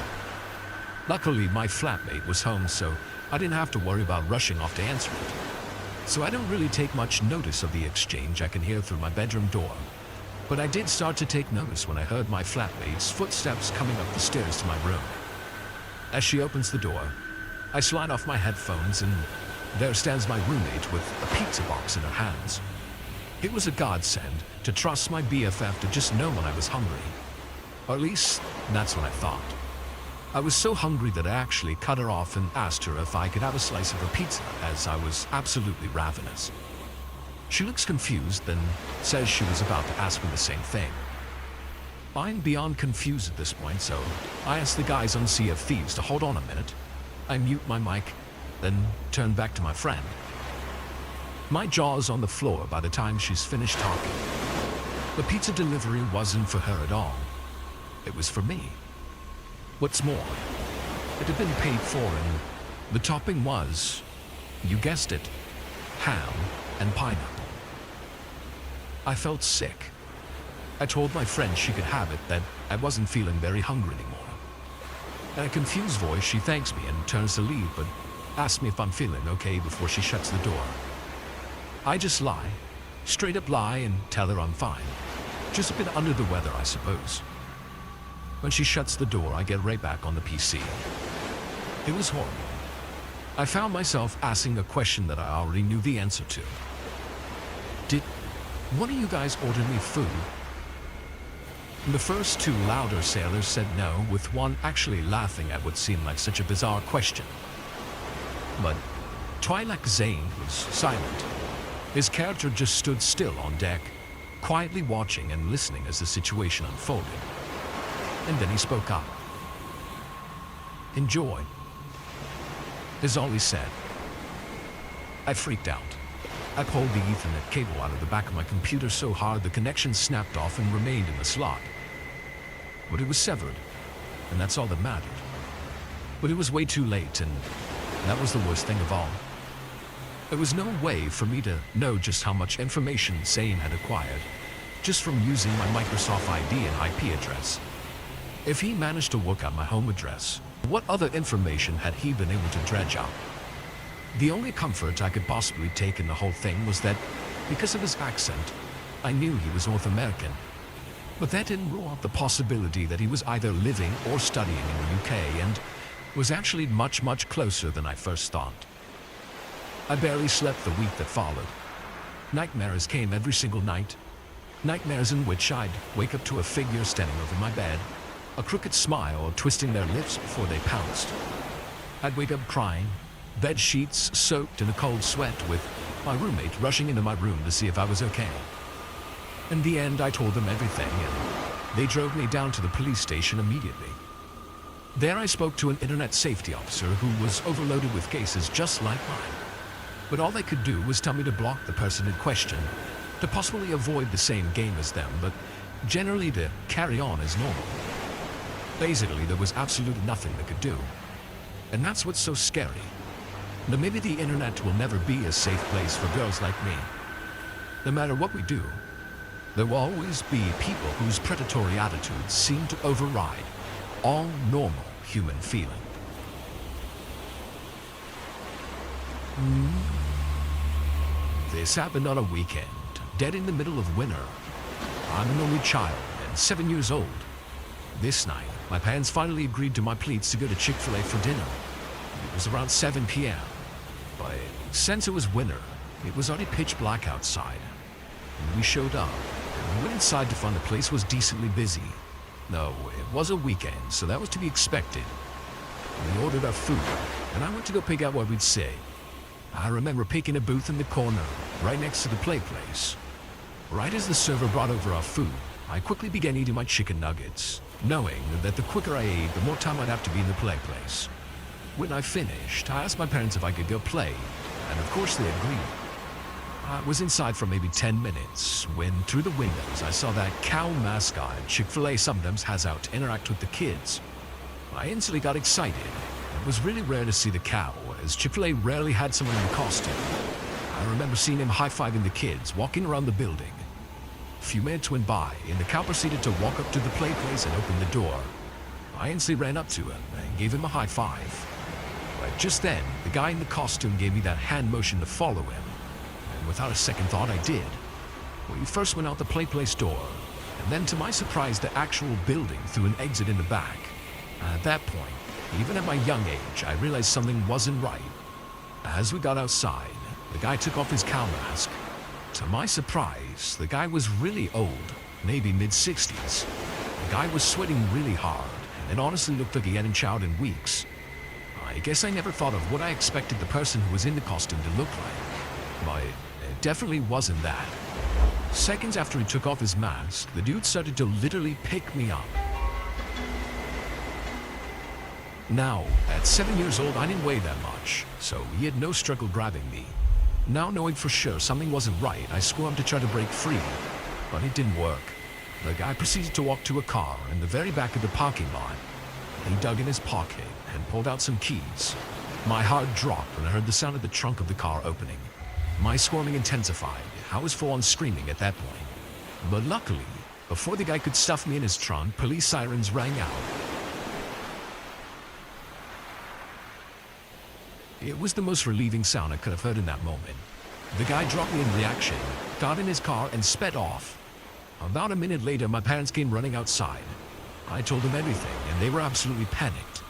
Luckily, my flatmate was home, so I didn't have to worry about rushing off to answer it. So I don't really take much notice of the exchange I can hear through my bedroom door. But I did start to take notice when I heard my flatmate's footsteps coming up the stairs to my room. As she opens the door, I slide off my headphones and there stands my roommate with a pizza box in her hands. It was a godsend to trust my BFF to just know when I was hungry. Or at least, that's what I thought. I was so hungry that I actually cut her off and asked her if I could have a slice of her pizza, as I was absolutely ravenous. She looks confused, then says she was about to ask me the same thing. I'm beyond confused at this point, so I ask the guys on Sea of Thieves to hold on a minute. I mute my mic, then turn back to my friend. My jaw's on the floor by the time she's finished talking. The pizza delivery wasn't for her at all. It was for me. What's more, it had been paid for and the topping was, you guessed it, ham and pineapple. I felt sick. I told my friend she could have it, that I wasn't feeling very hungry anymore. In a confused voice, she thanks me and turns to leave, but asks me if I'm feeling okay before she shuts the door. I just lie, straight up lie and tell her I'm fine. Just a bit under the weather, I suppose. When she shuts the door, I get right back on the PC. It was horrible. I found myself asking a question that I already knew the answer to. Did one of you guys order me food? The first 2 louder sailors said no, with one actually laughing at what seemed like such a bizarre question. But Twi'lek Zane was silent. His character just stood still on deck. quietly watching and listening as the situation unfolded. And then he spoke up. "Enjoy," is all he said. I freaked out. I pulled the Ethernet cable out of the back of my computer so hard the connection snapped off and remained in the slot. But it was severed, and that's all that mattered. But it was way too late, and that was the worst thing of all. There was no way for me to know just how much information Zane had acquired, just from using my Microsoft ID and IP address. If he managed to work out my home address, what other information had he been able to dredge up? The only comfort I could possibly take in the whole thing was that, because of his accent, I knew he was North American. But that didn't rule out the possibility that he was either living or studying in the UK and was actually much, much closer than I first thought. I barely slept the week that followed. Nightmares came every single night. Nightmares in which I'd wake up to a figure standing over my bed, a crooked smile or twisting their lips before they pounced. I'd wake up crying, bed sheets soaked in a cold sweat, with my roommate rushing into my room to see if I was okay. In the end, I told them everything, and they drove me down to the police station immediately. There I spoke to an internet safety officer who was overloaded with cases just like mine. But all they could do was tell me to block the person in question, to possibly avoid the same game as them, but generally to carry on as normal. Basically, there was absolutely nothing they could do. And that's what's so scary. Now, maybe the internet will never be a safe place for girls like me. No matter what we do, there will always be people whose predatory attitudes seem to override all normal human feeling. This happened on a weekend, dead in the middle of winter. I'm an only child and 7 years old. This night, my parents finally agreed to my pleas to go to Chick-fil-A for dinner. It was around 7 p.m. But since it was winter, it was already pitch black outside. And we showed up, and we went inside to find the place was decently busy. No, it was a weekend, so that was to be expected. We ordered our food, and I went to go pick out what we'd say. I remember picking a booth in the corner, right next to the play place. Right as the server brought over our food, I quickly began eating my chicken nuggets, knowing that the quicker I ate, the more time I'd have to be in the play place. When I finished, I asked my parents if I could go play, and of course they agreed. I was inside for maybe 10 minutes, when through the windows I saw that cow mascot Chick-fil-A sometimes has out to interact with the kids. I instantly got excited. It was really rare to see the cow, as Chick-fil-A rarely had someone in costume. I remember seeing him high-fiving the kids, walking around the building. A few minutes went by, and the cow proceeded to walk up to the play place and open the door. I instantly ran up to him and gave him a high five. But just then, the guy in the costume gave me that hand motion to follow him. And without a second thought, I did. We first went out the play place door, and then to my surprise, the actual building through an exit in the back. At that point, even at my young age, I realized something wasn't right. As we got outside, the guy took off his cow mask. To my surprise, the guy was really old, maybe mid-60s. The guy was sweating really hard, and it honestly looked like he hadn't showered in weeks. I guess I never thought of what I expected the person who was in the costume to look like. But it definitely wasn't that. Seconds after he took off his mask, the dude started to literally pick me up. Now, at 7 years old, I didn't weigh that much, so he had no struggle grabbing me. Now knowing for sure something wasn't right, I squirmed to try to break free, but it didn't work. The guy proceeded to walk to a car in the very back of the parking lot. He dug in his pocket and pulled out some keys. My heart dropped when I heard the sound of the trunk of the car opening. My squirming intensified. I was full on screaming at that point. But luckily, before the guy could stuff me in his trunk, police sirens rang out. It was the most relieving sound I could have heard in that moment. The guy dropped me in reaction, got in his car, and sped off. About a minute later, my parents came running outside. I told them everything, and they were absolutely panicked.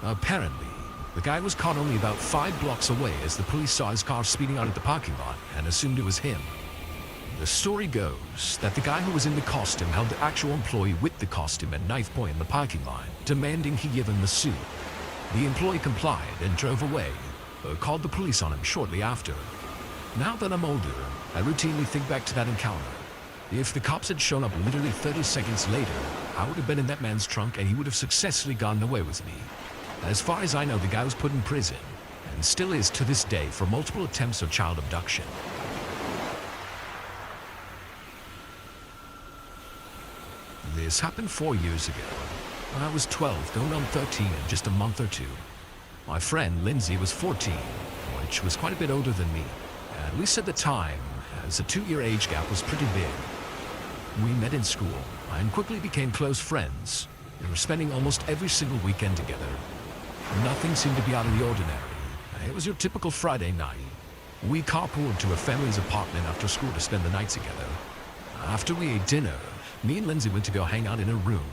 Apparently, the guy was caught only about 5 blocks away as the police saw his car speeding out of the parking lot and assumed it was him. The story goes that the guy who was in the costume held the actual employee with the costume at knife point in the parking lot, demanding he give him the suit. The employee complied and drove away, but called the police on him shortly after. Now that I'm older, I routinely think back to that encounter. If the cops had shown up literally 30 seconds later, I would have been in that man's trunk and he would have successfully gotten away with me. As far as I know, the guy was put in prison, and still is to this day, for multiple attempts of child abduction. This happened 4 years ago. I was 12, going on 13 in just a month or two. My friend Lindsay was 14, which was quite a bit older than me, at least at the time, as the 2-year age gap was pretty big. We met in school and quickly became close friends. We were spending almost every single weekend together. Nothing seemed to be out of the ordinary. It was your typical Friday night. We carpooled to a family's apartment after school to spend the night together. After we ate dinner, me and Lindsay went to go hang out in her room.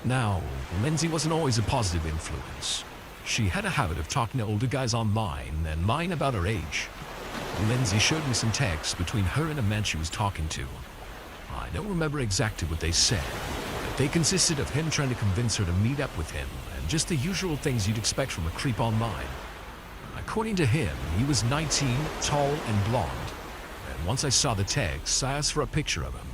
Now, Lindsay wasn't always a positive influence. She had a habit of talking to older guys online and lying about her age. Lindsay showed me some texts between her and a man she was talking to. I don't remember exactly what they said, but they consisted of him trying to convince her to meet up with him, and just the usual things you'd expect from a creep online. According to him, he was 19, tall and blonde, and once I saw the texts, I asked for a picture of him.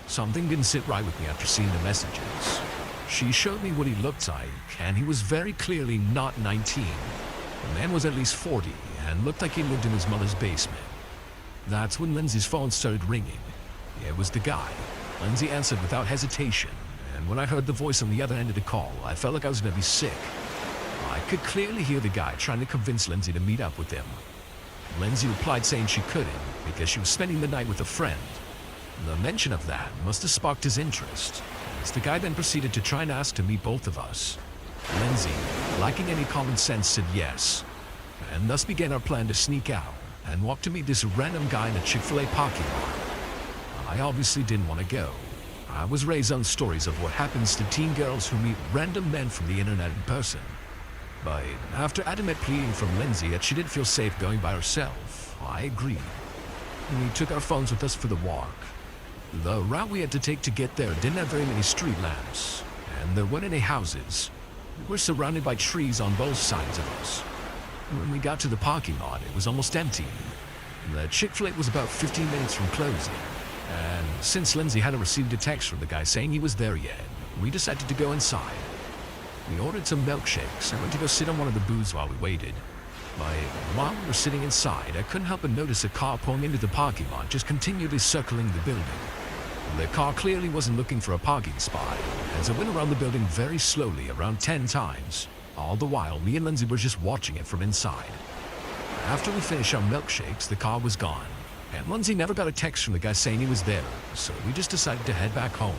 Something didn't sit right with me after seeing the messages. She showed me what he looked like, and he was very clearly not 19. The man was at least 40, and looked like he lived in his mother's basement. That's when Lindsay's phone started ringing. It was the guy. Lindsay answered without hesitation, and when I heard the voice on the other end of the call, I felt like I was going to be sick. I could clearly hear the guy trying to convince Lindsay to meet up with him. Lindsay replied saying she couldn't because she was spending the night with a friend. The mention of that must have sparked his interest, as the guy then proceeded to try and ask to meet both of us. Lindsay, lacking any common sense, said yes, and thus began our plan to sneak out and walk to meet this random guy in a Chick-fil-A parking lot. I obviously didn't want to go. I was raised on stories of what happens to teen girls who meet random men from the internet in person. But after adamant pleading from Lindsay that she didn't feel safe going by herself, I agreed. We took our phones with us for the walk. The route we had to take to get there didn't have very many street lamps, and there weren't any houses. We were surrounded by trees on both sides of us. When we got to the parking lot, it was almost empty. The Chick-fil-A was about 15 minutes from closing, and since Lindsay hadn't received a text from the guy saying he was there yet, we decided to go inside. We ordered some milkshakes and went to go sit on one of the booths while we waited. But while we were sitting inside, I couldn't help but notice a car pulling into the parking lot, just continually circling the building. The car clearly wasn't looking for a parking spot, as it went around the building very slowly, around 10 times. All the while, me and Lindsay were just watching it from inside. After we finished our milkshakes, the car was gone, and Lindsay never got a text from the guy saying he was there, so we just decided to head back home.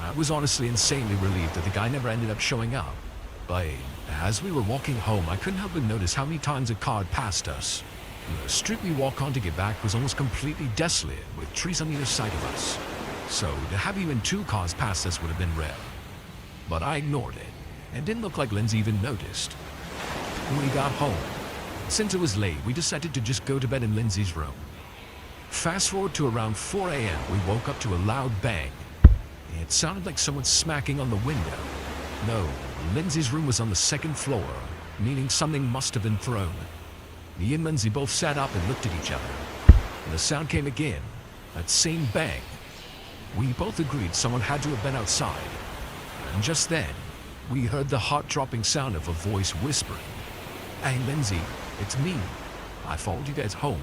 I was honestly insanely relieved that the guy never ended up showing up. But as we were walking home, I couldn't help but notice how many times a car had passed us. The street we walked on to get back was almost completely desolate, with trees on either side of us. So to have even 2 cars pass us would have been rare. But I ignored it, and didn't look like Lindsay even noticed. When we got home, since it was late, we decided to just go to bed in Lindsay's room. Fast forward to around 4 a.m., we woke up to a loud bang. It sounded like someone smacking on the window. No, Lindsay's room was on the 2nd floor, meaning something must have been thrown. Me and Lindsay both sat up and looked at each other. And the sound came again, that same bang. We both agreed someone had to have been outside. And just then, we heard the heart-dropping sound of a voice whispering, "Hey Lindsay, it's me. I followed you guys home."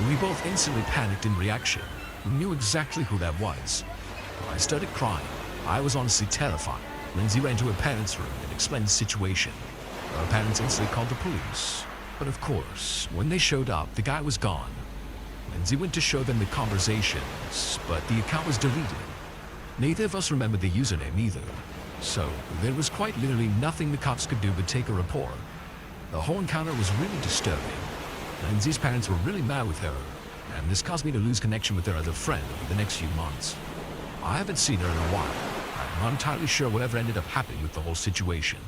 We both instantly panicked in reaction. We knew exactly who that was. I started crying. I was honestly terrified. Lindsay ran to her parents' room and explained the situation. Her parents instantly called the police. But of course, when they showed up, the guy was gone. Lindsay went to show them the conversations, but the account was deleted. Neither of us remembered the username either. So there was quite literally nothing the cops could do but take a report. The whole encounter was really disturbing. Lindsay's parents were really mad with her, and this caused me to lose connection with her other friend over the next few months. I haven't seen her in a while. I'm not entirely sure whatever ended up happening with the whole situation.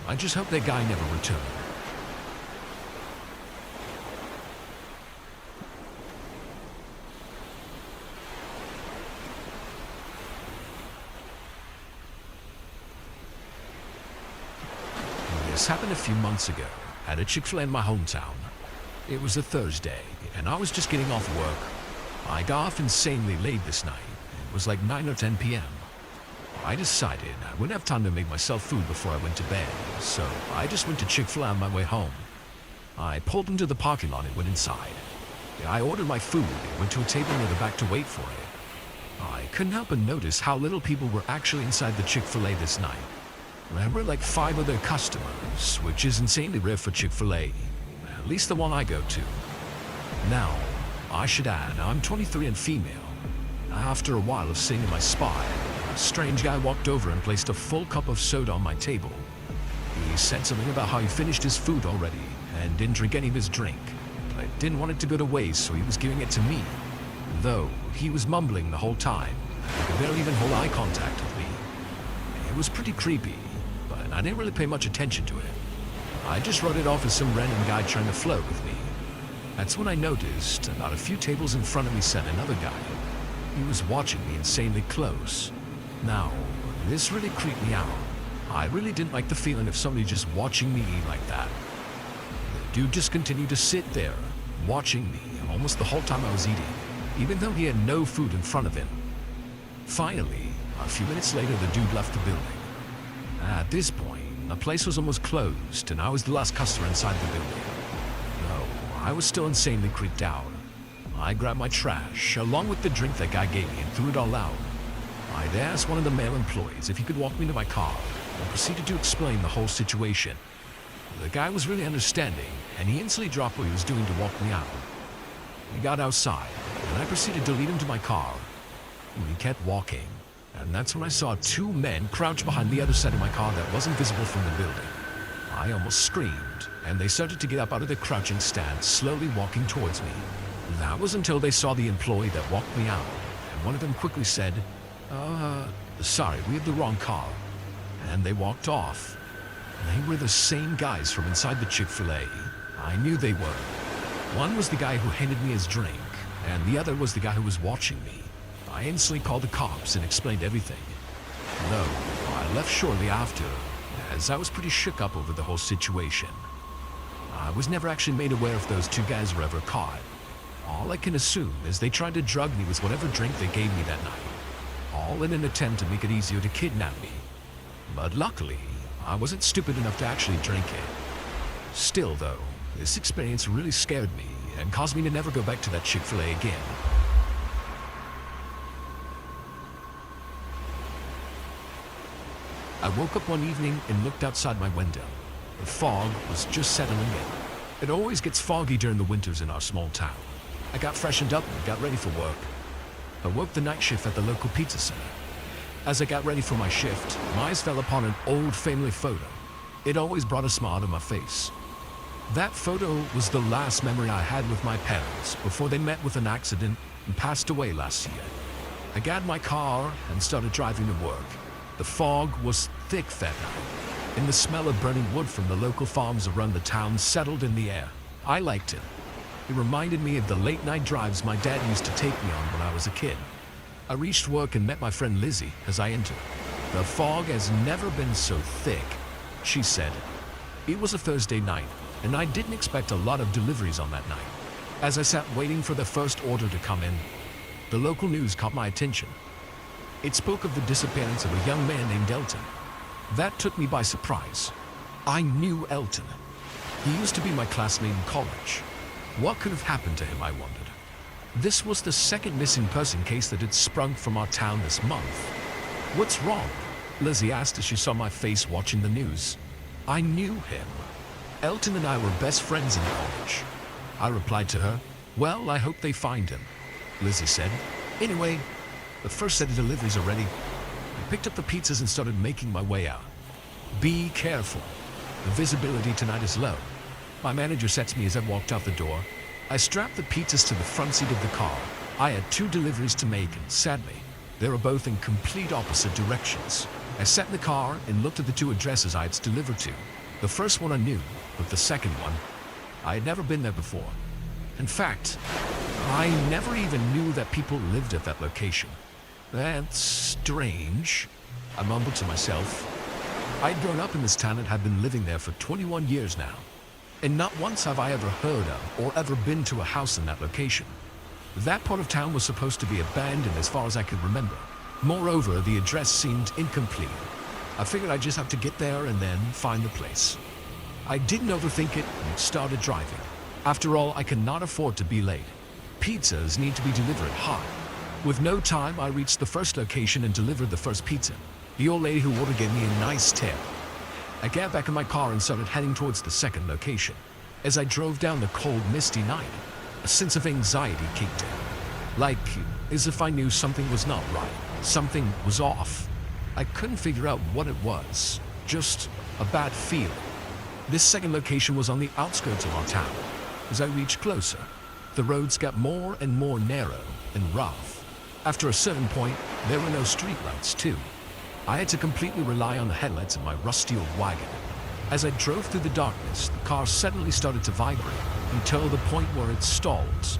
I just hope that guy never returned. This happened a few months ago at a Chick-fil-A in my hometown. It was a Thursday, and I was just getting off work. I got off insanely late this night. It was like 9 or 10 p.m. I decided I wouldn't have time to make myself food before I went to bed, so I just went to Chick-fil-A on my way home. I pulled into the parking lot and went inside. I ordered my food and went to a table near the back to wait for it. I couldn't help but notice how little people were actually inside the Chick-fil-A this night. There were like 5 other customers, which is insanely rare for Chick-fil-A, at least the one I go to. Now, I should add, I'm 23 and female. After a while of sitting in my spot, a strange guy walked over and placed a full cup of soda on my table. He said something about how he finished his food already and didn't drink any of his drink, but didn't want it to go to waste, so he was giving it to me. Though he was mumbling the whole time, he could barely even hold eye contact with me. It was pretty creepy, but I didn't really pay much attention to it. I just wrote it off as some random guy trying to flirt with me. That's when I noticed about a few tables in front of me sat another guy. He was watching me insanely close. Now, this really creeped me out. I really didn't like the feeling of somebody just watching me eat like that. The dude just continued to sit there, watching me almost the whole time I was eating, even though he had no food in front of him. Finally, a few minutes later, the dude left the building. At this point, the place was almost closed, and I was the last customer inside the building. I was still insanely creeped out. I grabbed my trash, along with the drink that guy gave me, and threw it all out. I'd asked one of the male employees if he could walk me to my car, and proceeded to explain the whole situation. The guy was really understanding, and he instantly dropped what he was doing to walk me out. We got outside, and I proceeded to lead him to my car. We kept walking, and that's when I saw 2 men crouch behind the other side of my car that wasn't visible from the building. I almost screamed, and they started to get up out of their crouching stance, slowly walking towards me. That was until they saw the employee that walked me out, and one of them quickly said, sorry, we have the wrong car. And they walked off. They were the same guys from inside the Chick-fil-A. I knew they were. One was the guy who handed me his drink, and the other was the guy who was watching me. I instantly called the cops and explained everything. Though, I left shortly after, as I was pretty shook up over the whole situation. I was never actually made aware if those 2 guys were ever caught. All I can assume is they tried to drug me with whatever drink they gave me that night, all in an attempt to make it easier to kidnap me. But luckily, I wasn't stupid enough to actually drink it. Still though, this experience really scared me and caused me to never go back to that Chick-fil-A again. I woke up one evening and looked outside my window. The fog was just settling in. It always gets foggy during the winters in our small town. I got freshened up and got ready for work. I worked the night shift at the local pizza center. As I got ready for my shift, my eyes fell upon an old family photo. It always brought a smile to my face. That photo was the last memory I had with my parents before they met with an accident and passed away last year. I got in my car and started driving to work. The fog was thick that night, and the smell of burning wood from the local farms around the town settled in the air. I liked it. It reminded me of the late-night drives my dad used to take me on when I was a kid. I reached work and met my friend Lizzie as I entered. The fog has never been so thick, she said. It was a Thursday night, and I didn't expect a lot of deliveries on that night. As I sat waiting for the first order to come in, the local news caught my attention. It spoke of the disappearance of a young man named Elton. That took me by surprise. I knew Elton. He used to be my classmate in college. What could have happened to him, I wondered. This was the second missing person case that had sprung from our town this month. What's wrong? Lizzie asked as she saw my face watching the news. I knew him. Elton and I were best friends in college. I replied to her, well, I hope they find him. Lizzie said, anyway, the first set of deliveries are ready. I picked up the pizzas and started making my way out. Be careful. The visibility tonight is low. My manager said to me as I walked out the door. I strapped the pizzas to the front seat of the car. I had 2 deliveries to make, and sadly, they were both in complete opposite directions. I sat in the car and looked at the 2 addresses I had delivered to. The first one I knew, but the second one, I had never been there before. In fact, I never even knew that people lived at that location. That's strange, I mumbled to myself. I'd grown up in this town and had been living there for 21 years now, and not once have I ever heard of or ever been to a house in that location. That part of town was supposed to be abandoned as far as I could remember. Moreover, the address seemed incomplete. I figured I'd just have to get there and then find the place. I didn't overthink it and started driving. After all, I cannot afford to be late. Pizzas need to be delivered hot. With no time, I reached the first location and delivered the first pizza. The old lady who ordered gave me a nice tip. I got back in my car and started heading towards the second location. As I drove down the cold, misty night, a sense of anxiety kicked in. Like, as if I knew something was not right. Something was off. I couldn't figure out what it was. Just a bad feeling. This second location was on the outskirts of our town. As I reached closer, the roads got more and more narrow and rough. After a certain point, there were no streetlights, too. I had to completely rely on the headlights of my rusty old wagon. As I drove through the darkness, the car suddenly started to vibrate until the point where it stalled.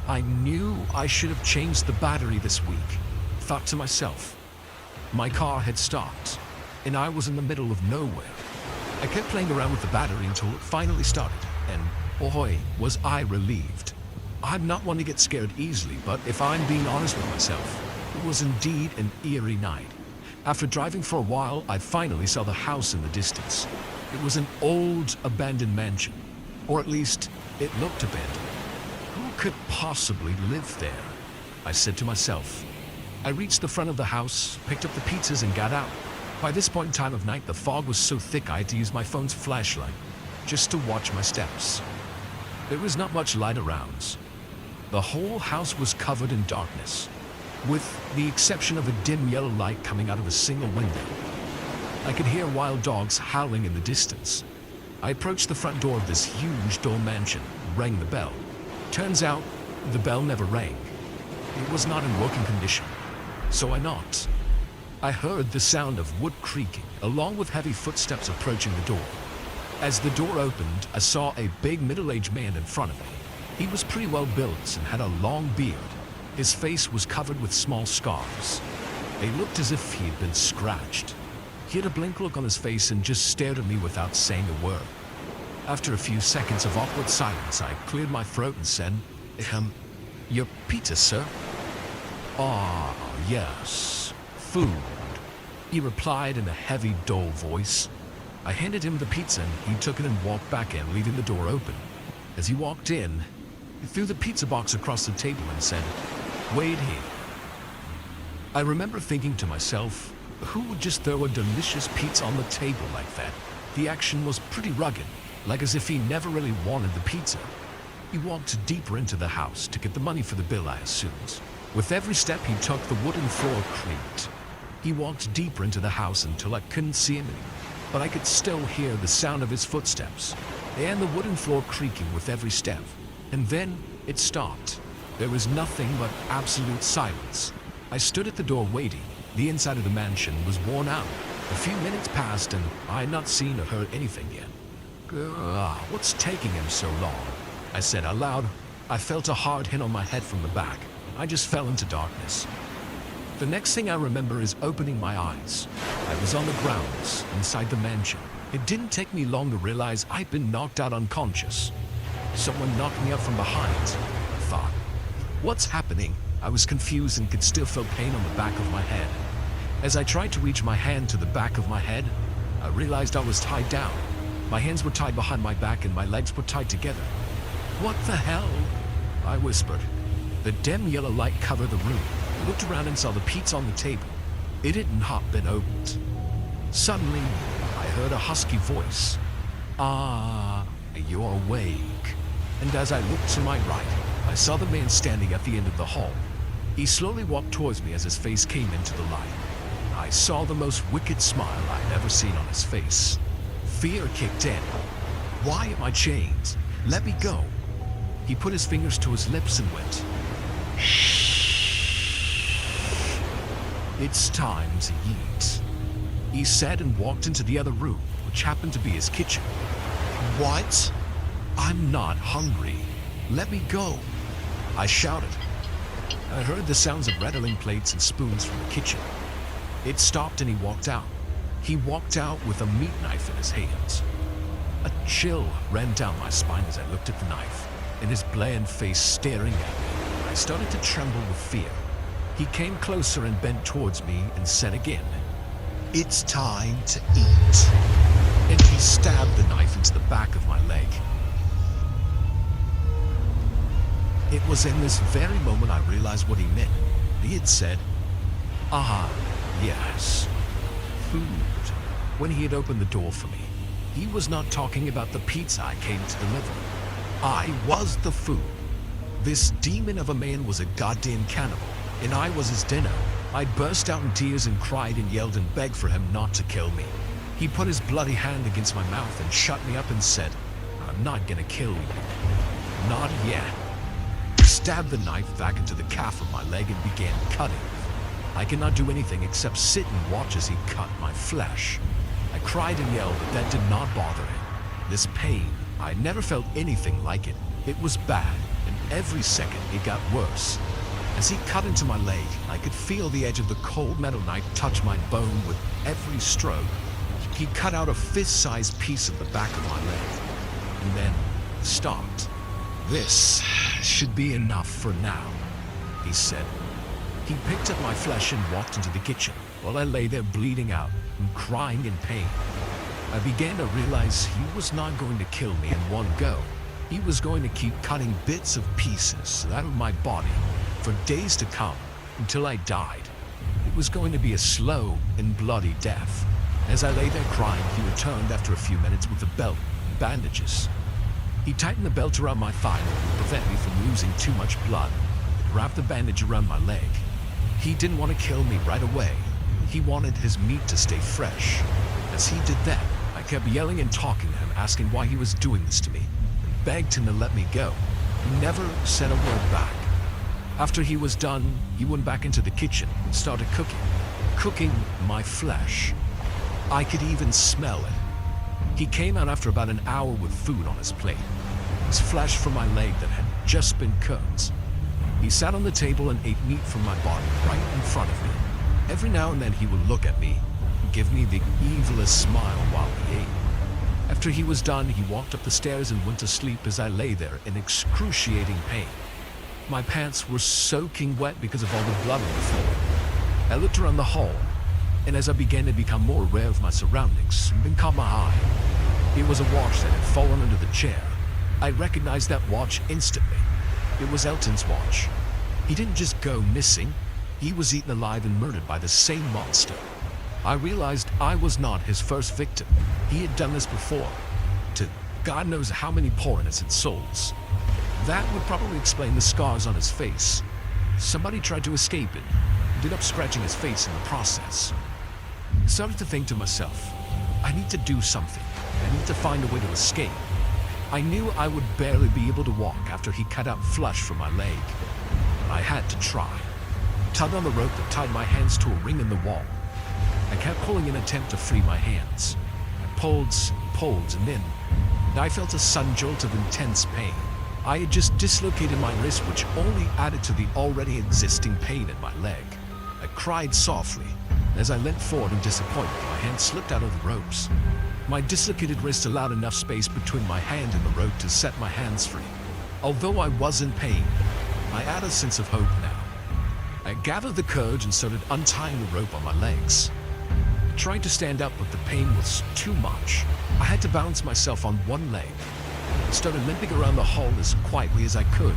I knew I should have changed the battery this week. Thought to myself. My car had stopped, and I was in the middle of nowhere. I kept playing around with the battery until it finally started, and boy, was I relieved. I'm not one to get scared easily, but if I'm being honest with myself, it was indeed an eerie night. After driving for a while, I finally saw the house in the distance. It was an old, abandoned mansion, or at least, it looked abandoned. Who could possibly live there? I said to myself. I reached the front of the house, picked up the pizzas, and got out. By this point in time of night, the fog was so thick I had to use my phone's flashlight just to watch my steps. There was not much light around. The whole house was covered in darkness, with the exception of a dim yellow light coming out of a single window. I could hear wild dogs howling in the distance. I approached the front door of this huge old mansion and rang the bell. Turns out, the bell never rang. It was not in working condition, so I knocked. I heard the sound of wood creaking, along with heavy footsteps approaching the door. As the door opened, I saw a big middle-aged man in front of me. He was pretty well built and had a long beard. His face was covered with small scars. They looked as if he had been scratched. He had a blank look on his face and just stared at me without saying a word. After a few seconds of awkward silence, I cleared my throat and said, your pizza, sir? Ah, yes, food, he replied in a heavy, dull voice. I handed him the pizza and he took it and walked back in, leaving the door open. As he walked in, he threw the pizza box across the table and said, "Wait here." I remember thinking to myself, who would just throw a delicious pizza on the table like that? The action was pretty rugged, like as if he never really wanted the pizza. He walked deeper into the house to get the money for the bill, I assumed. With every step he took, the wooden floor creaked. He walked deeper into the house until I couldn't see him anymore, but I could still hear the sound of his footsteps and the wooden floor creaking with every step. And then it stopped. There was nothing but absolute silence. I stood at the door waiting. The inside of the mansion was worn out. A few minutes passed and I had not seen or heard anything yet. What's taking him so long? I said out loud. I felt a hard hit on my head from the back. I just fell into darkness. The next thing I remember is opening my eyes. I was on the grounds inside the mansion. It didn't take me long to realize I'd been knocked out unconscious. Someone knocked me up from behind, I thought. What's happening? I was confused and could still feel pain on the back of my head. As I tried to reach my hand to the back of my head, I realized I was tied down. My hands were tied behind my back and my legs were tied together. "What the hell?" I whispered. The dim yellow light covered the room. I looked around and saw the pizza on the table. It had not been opened. Suddenly, I heard a husky voice. "Ah, you're awake." And as I looked to my right, I saw the man standing at the end of the hall. He slowly walked towards me as his face came into the light. I saw the most wicked smile I'd ever seen on his face. Fear kicked in. "Why am I chained? Let me go." He put his fingers to his lips and went, "It's time to eat," he said and walked into the other room, which happened to be his kitchen. "What? I'm not hungry. Let me go," I shouted. I heard the sounds of rattling plates and spoons from the kitchen. It stopped and he walked out. He walked out with a meat knife in his hands. A chill ran down my spine as I looked at the knife and his bland face staring at me. I started to tremble with fear. He came closer and bent towards me and said again, "It's time to eat." and he stabbed the knife into the back of my leg. It was in this very moment I realized what he meant. He had said, "Ah, yes, food." When he had opened the door for me, he was not talking about the pizza I came to deliver. I was the food. This demon of a man was a goddamn cannibal, and I was his dinner. I burst out in tears and cried and yelled and begged for him not to kill me. He put his bloody hand against my mouth and shut me up and said, "I'm not gonna kill you. Not yet." He stabbed the knife back into the calf of my leg and began cutting. I could not do anything except sit and watch as he cut my flesh. I cried and yelled, but that did not bother him. This pain, I never felt anything like it. It was bad, and every second it got worse. As he cut into my leg, I could feel the edge of the cold metal knife touch my bone with every stroke. He cut out a fist-sized piece of the back of my leg, and then stopped. "This should be enough for now," he said. He picked up my flesh and walked into the kitchen while I lay there bleeding out and crying in pain. I began to realize he was not going to kill me in one go. He was going to keep cutting bits of pieces out of my body for days to come until I died. It was going to be a slow and bloody death. As I lay there crying, he returned after a few minutes with a belt and bandages. He tightened the belt around my thigh to prevent me from losing too much blood and wrapped the bandage around my leg. He didn't want to kill me right away. He wanted his meat to stay fresh. As he did that, I kept yelling and talking to him, asking why he was doing this to me, and begged him to let me go. He never said a word back. After he was done, he went back into the kitchen and started cooking my flesh. I could even smell it. He came out after about an hour with food on his plate. It was flesh from my leg that had just been cooked. He sat on the table and ate meat from my body right in front of me. Every now and then he would look at me and give me the evilest smile while he ate. After he was done, he walked up the stairs and went to sleep as I lay there in excruciating pain. My pants were soaking wet because of all the blood on the floor. I looked around the hall, and as I began to become more aware of my surroundings, it caught my eye. It was a watch that had fallen under the chair. I recognized that watch instantly. It was Elton's watch. He didn't just go missing, he was eaten alive and murdered by the same monster. I realized I was not his first victim. He had done this before, to God knows how many poor innocent souls. That would probably explain the scars on his face. Somebody tried to escape and ended up scratching his face in the process. I started to think to myself, I need to do something. I need to find a way to escape. I knew I would barely be able to walk after he cut out flesh from my leg. But I had to try. I tugged on the rope that tied my hands to a ring in the wall. I kept pulling in an attempt to free my hands. I pulled, and then I felt a sudden jolt of intense pain. I had just dislocated my wrist, which only added to the already existing pain in my leg. I cried softly. As I leant forward in disappointment, my hand slipped out of the ropes. My dislocated wrist allowed enough space between my hand and the rope to set my hands free. Although I was in pain, I had a sense of hope now. I gathered the courage and started untying the rope on my legs. I tried to stand up, but the pain was too much. I had to balance myself on one leg. I started limping around the hall as quietly as I could.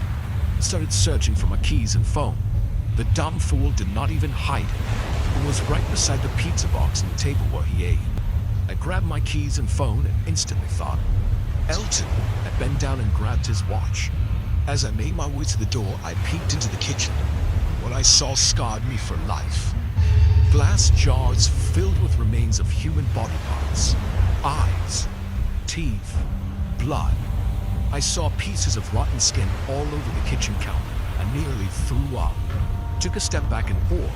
I started searching for my keys and phone. The dumb fool did not even hide it. It was right beside the pizza box on the table where he ate. I grabbed my keys and phone and instantly thought, Elton had bent down and grabbed his watch. As I made my way to the door, I peeked into the kitchen. What I saw scarred me for life. Glass jars filled with remains of human body parts. Eyes, teeth, blood. I saw pieces of rotten skin all over the kitchen counter. I nearly threw up. Took a step back and poured.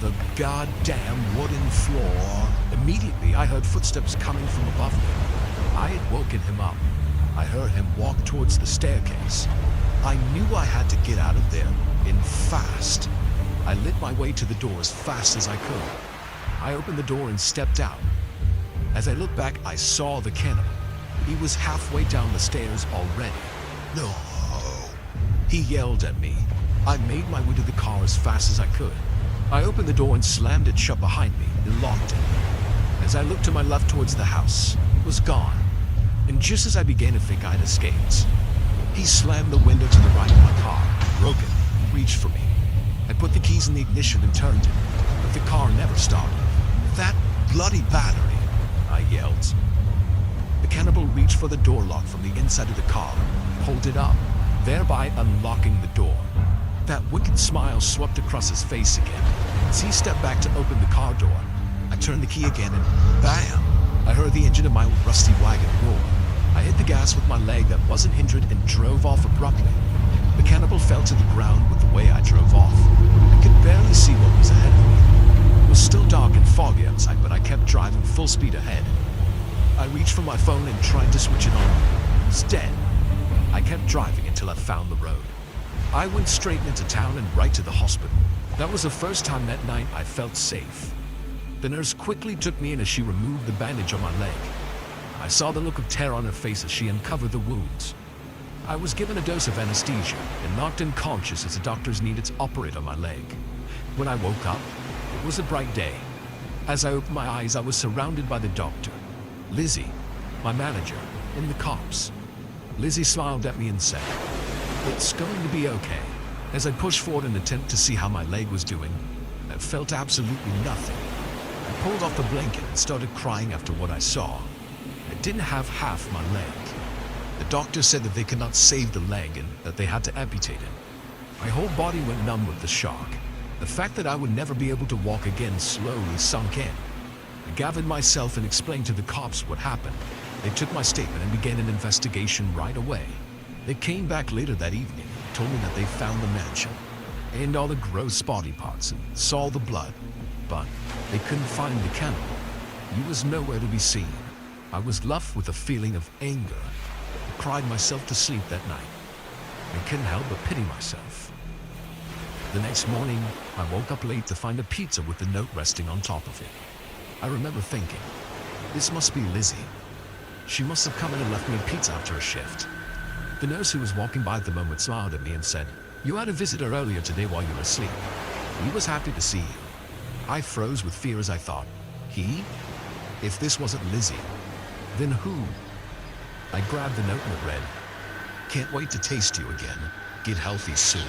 The goddamn wooden floor. Immediately, I heard footsteps coming from above me. I had woken him up. I heard him walk towards the staircase. I knew I had to get out of there, and fast. I lit my way to the door as fast as I could. I opened the door and stepped out. As I looked back, I saw the cannibal. He was halfway down the stairs already. No! He yelled at me. I made my way to the car as fast as I could. I opened the door and slammed it shut behind me and locked it. As I looked to my left towards the house, it was gone. And just as I began to think I'd escaped, he slammed the window to the right of my car, broke it, reached for me. I put the keys in the ignition and turned it, but the car never started. "That bloody battery," I yelled. The cannibal reached for the door lock from the inside of the car, pulled it up, thereby unlocking the door. That wicked smile swept across his face again. As he stepped back to open the car door, I turned the key again and bam! I heard the engine of my rusty wagon roar. I hit the gas with my leg that wasn't hindered and drove off abruptly. The cannibal fell to the ground with the way I drove off. I could barely see what was ahead of me. It was still dark and foggy outside, but I kept driving full speed ahead. I reached for my phone and tried to switch it on. It's dead. I kept driving until I found the road. I went straight into town and right to the hospital. That was the first time that night I felt safe. The nurse quickly took me in as she removed the bandage on my leg. I saw the look of terror on her face as she uncovered the wounds. I was given a dose of anesthesia and knocked unconscious as the doctors needed to operate on my leg. When I woke up, it was a bright day. As I opened my eyes, I was surrounded by the doctor, Lizzie, my manager, and the cops. Lizzie smiled at me and said, "It's going to be okay." As I pushed forward in an attempt to see how my leg was doing, I felt absolutely nothing. I pulled off the blanket and started crying after what I saw. I didn't have half my leg. The doctor said that they could not save the leg and that they had to amputate it. My whole body went numb with the shock. The fact that I would never be able to walk again slowly sunk in. I gathered myself and explained to the cops what happened. They took my statement and began an investigation right away. They came back later that evening and told me that they found the mansion and all the gross body parts and saw the blood, but they couldn't find the cannibal. He was nowhere to be seen. I was left with a feeling of anger. I cried myself to sleep that night. I couldn't help but pity myself. The next morning, I woke up late to find a pizza with the note resting on top of it. I remember thinking, this must be Lizzie. She must have come in and left me a pizza after a shift. The nurse who was walking by at the moment smiled at me and said, "You had a visitor earlier today while you were asleep. He was happy to see you." I froze with fear as I thought, he? If this wasn't Lizzie, then who? I grabbed the note and it read, "Can't wait to taste you again. Get healthy soon."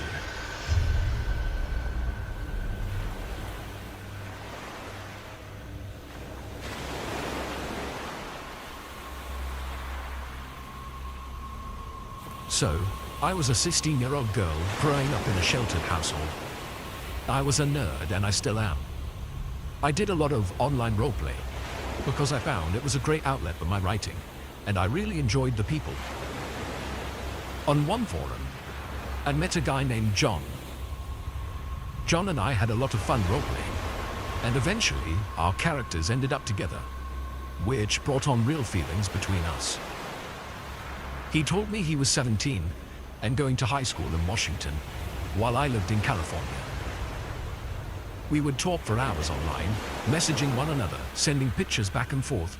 So, I was a 16-year-old girl growing up in a sheltered household. I was a nerd, and I still am. I did a lot of online roleplay because I found it was a great outlet for my writing, and I really enjoyed the people. On one forum, I met a guy named John. John and I had a lot of fun roleplaying, and eventually our characters ended up together, which brought on real feelings between us. He told me he was 17 and going to high school in Washington, while I lived in California. We would talk for hours online, messaging one another, sending pictures back and forth.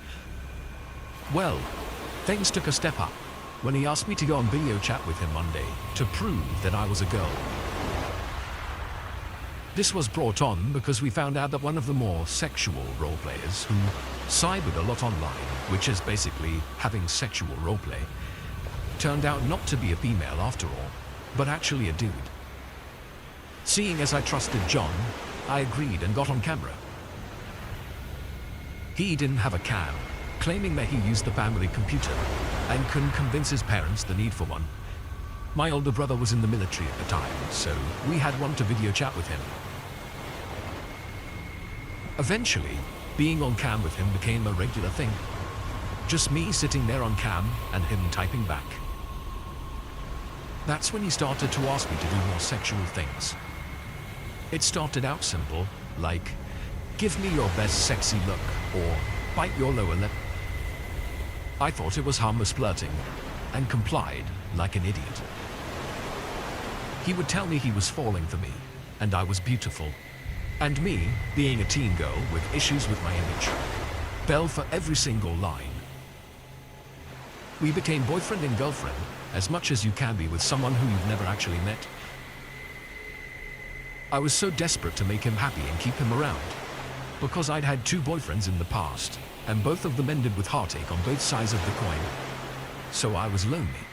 Well, things took a step up when he asked me to go on video chat with him one day to prove that I was a girl. This was brought on because we found out that one of the more sexual roleplayers who cybered a lot online, which is basically having sexual roleplay, turned out not to be a female after all, but actually a dude. Seeing as I trusted John, I agreed and got on camera. He didn't have a cam, claiming that he used the family computer and couldn't convince his parents the need for one. My older brother was in the military at the time, so we had one to video chat with him. Eventually, being on cam with him became a regular thing. Just me sitting there on cam and him typing back. That's when he started to ask me to do more sexual things. It started out simple, like, "Give me your best sexy look," or "Bite your lower lip." I thought it was harmless flirting, and complied like an idiot. He would tell me he was falling for me, and I was beautiful. And me, being a teen girl with issues with my image, fell for every single line. We became boyfriend and girlfriend, as much as you can be with someone who you've never actually met. I was so desperate to make him happy and keep him around, because I'd had 2 boyfriends in the past, and both of them ended with heartache on both sides of the coin. So I was lonely.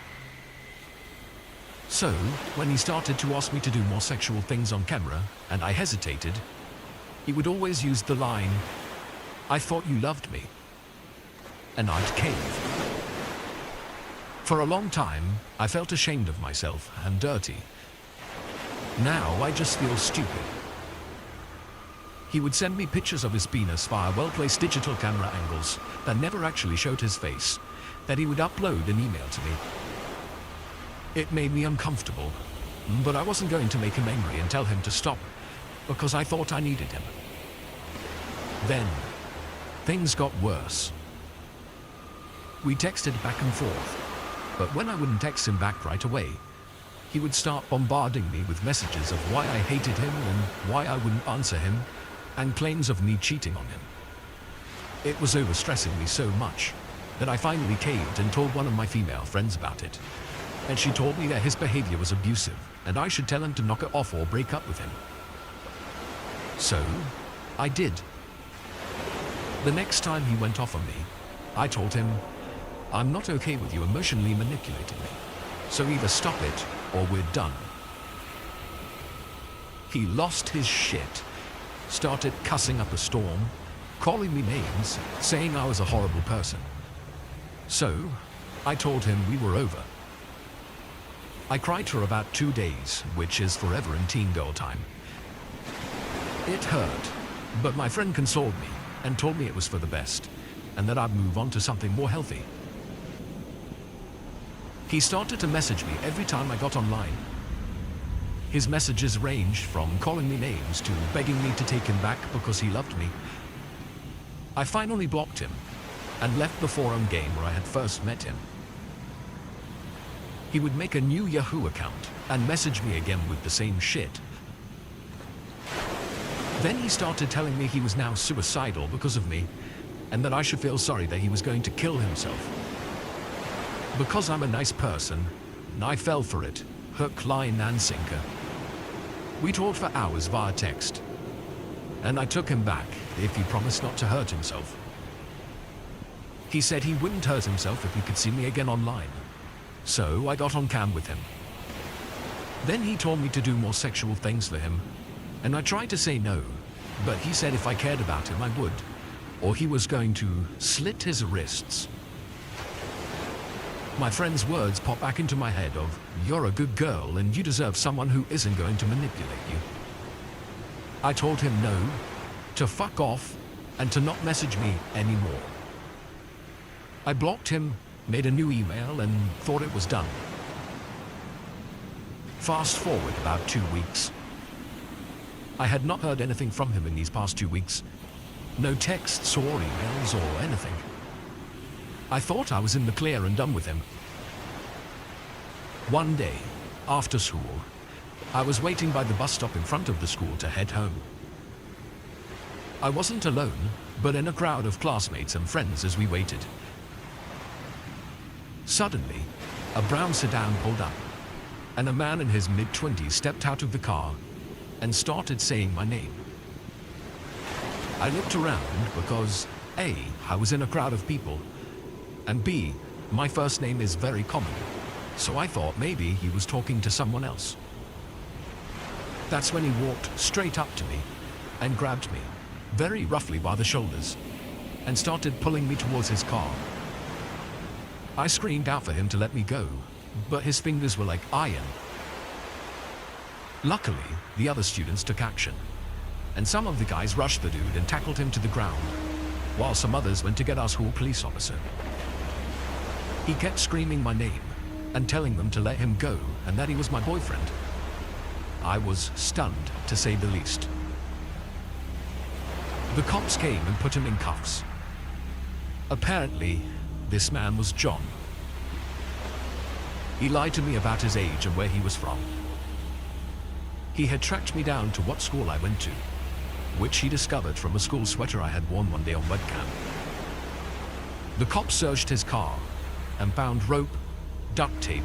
So, when he started to ask me to do more sexual things on camera, and I hesitated, he would always use the line, "I thought you loved me." And I'd cave. For a long time, I felt ashamed of myself and dirty. Now I just feel stupid. He would send me pictures of his penis via well-placed digital camera angles that never actually showed his face, that he would upload and email to me. It made me uncomfortable, but I wasn't going to make him angry and tell him to stop, because I thought I needed him. Then, things got worse. We texted back and forth, but when I wouldn't text him back right away, he would start bombarding me with messages of why I hated him and why I wouldn't answer him, and claims of me cheating on him. It was overstressing me so much that I finally caved and told one of my female friends about it. And she told me that his behavior was abusive and I should tell him to knock it off or break up with him. So, I did. The next time he went off on me, I told him, "I'm not okay with you emotionally manipulating me, so either stop it or we're done." He lost his shit, started cussing up a storm, calling me names, saying I was a horrible person. So, I told him we were over. I cried for about 2 days, which is forever in teen girl time. It hurt, but my friend consoled me and told me it was for the best, and that I'd move on to something more healthy. He started to message me every time I got online. His messages ranged from calling me names to begging me to take him back because he loved me. I finally blocked him and left the forum game where I had first met him. He would make a new Yahoo account and message me again with the same shit. Then he started telling me he was now suicidal because of me, and that I should feel sorry that he was going to kill himself. Because I'm a nice person, I fell for it, hook, line, and sinker. We talked for hours via text, and I took him back if he promised not to hurt himself. He said he wouldn't hurt himself if he could see me again online. So I got on cam with him. Then he told me to do more sexual things for him, and I tried to say no, but he said if I cared about him I would, or he was going to slit his wrists. My friend's words popped back into my head of, "You're a good girl and you deserve someone who isn't going to manipulate you." I told him no, to fuck off, and to not message me anymore. I blocked him, made a new email, and thought it was done. Fast forward about 2 weeks. I had not heard anything from him in these past 2 weeks. No texts or emails or anything. I thought I was in the clear and done with him. One day, after school, I was waiting by the bus stop in front of the school to head home. I wasn't alone, but in a crowd of classmates and friends as we waited. Suddenly, a brown sedan pulled up, and a man in his mid-20s stepped out of the car and started saying my name. I looked around because A, I was in a crowd of people, and B, my first name is very common, so I thought maybe he was talking to someone else. That's when he walked straight up to me and grabbed me, very roughly by the shoulders, and started pulling me towards his car. I screamed out for him to let me go, but his fingers were like iron. Luckily, the other students took action, and some of the guys rushed the dude and tackled him to the ground, while some others went to get our school police officer. He kept screaming my name and telling them to let him go and that he was my boyfriend. I was stunned, to say the least. The cops came and put him in cuffs. Apparently, this man was John. He lied to me about his age and where he was from. He had tracked me down to what school I went to, which he discovered from a school sweater I had worn one day on webcam. The cops searched his car and found rope, duct tape,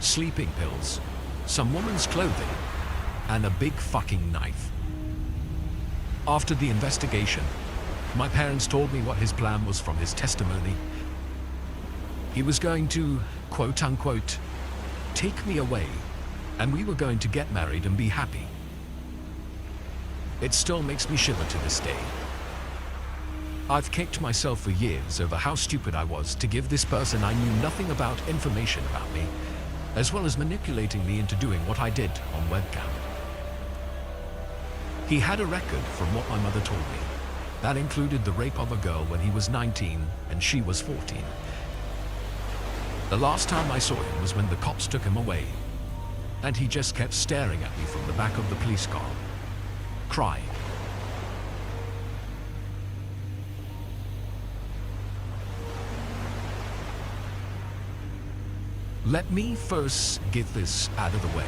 sleeping pills, some woman's clothing, and a big fucking knife. After the investigation, my parents told me what his plan was from his testimony. He was going to, quote unquote, take me away, and we were going to get married and be happy. It still makes me shiver to this day. I've kicked myself for years over how stupid I was to give this person I knew nothing about information about me, as well as manipulating me into doing what I did on webcam. He had a record from what my mother told me. That included the rape of a girl when he was 19 and she was 14. The last time I saw him was when the cops took him away, and he just kept staring at me from the back of the police car, crying. Let me first get this out of the way.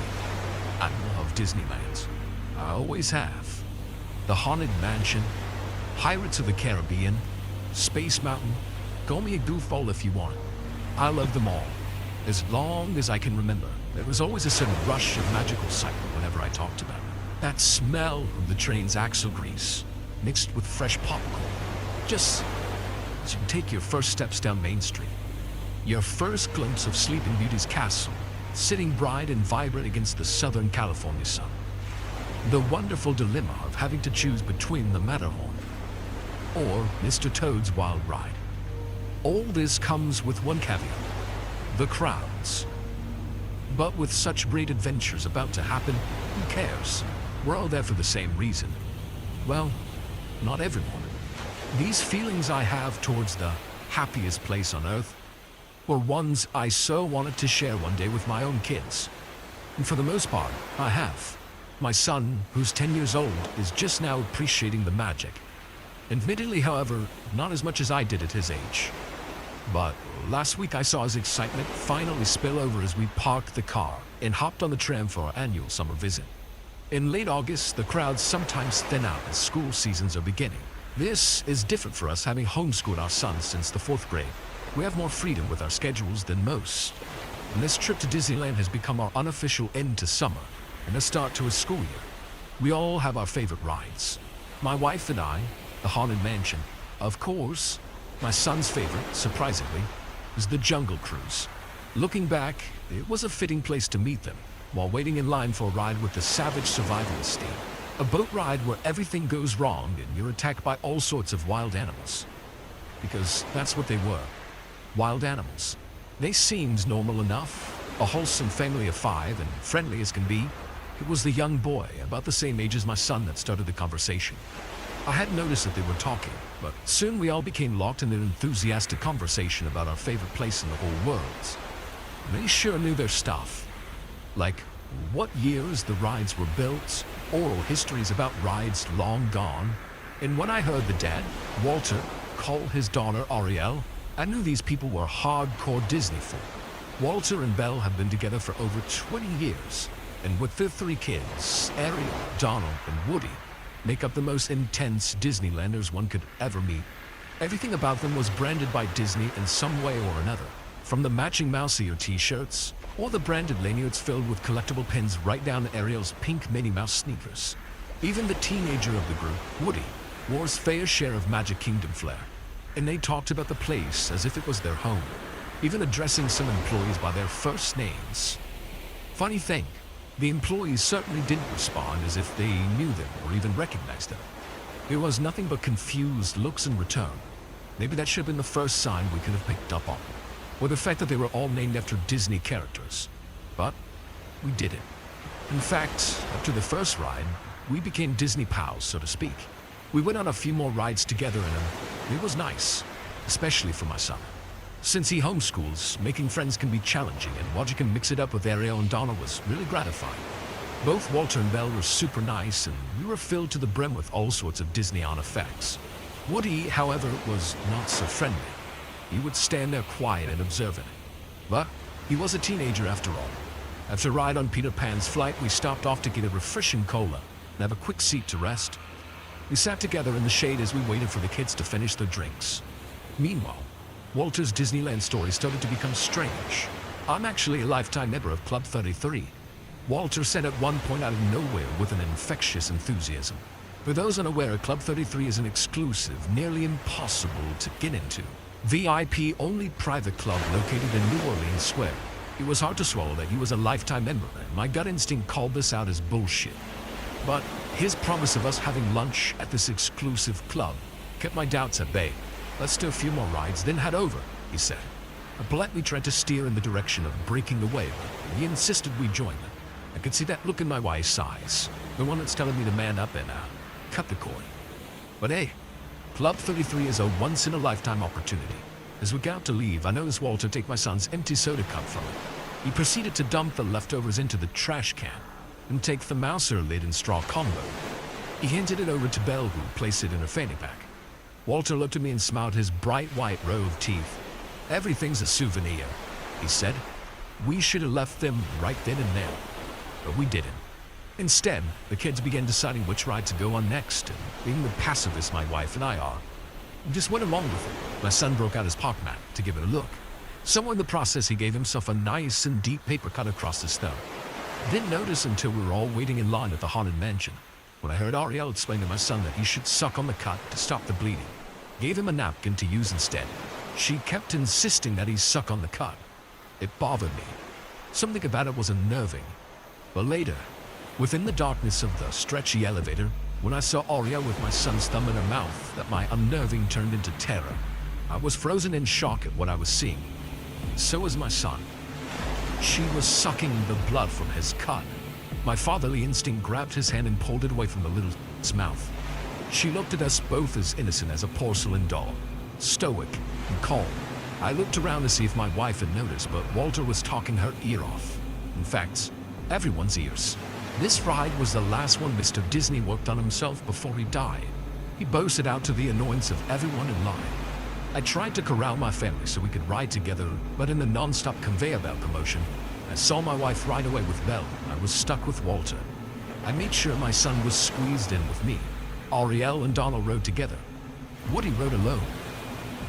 I love Disneyland. I always have. The Haunted Mansion, Pirates of the Caribbean, Space Mountain, call me a goofball if you want. I love them all. As long as I can remember, there was always a certain rush of magical excitement whenever I talked about it. That smell of the train's axle grease, mixed with fresh popcorn. Just as you take your first steps down Main Street. Your first glimpse of Sleeping Beauty's castle, sitting bright and vibrant against the Southern California sun. The wonderful dilemma of having to choose between the Matterhorn or Mr. Toad's Wild Ride. All this comes with one caveat: the crowds. But with such great adventures about to happen, who cares? We're all there for the same reason. Well, not everyone. These feelings I have towards the happiest place on earth were ones I so wanted to share one day with my own kids. And for the most part, I have. My son, who's 10 years old, is just now appreciating the magic. Admittedly, however, not as much as I did at his age. But last week I saw his excitement finally spill over as we parked the car and hopped on the tram for our annual summer visit. In late August, the crowds sometimes thin out as school seasons are beginning. This is different for us, having homeschooled our son since the 4th grade. We have more freedom with our schedules than most. And this trip to Disneyland has become our unofficial end to summer and a start to a school year. We all have our favorite rides. My wife and I, the Haunted Mansion. Of course, my son's favorite, surprisingly, is the Jungle Cruise. Looking back, it was a fitting place to meet them while waiting in line for a ride with the Savage Survivalist team. A boat ride where everything goes wrong and you're attacked by all sorts of wild animals. Because that's what they were. Wild animals. They seemed normal enough, a wholesome family of 5 and friendly as can be. It was the young boy, about the same age as my son, that started the conversation. I hadn't noticed that they were talking, but soon we all became locked in an enthusiastic conversation about our favorite place in the whole world. They sure knew their stuff. Like what years the rides were built, oral histories about rides long gone. And when I heard the dad, Walter, call his daughter Ariel, I knew these people were hardcore Disney folk. Walter and Belle have been together for over 20 years, and with their 3 kids, Ariel, Donald, and Woody, make up the most intense Disneylanders one could ever meet. Everything about them was branded by Disney in some way or another, from the matching mouse ear t-shirts, or the branded lanyards filled with collectible pins right down to Ariel's pink Minnie Mouse sneakers. Even the teenager of the group, Woody, wore his fair share of Magic Kingdom flair. And they talked about the place as if it was their home, even addressing some employees by their first names. Funny thing, the employees certainly didn't respond as if they knew them or even recognized them. It was nothing but confused looks in return. Maybe that should have been the first sign we could have picked up on, or the fact that they were all named after Disney characters. But we didn't. In fact, after the first ride, we became Disney pals, so to speak. We went on a few more rides together and it was nice, especially for my son. Since he homeschools, making friends can be challenging, and watching him mix it up with Ariel and Donna was really gratifying. Both Walter and Belle were super nice, and we were filled to the brim with all sorts of Disney-on effects. Woody, however, was not so friendly. He would stand there quiet and observant. But he was a teenager after all. After a ride on Peter Pan's flight, we stopped off to get a refreshing cola and have a quick seat to rest. We sat together in the shade as we waited for the kids to finish their drinks. Meanwhile, Walter's Disneyland story started to become strange. I'm actually a lifetime member of Club 33. Walter said at one point out of nowhere with an infectious enthusiasm. For those unaware, Club 33 is an exclusive, nearly impossible to get into, VIP-only private club located in New Orleans Square. It was hard to swallow that he was a lifetime member, and my gut instinct called this out as bullshit. But his promise of us having lunch at this exclusive club kept my doubts at bay. "Let's do a few more rides, then head over," he said. I politely tried to steer in the direction of breaking away, but he insisted we join him. I could see that look in my wife's eyes, the one that's telling me to man up and cut the cord. But hey, Club 33 is a once-in-a-lifetime opportunity. As we got out to leave, I noticed Walter take my son's empty soda cup from it. He proceeded to dump the leftovers into the trash can and take the Mouser lid and straw combo. He handed it over to Belle, who placed it in her fanny pack. Walter looked at me and smiled his bright white row of teeth. "Everything's a souvenir," he said. "We should have left them right then and there, but we didn't. Instead, the kids began deciding which ride to go on next, and being the pacifists my wife and I are, we just went along with it. My son broke out his park mat to give it a look. Somewhere in the process, he gave himself a nice and deep paper cut across his thumb. Didn't notice until we were all waiting in line at the haunted mansion, when I heard Ariel explain to my son that he should suck on the cut to stop the bleeding. Gave him a napkin to use instead. She kept insisting that he suck on the cut. It bothered me. Something about it was unnerving. But later, within the darkness of the stretchy elevator, when I saw Ariel with my son's thumb in her mouth, that my unnerving turned into terror. I was frozen in shock at what I was seeing. So was my son. She was sucking the blood from his cut. My fatherly instinct grabbed his hand and pulled it away from the little mouth. She looked at us both as innocent as a porcelain doll, stoic and calm. I looked around to see if my wife had noticed, but Walter was talking her ear off. In fact, everyone's ears. This ride was the last one Mr. Disney worked on himself before he died. He boasted out to the annoyance of everyone in line. I tried to corral my family so we could ride together, but in the non-stop conveyor belt commotion, I saw my wife ride away with Belle. I was stuck with Walter. I made sure my son was squeezed in with me. Ariel and Donald rode together. Woody rode alone.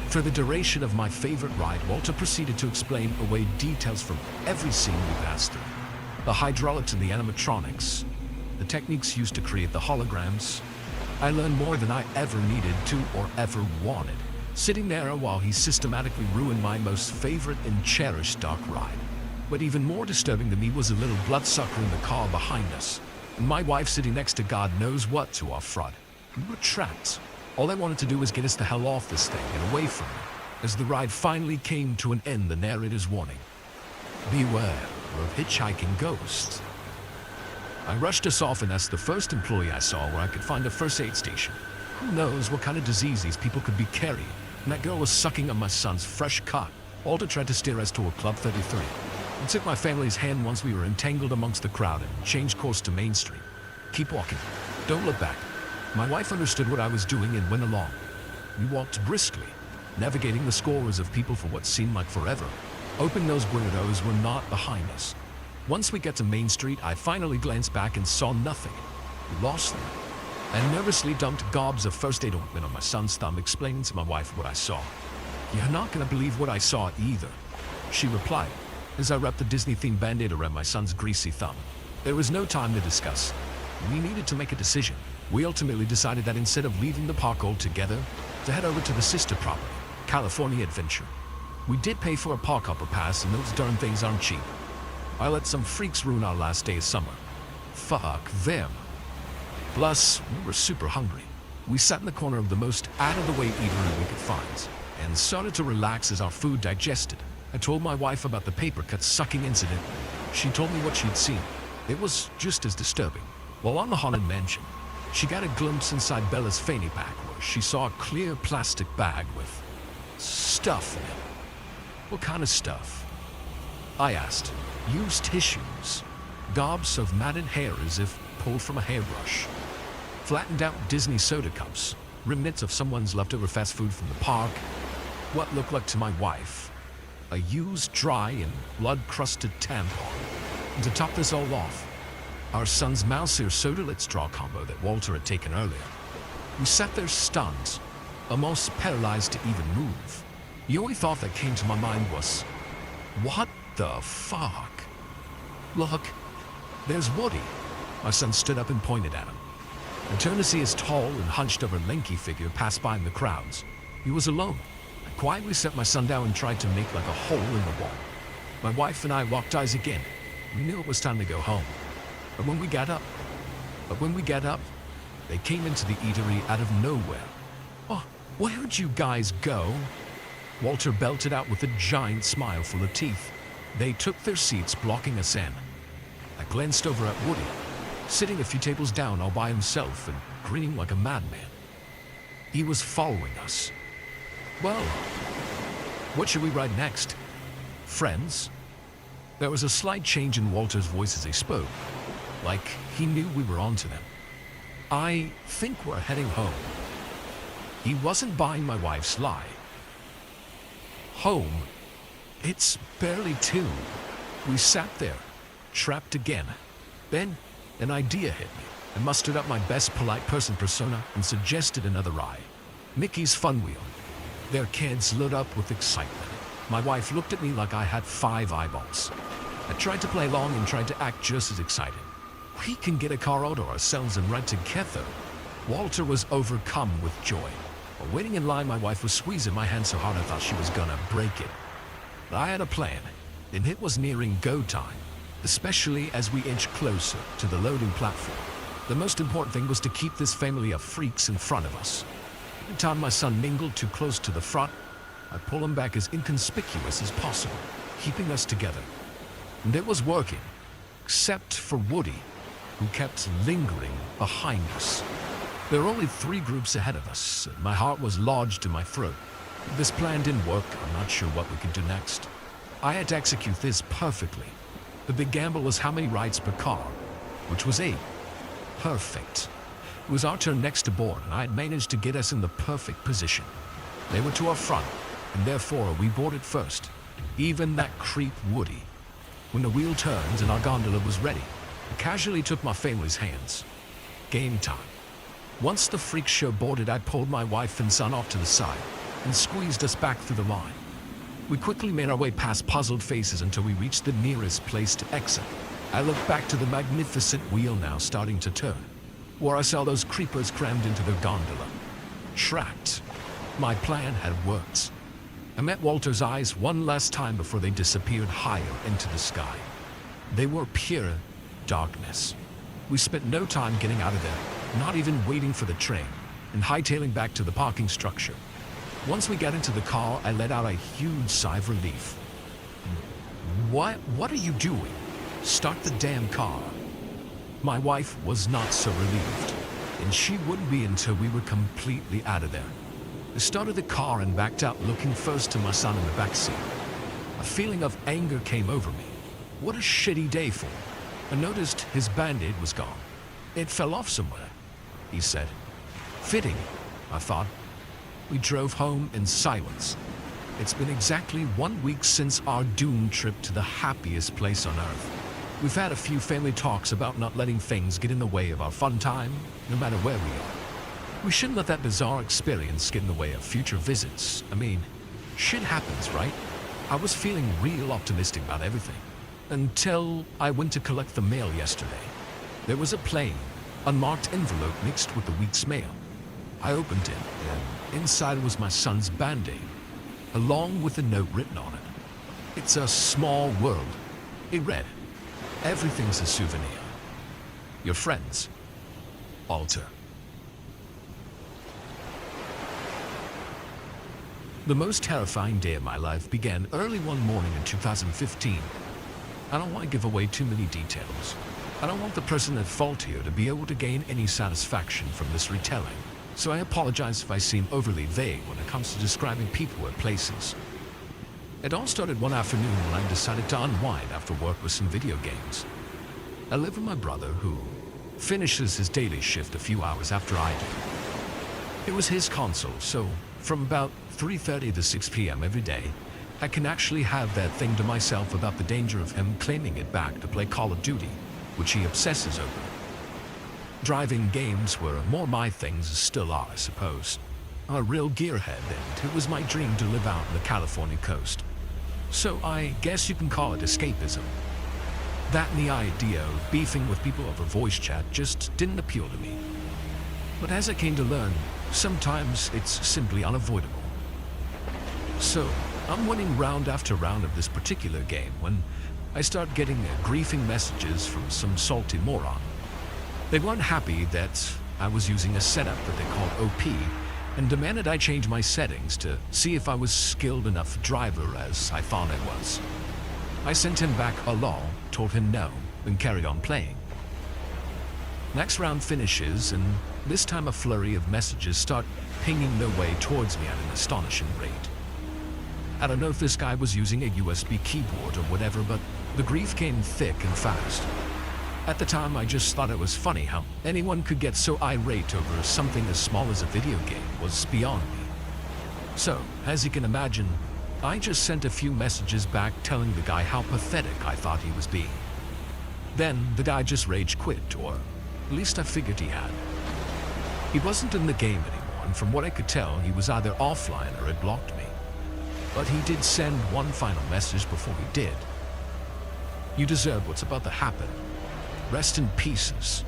For the duration of my favorite ride, Walter proceeded to explain away details from every scene we passed through. The hydraulics and the animatronics, the techniques used to create the holograms. I learned more than I ever needed to or ever wanted, sitting there while he systematically ruined my most favorite and cherished dark ride. But even more disturbing to me was a little bloodsucker in the car behind us, and my wife sitting next to God knows what to our front. We were trapped. All I wanted to do was get us the hell off this thing and away from it. As the ride finally came to an end, the narrator's warning: "Beware of hitchhiking ghosts." I rushed us off, and that's the first employee I saw where I could find a first aid station. Who knows what kind of disease these people could be carrying? And that girl was sucking on my son's fresh cut. Walter tried to steer us toward Club 33. I took my family's hand once we were entangled amongst the crowd and changed course to Main Street. "Keep walking. Don't look back." My wife understood what I was doing and went along. We walked briskly, navigating the scores of people for what seemed like forever, hoping those weirdos were not behind us. Once we get to Main Street, I finally glanced back and saw nothing. We lost them. I nervously dumped gobs of first aid ointment on my son's thumb, explaining to my wife what I saw. "You're not gonna believe what I saw either," she replied, as I wrapped the Disney-themed Band-Aid around my son's greasy thumb. There was no time to discuss. We needed to make a decision. We ultimately decided that instead of leaving the park altogether, to head over to the sister property, California Adventure. We did pay for a park hopper pass, and those darn things aren't cheap. I let some freaks ruin our last day of summer. Fuck them. Plus, we were super hungry. We sat in the corner of the most out-of-the-way eatery we could find, and started to relax as our food digested. I told my wife about the paper cut sucking incident. She told me what she'd seen. It was just as disturbing. While on the haunted mansion, she got a glimpse inside Bella's fanny pack where she saw a clear plastic bag with stuff in it. "What kind of stuff?" I asked. "Used tissues. Gobs of matted hair as if pulled from a hairbrush. Flattened out Disney soda cups. Remnants of someone's leftover fast food from the park. What looked like to my wife a used, dry, and blood-crusted tampon. And to top this all off, our son's Mouser soda-lit straw combo that Walter had taken earlier. We sat there stunned, almost paralyzed to even move. The only thought that came to my mind was, what the fuck? Look, There's Woody. My son stood up and pointed at him. I turned to see his tall and hunched over lanky figure pass by in the crowds. He was alone. I quietly set my son down and tried to make like a hole in the wall. My wife and I locked eyes again. We knew it was time to go home. But when we got up, they came into the eatery out of nowhere. "Oh, where'd you guys go?" Walter belted out with a giant smile full of teeth. They took their seats, blocking us in. I glanced over at Woody, sitting a few tables down all by himself and grinning like a madman. He was following us. "Well, what should we ride next? Friends?" There was a slight change in Walter's voice as he spoke, like he knew we were onto them. "I think we're heading home." He wasn't buying my wife's lie. Home? It's barely 2. We sat there, trapped again. Then an idea hit me. I mustered up my best polite person persona and suggested another ride. Mickey's Fun Wheel. Their kids lit up with excitement. My wife looked at me like I had 5 eyeballs. I tried to play along and tried to act just as excited. We can get a car out of ourselves and ride together. Walter was overcome with joy. While waiting in line, my wife was squeezing my hand so hard I thought she was gonna break it. But I had a plan, and it was nearing go time, especially as we inched closer to the loading platform. The most important thing was to keep this family of freaks in front of us. Every time my son mingled too close to the front, I pull him back as inconspicuous as possible, keeping us together. And it was working, except for Woody, who kept lingering behind us. There were only 3 groups ahead of us, and my heart was lodged in my throat. If this plan didn't work, I'm not sure what we could do next. I had to execute this perfectly. The big gamble was how many rides per car, which was 8. Perfect. It was our turn next to board, and I had managed to get us in the perfect position. They were to our front, and therefore we boarded first. Even that creep Woody. When the wheel turned and our gondola was ready, I casually took my family's hands. Game time. Once the freak show boarded, I pulled my wife and son off to the side and squeezed us back through the line. We quickly made our way past puzzled faces until we reached the nearest place to exit. I looked back to the magnificent wheel now starting to turn, where I saw those creepers crammed into their gondola. Trapped. My plan had worked. I met Walter's eyes one last time before they disappeared higher into the sky. They were pure darkness. We spent no time getting out of there, not even waiting for the train, and hightailing back to the parking structure. Once we got into the car, I let out a huge sigh of relief. What are you doing? Start the damn car." My wife was not so relieved, and she wouldn't be until we were completely out of there. I started the car and backed out, looking first to my son in the backseat. A feeling of anger came over me. What a shitty day for him. I noticed his band-aid was gone. "It fell off somewhere," he said. Fitting, I thought. We drove home in silence. It's been exactly 1 week since our doomed trip to the happiest place on earth. We've had a few family talks about not letting things get in the way of our fun time, no matter where we are. We shouldn't let that bizarre experience get in the way of future visits. I mean, shit happens, right? I was feeling real optimistic about everything. Until I went to collect the mail yesterday. There was a plain, unmarked envelope mixed with the week's mail. I opened it, and inside was my son's band-aid, along with a note written on it. "It's a small world," it read. "Everything's a souvenir. Your friends, Walter." The most terrifying day of my life began early one morning in 2015. I don't want to give away too many details. I don't want the person at fault here to be able to gain any satisfaction from this retelling, so I apologize if I seem overly vague when it comes to describing people or places. It all started one afternoon when I decided to unwind after work with some video games. I live with my brother, who finishes his daily shift a few hours after I do. It was his console, so from about 3:30 to 6 p.m. every day, I can actually have that thing to myself about the danger of him claiming it back to play Call of Duty, which he obsesses over. Driving games were more my things, still are, I suppose. I'm a real gearhead, and it was my dream to live out on the California coast. So I guess you can call it escapism. That and the idea of beefing with people over voice chat just didn't appeal to me. But as I came to learn, sometimes it's simply unavoidable. So, I'm winning round after round of this particular game when I start getting griefing messages from some salty moron. They weren't happy that I was using a setup that they called OP and demanded I change my settings to see if I was skilled enough driver as I thought I was. I sent him back a lol, told him no, and carried on playing. Next round finishes, and this time a flurry of messages start pinging their way towards me at an astonishing rate. I don't know if this guy was using a USB keyboard or whatever, but the grief came thick and fast. At the time, I just thought it was funny how anyone could get so irate over something as small as a video game was beyond me. So, as you can imagine, I just sent a few messages back telling the guy how pathetic I thought he was being. Then, the guy just rage quit, or at least I figured he had. He wasn't in the game anymore, and from what I could tell, he was either offline or had blocked me. But he did send one final message before he did. You deserve what's about to happen. Rest in pieces.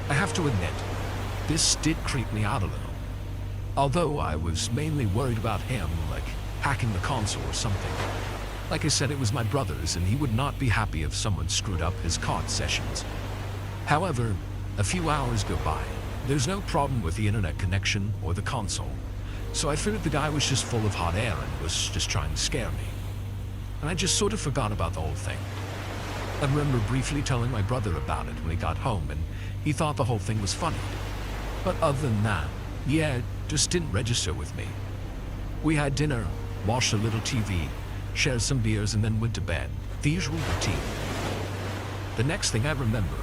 I have to admit, this did creep me out a little. Although I was mainly worried about him, like hacking the console or something. Like I said, it was my brother's, and he would not be happy if someone screwed up his COD sessions. However, a few hours go by. There's no problem with the internet connection or the console. So I figured the guy was just full of hot air and was just trying to scare me. And I just sort of forgot about the whole thing. I remember briefly telling my brother about it when he got home, and he thought the whole thing was funny. But other than that, yeah, it just didn't register with me. We had dinner, watched a little TV, shared some beers, and then went to bed. The usual routine. The next thing I remember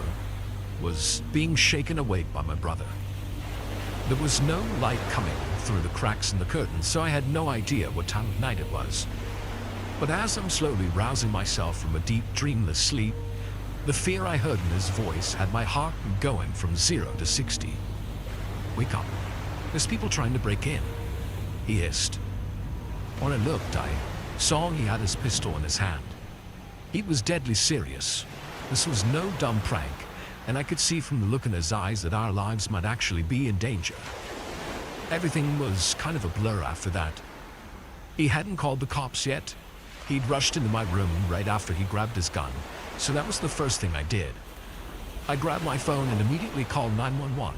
was being shaken awake by my brother. There was no light coming through the cracks in the curtains, so I had no idea what time of night it was. But as I'm slowly rousing myself from a deep, dreamless sleep, the fear I heard in his voice had my heart going from 0 to 60. Wake up. There's people trying to break in, he hissed. When I looked, I saw he had his pistol in his hand. He was deadly serious. This was no dumb prank, and I could see from the look in his eyes that our lives might actually be in danger. Everything was kind of a blur after that. He hadn't called the cops yet. He'd rushed into my room right after he grabbed his gun, so that was the first thing I did. I grabbed my phone and immediately called 911.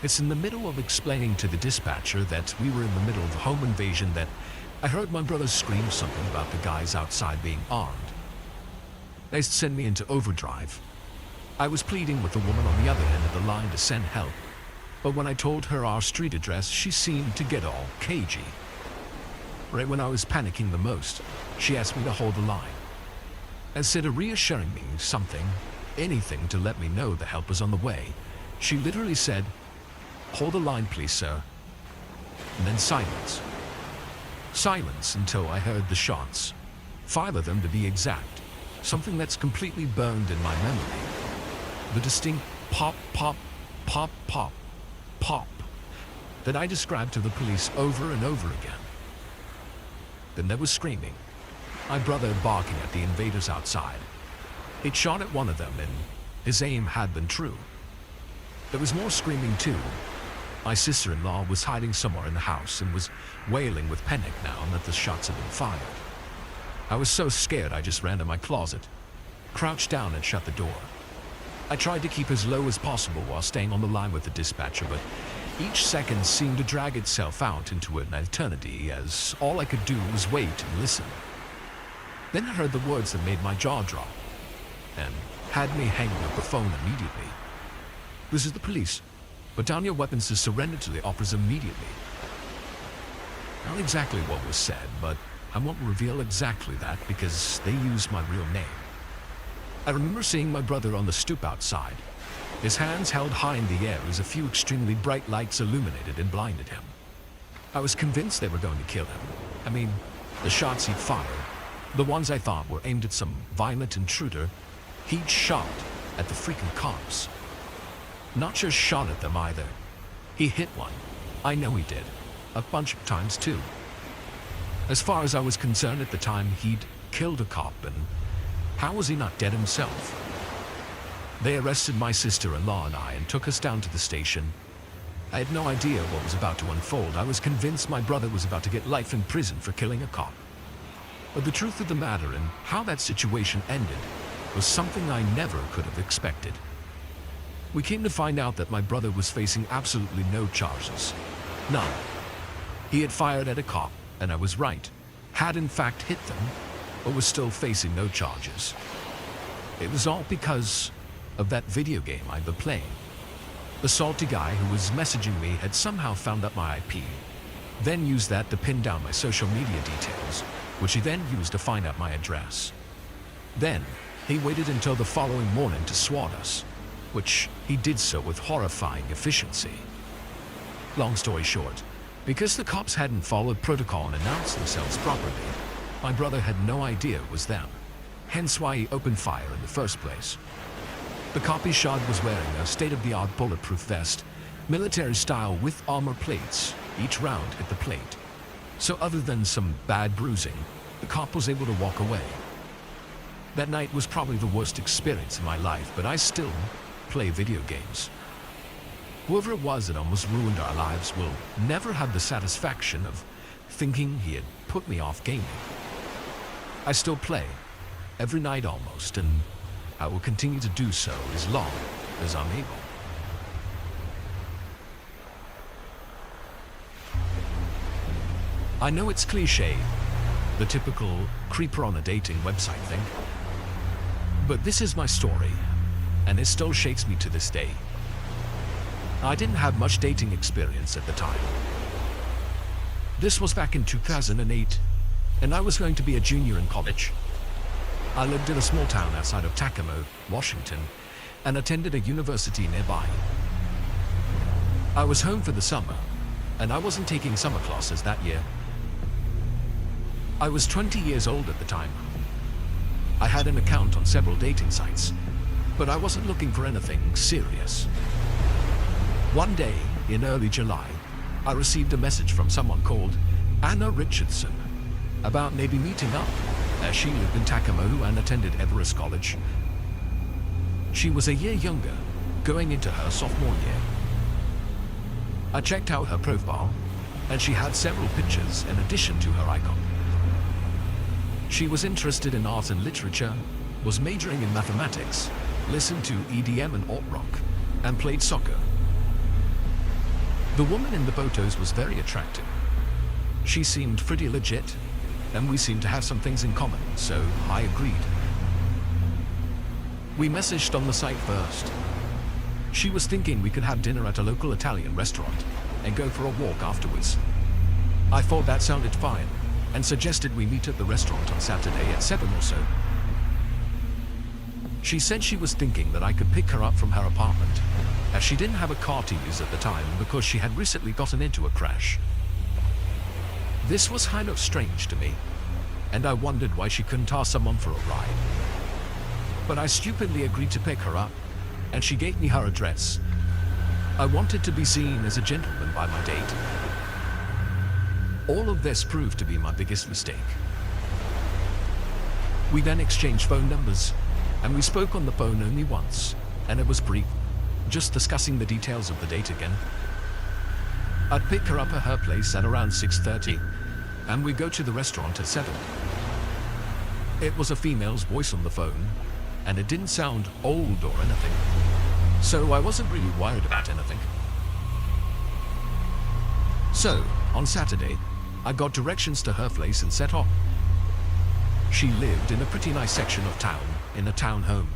It's in the middle of explaining to the dispatcher that we were in the middle of a home invasion that I heard my brother scream something about the guys outside being armed. They sent me into overdrive. I was pleading with the woman on the other end of the line to send help, but when I told her our street address, she seemed to get all cagey. Right when I was panicking the most, she asked me to hold the line. Instead of reassuring me something, anything to let me know the help was on the way, she literally said, "Hold the line, please, sir." And then silence. Silence until I heard the shots. 5 of them to be exact. Something that's completely burned in my memory. The distinct pop, pop, pop, pop, pop that I described to the police over and over again. Then there was screaming. My brother barking at the invaders outside. He'd shot at one of them, and his aim had been true. There was more screaming too. My sister-in-law was hiding somewhere in the house and was wailing with panic now that the shots had been fired. I was so scared I just ran to my closet, crouched down and shut the door. I tried to keep as low as possible while staying on the line with the dispatcher, but each second seemed to drag itself out into an eternity as all I could do was wait and listen. Then I heard the words that made my jaw drop and had me hanging up the phone immediately. "This is the police. Put down your weapons to surrender to the officers immediately." Not exactly what was said, but I won't reveal exactly that because they used my real name. I remember seeing my brother on the stoop outside. His hands held high in the air as a few extremely bright lights illuminated and blinded him. I was convinced they were going to kill him. I mean, the shots he'd fired, the ones I thought were aimed at some violent intruder, he'd shot at the freaking cops. Not just shot at them either. He hit one. I know he did. A bunch of times too. As far as I was concerned at the time, he'd killed a cop, and How was he not dead himself? They arrested my sister-in-law and I and took us down to the station. I had no idea what was about to unfold. I was convinced my brother was about to get life in prison for killing a cop. But the truth of the matter and how that situation ended was something I never could have expected. We came to find out that my brother was facing absolutely no charges. None. He had fired at a cop, and I was right. Had in fact hit them, but was still facing no charges. It was all because of that video game I'd been playing. The salty guy who was messaging me had somehow found out my IP, then used that to pin down my social media details, which he then used to find out my address. Then, he waited until the following morning to swat us, which he did so with horrifying efficiency. Long story short, because the cops hadn't followed protocol and announced themselves properly, my brother had no idea it was them, hence why he opened fire in the first place. The cop he shot was wearing a state-of-the-art bulletproof vest, military style with armor plates. Each round hit the plate. So other than some bad bruising, the cop was able to walk away. That night was probably the worst experience in my life, but I still play video games. Whoever it was that almost ruined our lives will never have the satisfaction of thinking he had put me off gaming. I still play, every night almost, and I will continue to do so as long as I'm able. I know it's cliche, the typical creeper on a dating website thing, but this is my story, and it still shakes me to this day. I didn't have much dating experience at the time. This was back in 2008, and I was going to be a junior in college. I lived in a small town outside of Tacoma, Washington, and attended a university nearby. I was home for the summer, and I wasn't taking summer classes that year. I was 20 years old at the time. I had an account on several dating sites, but I wasn't looking for anything serious. One day, in early July, I received a message from someone called Anna Richardson about maybe meeting up, as she lived in Tacoma and attended Everest College. She was a year younger, going into her sophomore year. I checked out her profile, and she had several pictures in addition to her icon. She was interested in art and literature, was majoring in mathematics, listened to EDM and alt rock, and played soccer. The woman in the photos was very attractive. She seemed pretty legit, and we seemed to have some things in common, so I agreed. We messaged on the site first. She was thinking we could have dinner at a local Italian restaurant and go for a walk afterwards. I thought that sounded fine, and suggested we meet at the restaurant on Saturday at 7 or so. She said she was thinking that I could pick her up from her apartment, as she didn't have a car to use at the time because she had recently gotten into a crash. This was kind of strange to me, and I wondered why she couldn't ask someone for a ride. But I stupidly agreed to pick her up, and she gave me her address. I wanted to be seen as a gentleman by my date. All of this proved to be my biggest mistake. We then exchanged phone numbers, and we spoke on the phone only once, and it was brief, just discussing the details of the date again. I'd pick her up at her place at around 6:30, and we'd go to the restaurant at 7. It was a female's voice on the phone, and it didn't sound old or anything, so I wasn't really worried about anything. So, on Saturday, I got directions to her place and set off. She lived in a pretty nice section of town, in a townhome.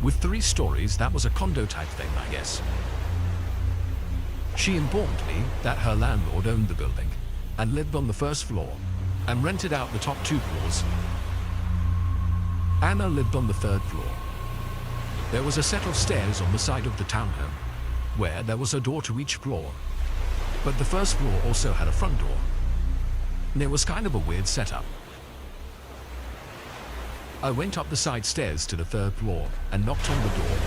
With 3 stories, that was a condo type thing, I guess. She informed me that her landlord owned the building and lived on the first floor and rented out the top 2 floors. Anna lived on the 3rd floor. There was a set of stairs on the side of the townhome, where there was a door to each floor. But the first floor also had a front door. And it was kind of a weird setup. I went up the side stairs to the 3rd floor and knocked on the door.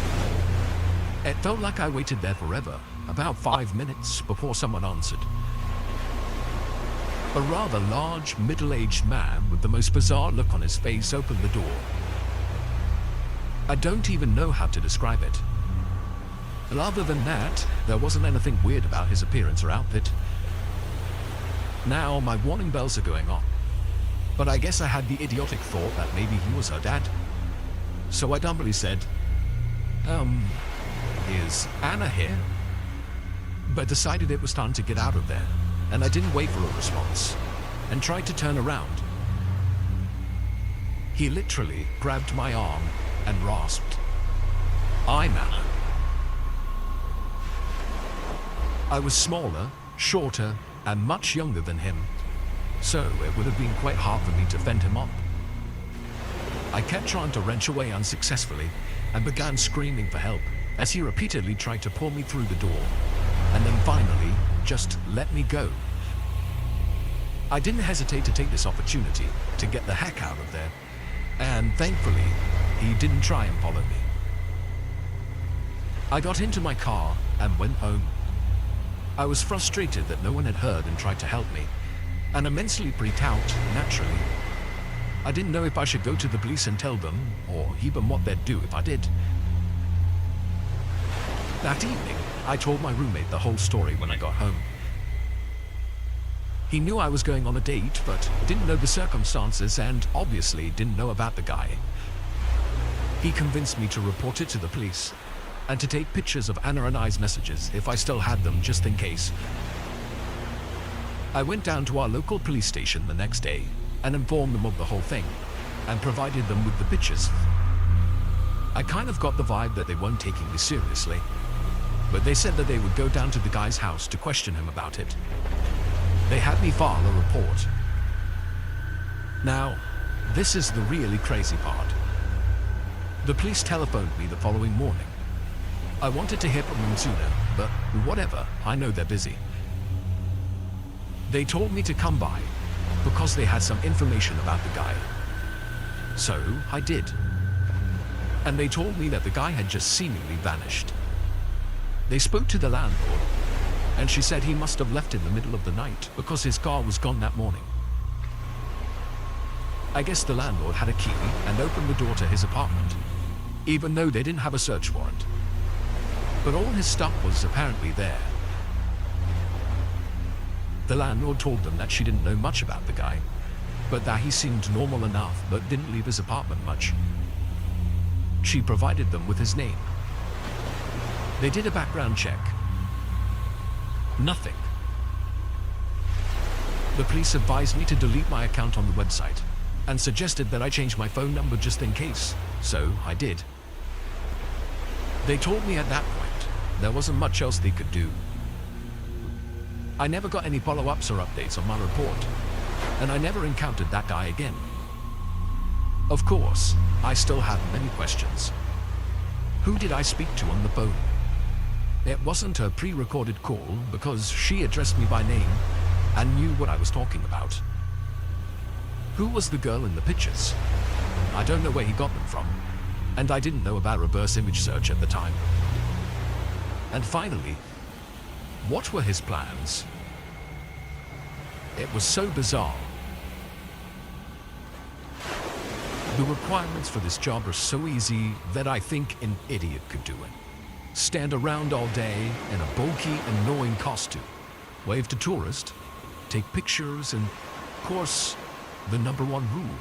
It felt like I waited there forever, about 5 minutes before someone answered. A rather large, middle-aged man with the most bizarre look on his face opened the door. I don't even know how to describe it. But other than that, there wasn't anything weird about his appearance or outfit. Now my warning bells are going on. But I guess I had the idiotic thought that maybe he was her dad. So I dumbly said, is Anna here? But decided it was time to get out of there, and I didn't wait for a response, and tried to turn around. He literally grabbed my arm and rasped, "I'm Anna." I was smaller, shorter, and much younger than him, so it would have been quite hard for me to fend him off. I kept trying to wrench away unsuccessfully and began screaming for help as he repeatedly tried to pull me through the door and then finally just let me go. I didn't hesitate to take this opportunity to get the heck out of there, and thankfully he didn't try and follow me. I got into my car and went home. I was frustrated that no one had heard and tried to help me, and immensely freaked out naturally. I didn't know if I should go to the police and tell them, or even what they'd do if I did. That evening, I told my roommate the whole story when I got home. He knew I was going on a date, but didn't know the circumstances and obviously didn't know about the guy. He convinced me to report it to the police and to take pictures of Anna and I's messages if I still had them, just in case. I went down to our local police station the next day and informed them of the whole thing and provided them with the pictures. I kind of got the vibe that they weren't taking me seriously, but they said that they would go down to the guy's house to question him about it. They had me file a report. Now, this is the really crazy part. The police telephoned me the following morning. I wanted to hear from them sooner, but whatever, I know they're busy. They told me to come by because they had some information about the guy. So I did. And they told me that the guy had just seemingly vanished. They spoke to the landlord, and she said he must have left in the middle of the night because his car was gone that morning. I guess the landlord had a key and opened the door to his apartment, even though they didn't have a search warrant. But all his stuff was apparently there. The landlord told them that she didn't know much about the guy, but that he seemed normal enough but didn't leave his apartment much. She provided them with his name. They did a background check. Nothing. The police advised me to delete my account on the website and suggested that I change my phone number just in case, so I did. They told me at that point there wasn't much else they could do. I never got any follow-ups or updates on my report, and I never encountered that guy again. Of course, I still have many questions. Who did I speak to on the phone? It wasn't a pre-recorded call because she addressed me by name and knew what I was talking about. Who was the girl in the pictures? I don't know where he got them from, and I didn't know about reverse image search at the time. And finally, what were his plans? It was so bizarre. The requirements for this job are so easy that I think an idiot could do it. Stand around all day in a bulky, annoying costume, wave to tourists, take pictures, and, of course, the number one rule: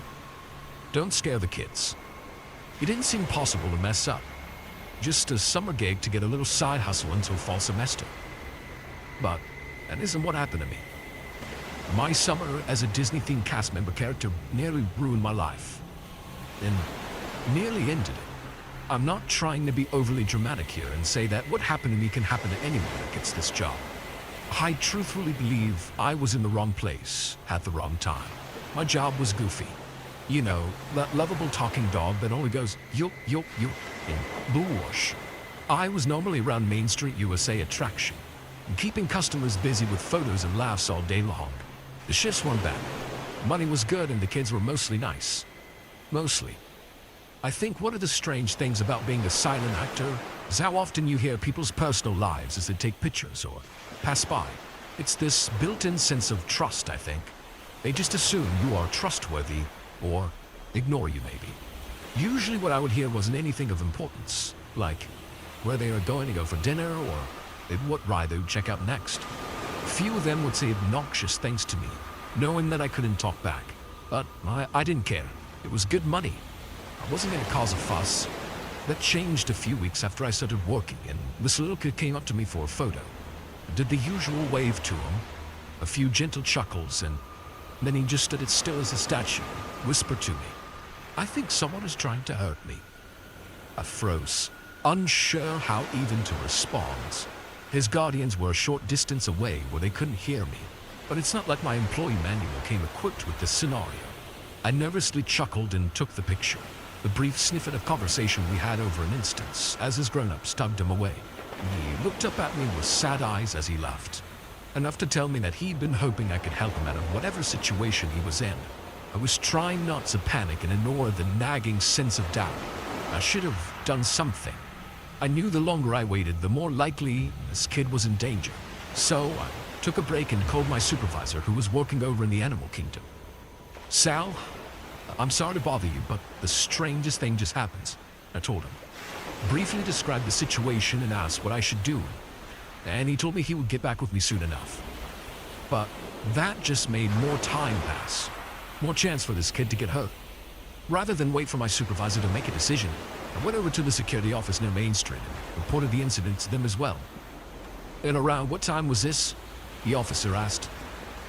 don't scare the kids. It didn't seem possible to mess up. Just a summer gig to get a little side hustle until fall semester. But that isn't what happened to me. My summer as a Disney-themed cast member character nearly ruined my life. And nearly ended it. I'm not trying to be overly dramatic here and say that what happened to me can happen to anyone that gets this job. I truthfully believe I was in the wrong place at the wrong time. My job was goofy. You know, that lovable talking dog that only goes yup, yup, yup in Blue Wash. I was normally around Main Street USA attraction and keeping customers busy with photos and laughs all day long. The shifts weren't bad. Money was good and the kids were mostly nice. Mostly. I think one of the strange things about being a silent actor is how often you hear people's personal lives as they take pictures or pass by. It's this built-in sense of trust, I think. They just assume you are trustworthy or ignore you maybe. Usually what I would hear wasn't anything of importance, like where they were going to go for dinner or what ride they would check out next. Few of them would say obnoxious things to me, knowing that I couldn't talk back. But I didn't care. It was good money. I wasn't going to cause a fuss. That changed a few weeks after I started working, and this little kid came up to me for a photo. I did the usual wave to him, a few gentle chuckles, and then he just stood as still as a statue, whispered to me, "I think someone is trying to hurt me." I froze, unsure how even to respond. His guardians were a short distance away where they couldn't hear me, but it's not like my employee manual came equipped with this scenario. I nervously chuckled and took the picture, the brief snippet of conversation we had over an instance as his grown-ups tugged him away. He looked up at me with sad eyes as he laughed, enough to tell me that he'd been hoping I could help him out of whatever situation he was in. I was trying not to panic and ignore the nagging sense of doubt. I should have done something. I knew the longer I waited, the more likely this kid was in danger. So I took a break and called my supervisor, who was working over in the animal kingdom. "Sal, I'm sorry to bother you, but the strangest thing just happened," I told him. Briefly described the situation and asked what I should do. And he told me he would get back with me soon enough. But that just made more time pass. More chance for this kid to get hurt. Rather than wait for my supervisor to make a decision, I went over to the security office near Main Street and reported the incident to them as well. "And around what time was this?" the officer asked.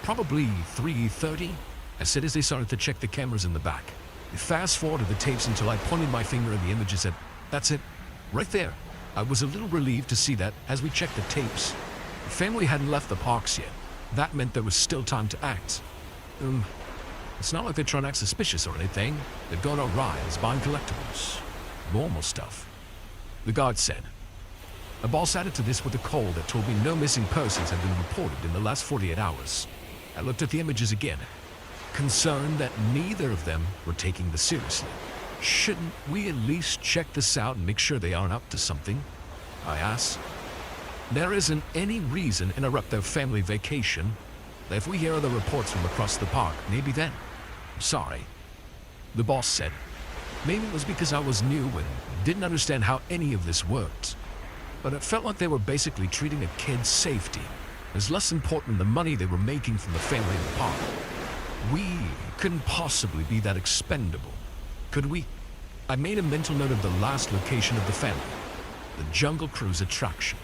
"Probably 3:30, I said as they started to check the cameras in the back. They fast-forwarded the tapes until I pointed my finger at the image and said, "That's it, right there." I was a little relieved to see that as we checked the tapes. The family hadn't left the parks yet. That meant there was still time to act. It's not like they're trying to act suspicious or anything. They've gone on rides, buying collectibles. Normal stuff. The guard said. My boss added to this with a call that told me no missing persons had been reported in the last 48 hours. I looked at the images again, concerned that neither of them were taking this seriously. "Shouldn't we at least check this out and make sure they aren't up to something?" I asked. "There isn't any reason to interrupt their family vacation. If we hear other reports from across the park, maybe then. I'm sorry." The boss said. Maybe it was because I was new and didn't understand how any of this worked. But it felt like they were basically treating a kid's safety as less important than the money they were making from the family in the park. We couldn't possibly be that expendable, could we? I made a mental note of the last location of the family, the Jungle Cruise attraction.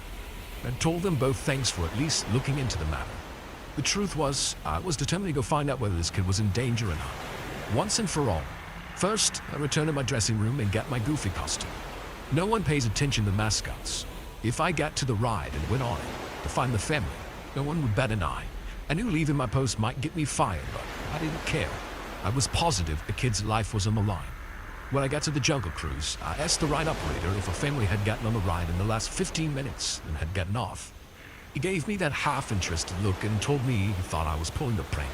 I told them both thanks for at least looking into the matter. The truth was, I was determined to go find out whether this kid was in danger or not, once and for all. First, I returned to my dressing room and got my goofy costume. No one pays attention to mascots. If I got to the ride and went on it to find the family, no one would bat an eye. I knew leaving my post might get me fired, but I didn't care. I was positive the kid's life was on the line. When I got to the Jungle Cruise, I asked the ride operator if a family had gotten on the ride in the last 15 minutes and had gotten off. He gave me that half-interested look and told me he thought I was pulling a prank.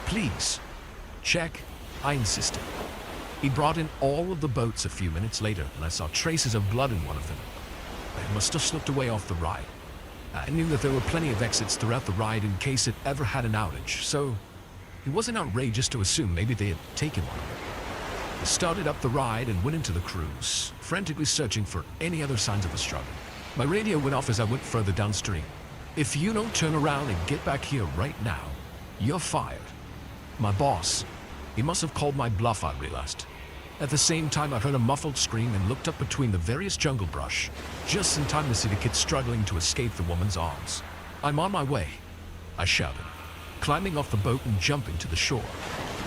"Please, check," I insisted. He brought in all of the boats a few minutes later, and I saw traces of blood in one of them. They must have slipped away off the ride. I knew that there were plenty of exits throughout the ride in case it ever had an outage, so it wasn't outrageous to assume maybe they had taken one. I started up the ride and went into the cruise, frantically searching for any other signs of a struggle. My radio went off as I went further downstream. "If you don't turn around and get back here right now, you're fired." My boss, he must have called my bluff, I realized. At the same time, I heard a muffled scream and looked up between the various jungle brush, just in time to see the kid struggling to escape the woman's arms. "I'm on my way," I shouted, climbing off the boat and jumping to the shore.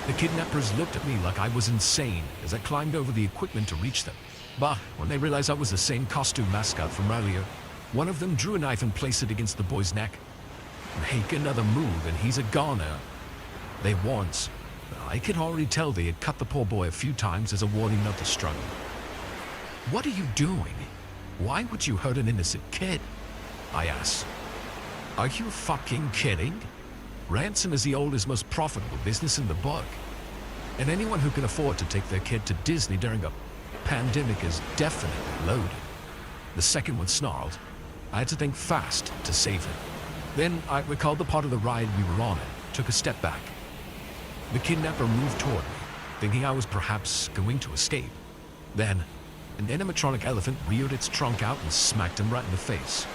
The kidnappers looked at me like I was insane as I climbed over the equipment to reach them. But when they realized I was the same costume mascot from earlier, one of them drew a knife and placed it against the boy's neck. "Make another move and he's a goner," they warned. I could already tell they had cut the poor boy a few times as a warning not to struggle. "What are you doing? Why would you hurt an innocent kid?" I asked. "Are you fucking kidding? Ransom is the oldest, most profitable business in the book. And anyone who can afford to take their kid to Disney during a pandemic is definitely loaded." The second one snarled. I had to think fast to save him. Then I recalled the part of the ride we were on and took a step back. The kidnapper moved toward me, thinking I was perhaps going to escape. Then, an animatronic elephant reared its trunk out and smacked him right in the face.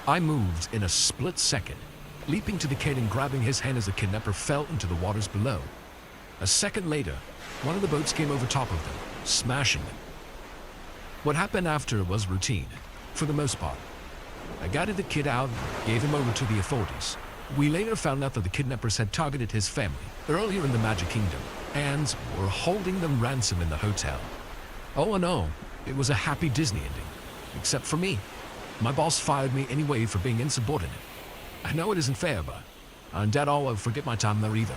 I moved in a split second, leaping to the kid and grabbing his hand as the kidnapper fell into the waters below. A second later, one of the boats came over top of them, smashing them. What happened after was routine, for the most part. I guided the kid out and gave him over to the authorities. We later found out that the kidnappers had targeted his family earlier in the Magic Kingdom and were holding them ransom in the hotel. Oh no, it was a happy Disney ending, except for me. My boss fired me anyway for being insubordinate. I know it isn't fair, but I doubt I'll ever forget my time there either.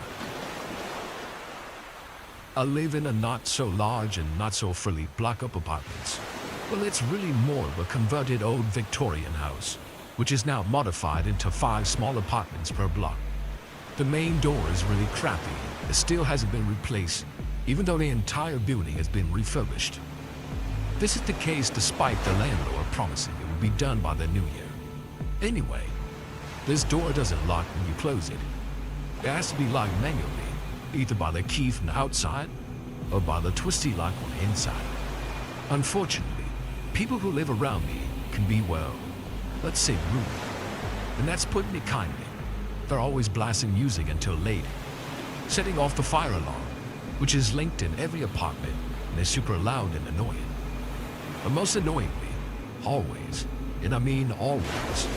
I live in a not so large and not so frilly block up apartments. Well, it's really more of a converted old Victorian house, which is now modified into 5 small apartments per block. The main door is really crappy. It still hasn't been replaced, even though the entire building has been refurbished. This is the case despite the landlord promising it would be done by the new year. Anyway, this door doesn't lock when you close it. It has to be locked manually, either by the key from the outside or by the twisty lock on the inside. Unfortunately, people who live around me can be, well, let's say rude. And that's putting it kindly. They're always blasting music until late, setting off the fire alarm, which is linked in every apartment and is super loud and annoying. But most annoyingly, always, and I mean always,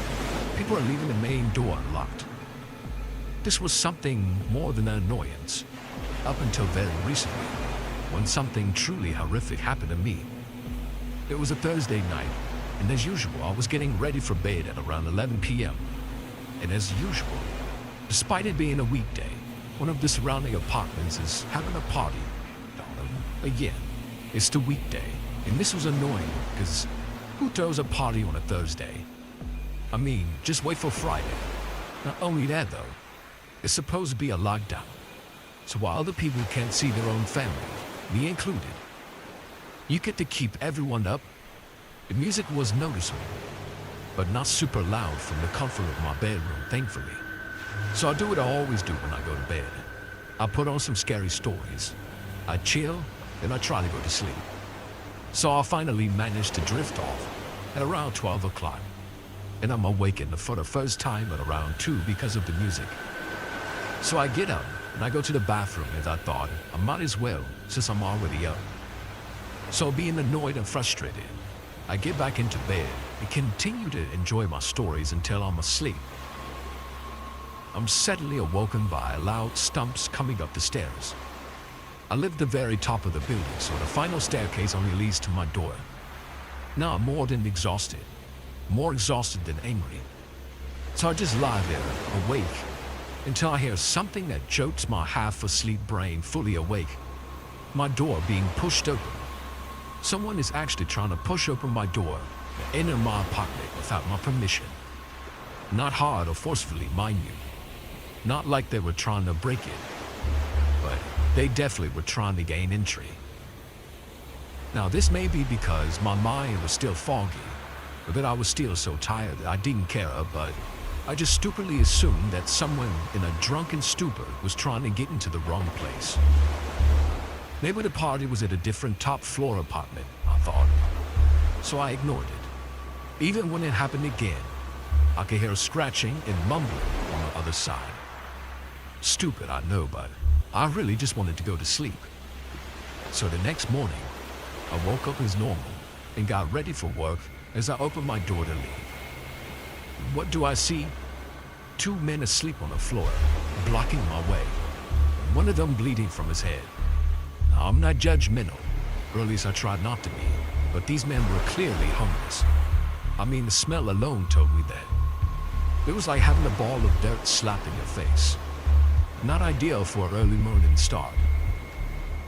people are leaving the main door unlocked. This was something more than an annoyance, up until very recently, when something truly horrific happened to me. It was a Thursday night, and as usual, I was getting ready for bed at around 11 p.m. And as usual, despite it being a weekday, one of the surrounding apartments is having a party. Again, it's the weekday, and this was annoying, because who throws a party on a Thursday? I mean, just wait for Friday. Not only that though, it's supposed to be a lockdown. So while other people can't see their own family, me included, you get to keep everyone up. The music was noticeable, but not super loud from the comfort of my bedroom, thankfully. So I do what I always do when I go to bed. I put on some scary stories. I chill, then I try to go to sleep. So I finally managed to drift off at around 12 o'clock. And I'm awakened for the first time at around 2 because of the music. So I get up and I go to the bathroom as I thought I might as well since I'm already up. So being annoyed and frustrated, I get back into bed and continue to enjoy my stories until I'm asleep. I'm suddenly awoken by loud stumps coming up the stairs. I live at the very top of the building, so the final staircase only leads to my door. Now I'm more than exhausted, more exhausted than angry. So I just lie there, awake, until I hear something that jolts my half-asleep brain fully awake. My door being pushed open. Someone is actually trying to push open my door and enter my apartment without my permission. Not hard or forcefully, mind you. Not like they were trying to break it, but they definitely were trying to gain entry. Now this may be because my mind was still foggy, or that I was still so tired that I didn't care, but I just stupidly assumed that someone in a drunken stupor was trying to get into the wrong place. Maybe the party was at a different top floor apartment, I thought. So I ignored it. Even when it happened again, I could hear scratching and mumbling on the other side. Stupid, I know, but I really just wanted to go to sleep. So the next morning, I woke up as normal and got ready for work as I opened my door to leave. What do I see? 2 men asleep on the floor, blocking my way. One of them bleeding from his head. Now, I'm not judgmental, or at least I tried not to be, but these men were clearly homeless. I mean, the smell alone told me that. It was like having a ball of dirt slapped in your face. Not ideal for an early morning start.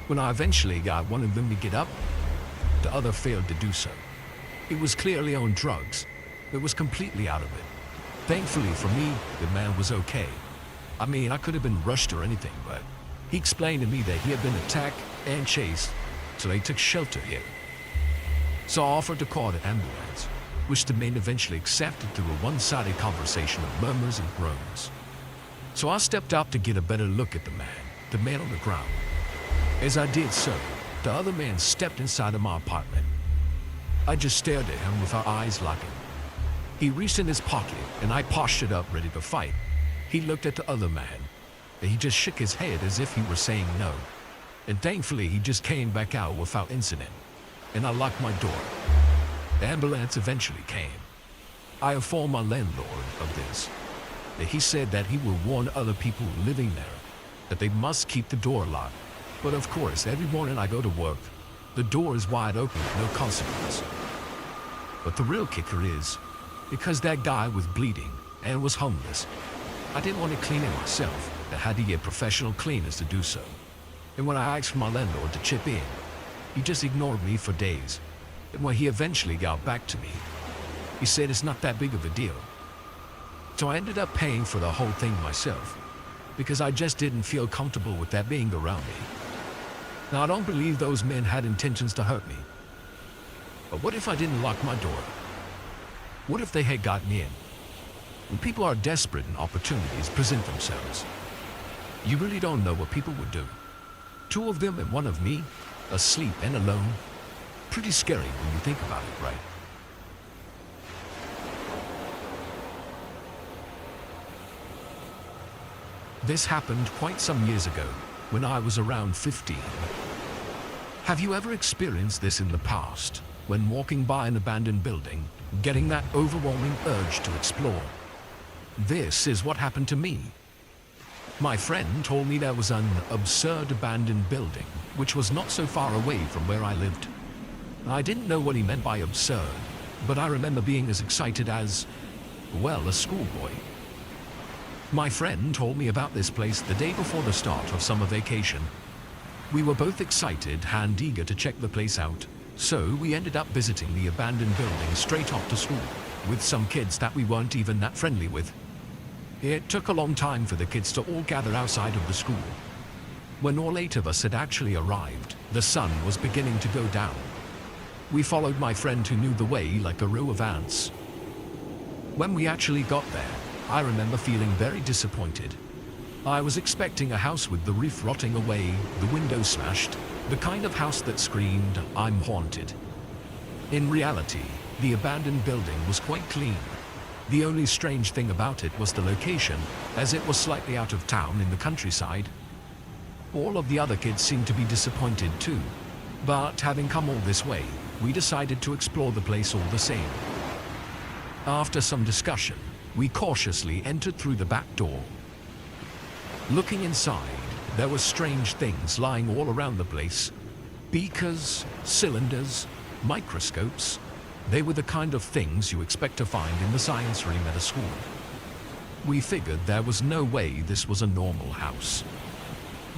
When I eventually got one of them to get up, the other failed to do so. He was clearly on drugs. It was completely out of it. Thankfully for me, the man was okay. I mean, I could have been rushed or anything, but he explained to me that he had been attacked and chased, so they took shelter here. So I offered to call the ambulance, which the men eventually accepted through a one-sided conversation of murmurs and groans. So I stepped out to get a better look at the man on the ground. As I did so, the other man stepped inside of my apartment. I just stared at him with our eyes locking. He reached in his pocket, and I postured up ready to fight. He looked at the other man, and he just shook his head as if he were saying no. And thankfully, he just came back out without incident, and I locked my door. The ambulance eventually came. I informed my landlord of this. That he said that he will warn other people living there that they must keep the door locked. But of course, every morning I go to work, the door is wide open with no consequence. But the real kicker is, because that guy was bleeding and was homeless, I didn't want to clean it myself. I had to get professional cleaners to do so. And when I asked my landlord to chip in, he just ignored me for days. And when he eventually got back to me, he said it's not that big of a deal. So I ended up paying for the whole thing myself, because I just didn't feel comfortable with that being around me. Now, I don't believe those men had intentions to hurt me. But what if I didn't lock my door? What if they had gotten in? When people are desperate and opportunities present themselves, you really don't know what people would do. Two of them and one of me, asleep and alone. Pretty scary when you think about it, right? This happened quite some years ago, when I was around 15. Have you ever experienced this in the past, when walking by an abandoned building, getting that overwhelming urge to explore? This is what happened to me. My friend told me there was an absurd abandoned building, which was not so far away from where I lived. I didn't know what he meant by absurd, but I remember being as excited as, well, a schoolboy. My friend told me about this place the day before the start of summer vacation. We were both excited and eager to check the place out, so we ended up visiting the abandoned building straight after school, with some kids that we weren't even that friendly with. It took a long time for the kids to all gather outside of the school. When all 8 of us had actually arrived, the sun was beginning to go down. We followed my friend who knew the way like a row of ants. When we actually got there, I remember feeling very disappointed. I was expecting a house with the roof rotting away, the windows smashed, the kind of house that screamed, "I'm haunted." In reality, the abandoned building was quite clean. The only strange thing about it was the location, as it was slightly out of town in the countryside. All of the other kids seemed to be disappointed too, but having come all this way, we decided to explore the place all the same. After some discussion, we cautiously entered through the back door. Looking inside, there were strange things lying all around the place. Beakers, cylinders, microscopes. They were the kind of things you expect to find in the science room at a school. We figured there was no way this was a normal house.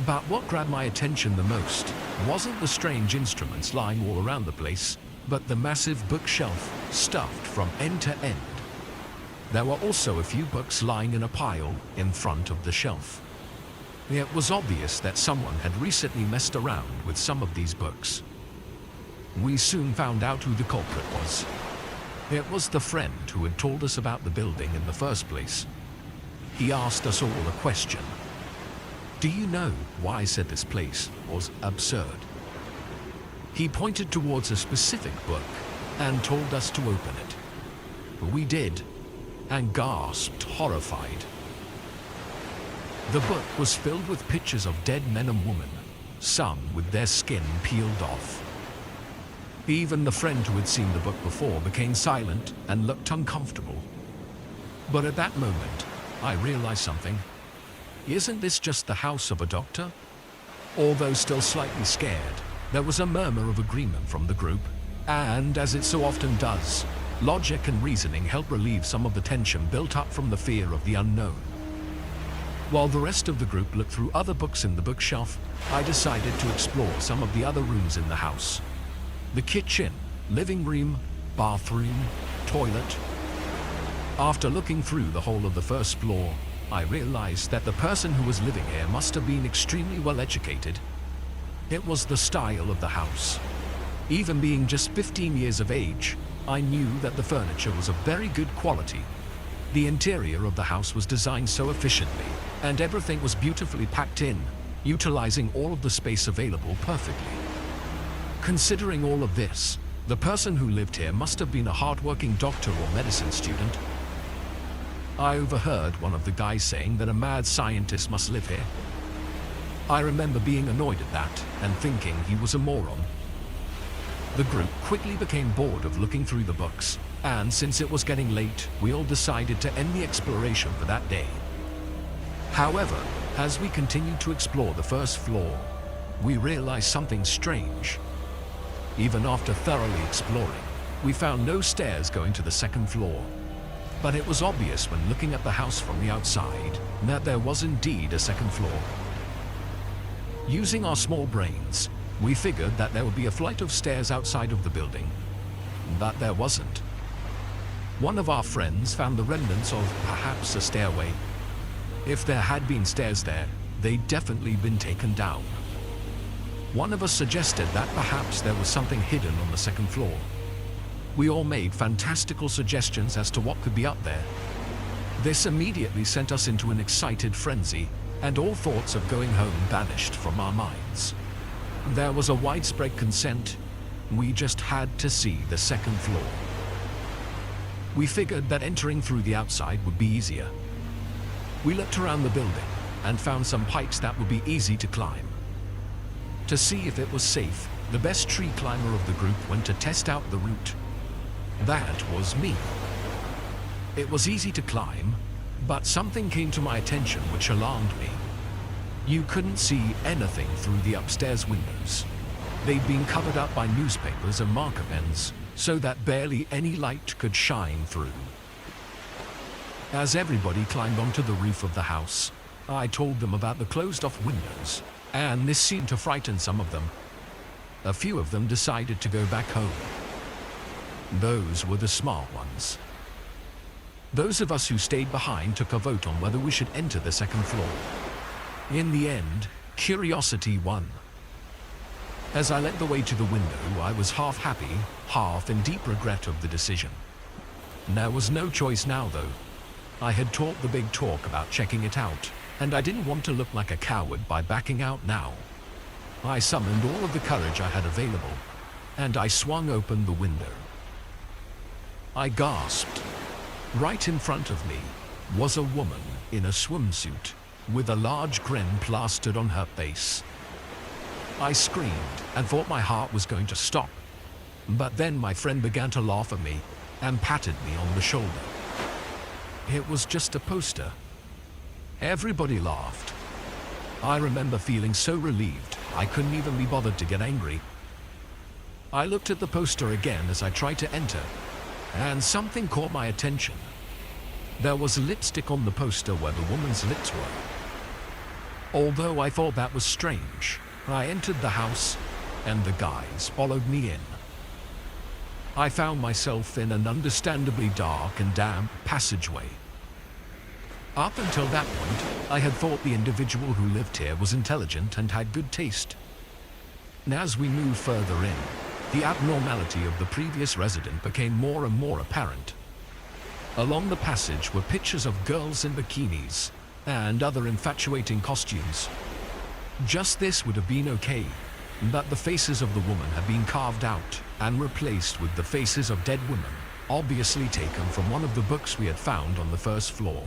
But what grabbed my attention the most wasn't the strange instruments lying all around the place, but the massive bookshelf stuffed from end to end. There were also a few books lying in a pile in front of the shelf. It was obvious that someone had recently messed around with some of these books. We soon found out who the culprit was. It was the friend who had told us about the building in the first place. He asked us all a question. Do you know why I said this place was absurd? He pointed towards a specific book and told us to open it. We did, and gasped, horrified. The book was filled with pictures of dead men and women, some with their skin peeled off. Even the friend who had seen the book before became silent and looked uncomfortable. But at that moment, I realized something. Isn't this just the house of a doctor? Although still slightly scared, there was a murmur of agreement from the group, and as it so often does, logic and reasoning help relieve some of the tension built up from the fear of the unknown. While the rest of the group looked through other books in the bookshelf, I decided to explore some of the other rooms in the house. The kitchen, living room, bathroom, toilet. After looking through the whole of the first floor, I realized that the person who was living here must have been extremely well educated. It was the style of the house. Even being just 15 years of age, I knew that the furniture was of very good quality. The interior of the house was designed so efficiently, and everything was beautifully packed in, utilizing all of the space available perfectly. Considering all of this, the person who lived here must have been a hardworking doctor or medicine student. I overheard one of the guys saying that a mad scientist must live here. I remember being annoyed at that and thinking he was a moron. The group quickly became bored of looking through the books, and since it was getting late, we all decided to end the exploration for that day. However, as we continued to explore the first floor, we realized something strange. Even after thoroughly exploring, we found no stairs going to the second floor. But it was obvious when looking at the house from the outside that there was indeed a second floor. Using our small brains, we figured that there would be a flight of stairs outside of the building, but there wasn't. One of our friends found the remnants of perhaps a stairway. If there had been stairs there, they'd definitely been taken down. One of us suggested that perhaps there was something hidden on the second floor. We all made fantastical suggestions as to what could be up there. This immediately sent us into an excited frenzy, and all thoughts of going home vanished from our minds. There was a widespread consent. We just had to see the second floor. We figured that entering through the outside would be easier. We looked around the building and found some pipes that would be easy to climb. To see if it was safe, the best tree climber of the group went to test out the route. That was me. It was easy to climb, but something came to my attention which alarmed me. You couldn't see anything through the upstairs windows. They'd been covered up by newspapers and marker pens, so that barely any light could shine through. As everybody climbed onto the roof of the house, I told them about the closed-off windows, and this seemed to frighten some of them. A few of them decided to go back home. Those were the smart ones. Those of us who stayed behind took a vote on whether we should enter the second floor. In the end, curiosity won. As I led the way to the window, I was half happy, half in deep regret of the decision. There was no choice now, though. I had talked the big talk about checking it out, and I didn't want to look like a coward by backing out now. I summoned all of the courage I had available, and I swung open the window. I gasped. Right in front of me was a woman in a swimsuit with a large grin plastered on her face. I screamed and thought my heart was going to stop, but then my friend began to laugh at me and patted me on the shoulder. It was just a poster. Everybody laughed. I remember feeling so relieved I couldn't even be bothered to get angry. I looked at the poster again as I tried to enter, and something caught my attention. There was lipstick on the poster where the woman's lips were. Although I thought that was strange, I entered the house, and the guys followed me in. I found myself in an understandably dark and damp passageway. Up until that point, I had thought the individual who lived here was intelligent and had good taste. As we moved further in, the abnormality of the previous resident became more and more apparent. Along the passage were pictures of girls in bikinis and other infatuating costumes. Just this would have been okay, but the faces of the woman had been carved out and replaced with the faces of dead women, obviously taken from one of the books we had found on the first floor.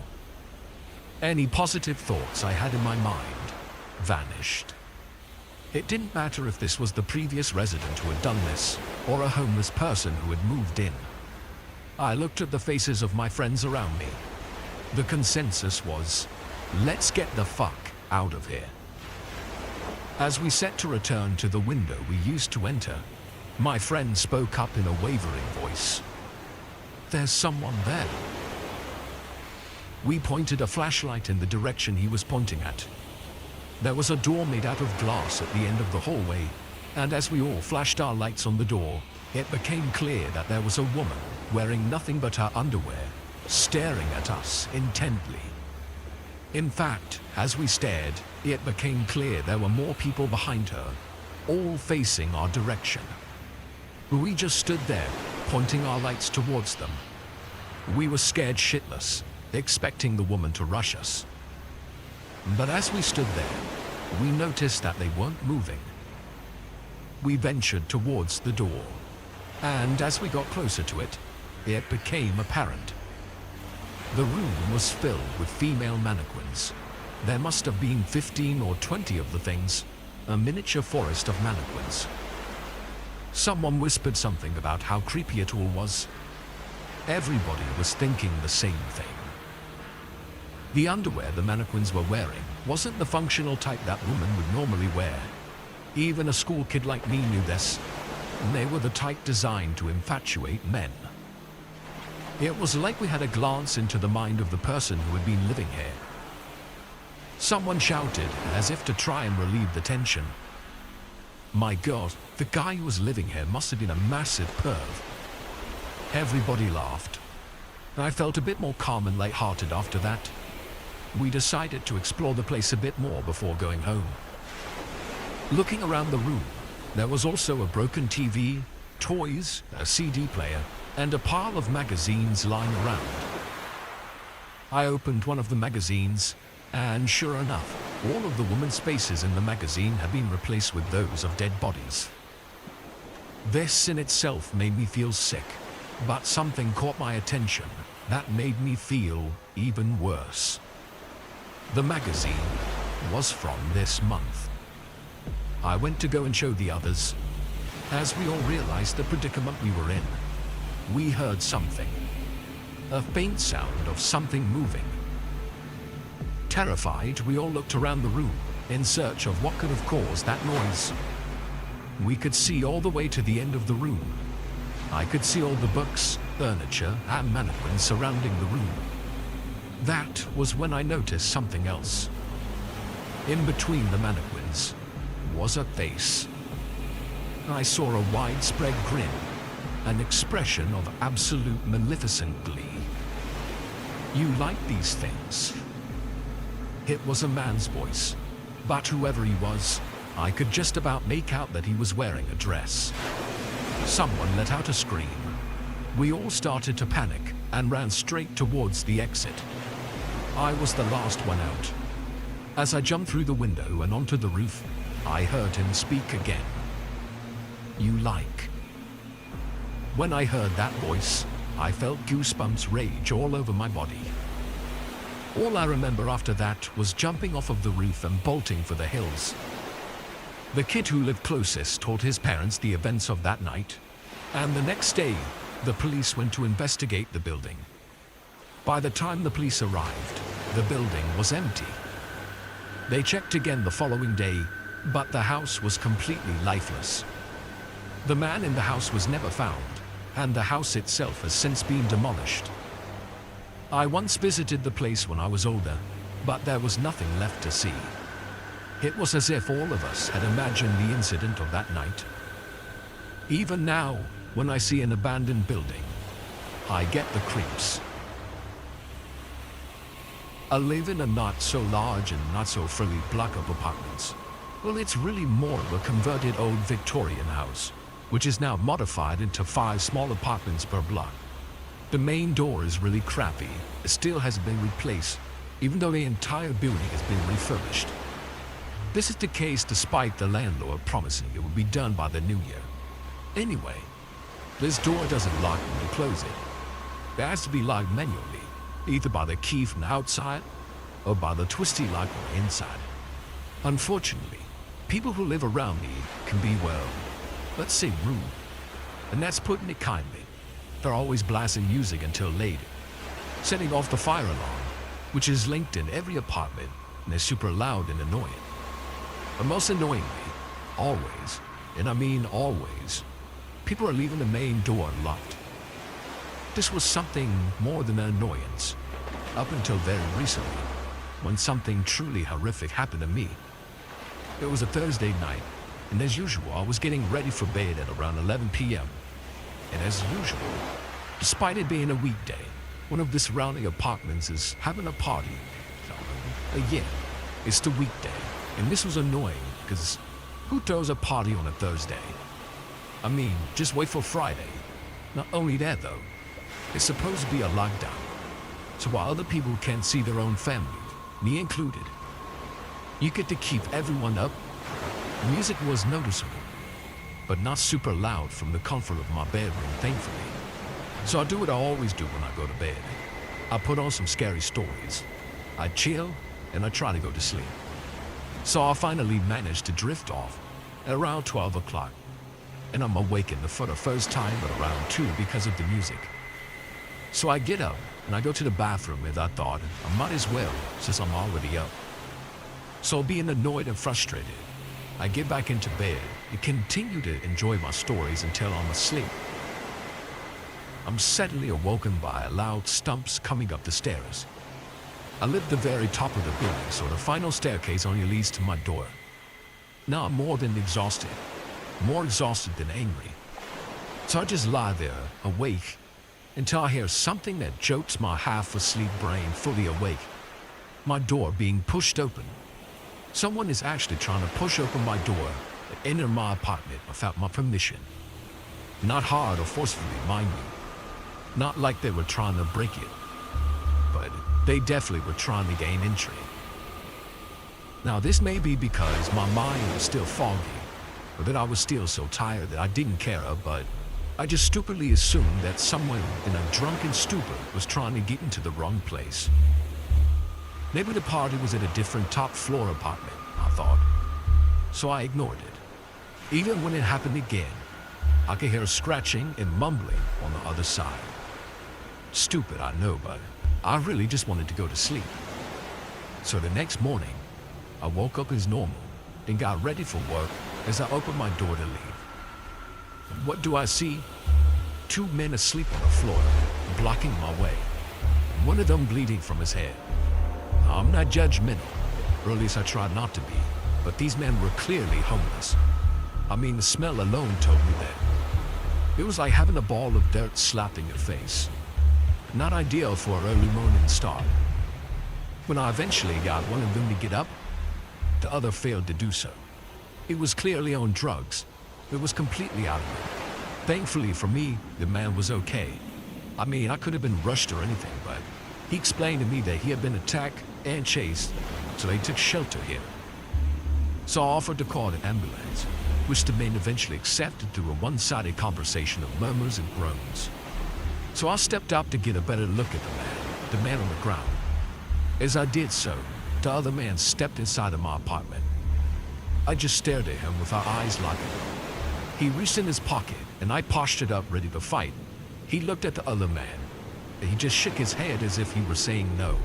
Any positive thoughts I had in my mind vanished. It didn't matter if this was the previous resident who had done this, or a homeless person who had moved in. I looked at the faces of my friends around me. The consensus was, let's get the fuck out of here. As we set to return to the window we used to enter, my friend spoke up in a wavering voice. "There's someone there." We pointed a flashlight in the direction he was pointing at. There was a door made out of glass at the end of the hallway, and as we all flashed our lights on the door, it became clear that there was a woman wearing nothing but her underwear, staring at us intently. In fact, as we stared, it became clear there were more people behind her, all facing our direction. We just stood there, pointing our lights towards them. We were scared shitless, expecting the woman to rush us. But as we stood there, we noticed that they weren't moving. We ventured towards the door, and as we got closer to it, it became apparent. The room was filled with female mannequins. There must have been 15 or 20 of the things, a miniature forest of mannequins. Someone whispered something about how creepy it all was. Everybody was thinking the same thing. The underwear the mannequins were wearing wasn't the functional type that women would normally wear. Even a school kid like me knew this. They were the type designed to infatuate men. It was like we had a glance into the mind of the person who had been living here. Someone shouted, as if to try and relieve the tension. My God, the guy who was living here must have been a massive perv. Everybody laughed. I felt a bit more calm and light-hearted after that. We decided to explore the place a bit more before going home. Looking around the room, there was also a broken TV, toys, a CD player, and a pile of magazines lying around. I opened one of the magazines, and sure enough, all of the women's faces in the magazine had been replaced with those of dead bodies. This in itself made me feel sick, but something caught my attention that made me feel even worse. The magazine was from this month. I went to go and show the others. As we all realized the predicament we were in, we heard something. A faint sound of something moving. Terrified, we all looked around the room in search of what could have caused that noise. We could see all the way to the end of the room. I could see all the books, furniture, and mannequins surrounding the room. That was when I noticed something else. In between the mannequins was a face. I saw a widespread grin, an expression of absolute maleficent glee. You like these things? It was a man's voice, but whoever he was, I could just about make out that he was wearing a dress. Someone let out a scream. We all started to panic and ran straight towards the exit. I was the last one out. As I jumped through the window and onto the roof, I heard him speak again. You like. When I heard that voice, I felt goosebumps rage all over my body. All I remember after that was jumping off of the roof and bolting for the hills. The kid who lived closest told his parents the events of that night, and the next day, the police went to investigate the building. By the time the police arrived, the building was empty. They checked again the following day, but the house was completely lifeless. The man in the house was never found, and the house itself has since been demolished. I once visited the place when I was older, but there was nothing left to see. It was as if all of us had imagined the incident of that night. Even now, when I see an abandoned building, I get the creeps. I live in a not so large and not so frilly block of apartments. Well, it's really more of a converted old Victorian house, which is now modified into 5 small apartments per block. The main door is really crappy. It still hasn't been replaced, even though the entire building has been refurbished. This is the case despite the landlord promising it would be done by the new year. Anyway, this door doesn't lock when you close it. It has to be locked manually, either by the key from the outside or by the twisty lock on the inside. Unfortunately, people who live around me can be, well, let's say rude. And that's putting it kindly. They're always blasting music until late, setting off the fire alarm, which is linked in every apartment and is super loud and annoying. But most annoyingly, always, and I mean always, people are leaving the main door unlocked. This was something more than an annoyance, up until very recently, when something truly horrific happened to me. It was a Thursday night, and as usual, I was getting ready for bed at around 11 p.m. And as usual, despite it being a weekday, one of the surrounding apartments is having a party. Yeah, it's the weekday, and this was annoying, because who throws a party on a Thursday? I mean, just wait for Friday. Not only that though, it's supposed to be a lockdown, so while other people can't see their own family, me included, you get to keep everyone up. Music was noticeable. but not super loud from the comfort of my bedroom, thankfully. So I do what I always do when I go to bed. I put on some scary stories. I chill, and I try to go to sleep. So I finally managed to drift off at around 12 o'clock, and I'm awakened for the first time at around 2 because of the music. So I get up, and I go to the bathroom, and I thought, I might as well, since I'm already up. So being annoyed and frustrated, I get back into bed and continue to enjoy my stories until I'm asleep. I'm suddenly awoken by loud stumps coming up the stairs. I live at the very top of the building, so the final staircase only leads to my door. Now I'm more than exhausted, more exhausted than angry. So I just lie there, awake, until I hear something that jolts my half-asleep brain fully awake. My door being pushed open. Someone is actually trying to push open my door and enter my apartment without my permission. Not hard or forcefully, mind you. Not like they were trying to break it. But they definitely were trying to gain entry. Now this may be because my mind was still foggy, or that I was still so tired that I didn't care, but I just stupidly assumed that someone in a drunken stupor was trying to get into the wrong place. Maybe the party was at a different top floor apartment, I thought. So I ignored it. Even when it happened again, I could hear scratching and mumbling on the other side. Stupid, I know, but I really just wanted to go to sleep. So the next morning, I woke up as normal and got ready for work as I opened my door to leave. What do I see? 2 men asleep on the floor, blocking my way. One of them bleeding from his head. I'm not judgmental, or at least I tried not to be, but these men were clearly homeless. I mean, the smell alone told me that. It was like having a ball of dirt slapped in your face. Not ideal for an early morning start. When I eventually got one of them to get up, the other failed to do so. He was clearly on drugs. It was completely out of it. Thankfully for me, the man was okay. I mean, I could have been rushed or anything, but he explained to me that he had been attacked and chased, so they took shelter here. So I offered to call an ambulance, which the men eventually accepted through a one-sided conversation of murmurs and groans. So I stepped up to get a better look at the man on the ground. As I did so, the other man stepped inside of my apartment. I just stared at him with our eyes locking. He reached in his pocket, and I postured up ready to fight. He looked at the other man, and he just shook his head as if he were saying no.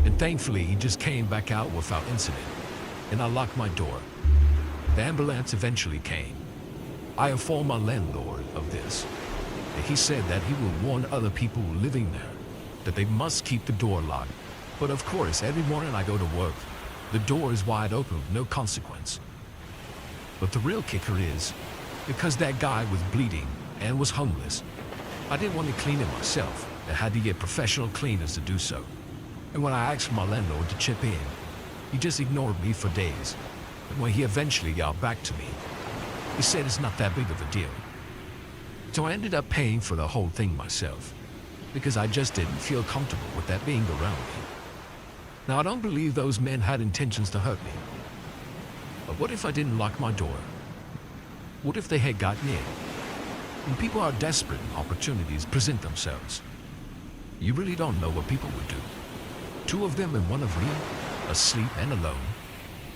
And thankfully, he just came back out without incident, and I locked my door. The ambulance eventually came. I informed my landlord of this, and he said that he would warn other people living there that they must keep the door locked. But of course, every morning I go to work, the door is wide open with no consequence. But the real kicker is, because that guy was bleeding and was homeless, I didn't want to clean it myself and had to get professional cleaners to do so. And when I asked my landlord to chip in, he just ignored me for days. And when he eventually got back to me, he said it's not that big of a deal. So I ended up paying for the whole thing myself, because I just didn't feel comfortable with that being around me. Now, I don't believe those men had intentions to hurt me. But what if I didn't lock my door? What if they had gotten in? When people are desperate and opportunities present themselves, you really don't know what people would do. 2 of them and 1 of me, asleep and alone.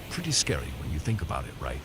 Pretty scary when you think about it, right?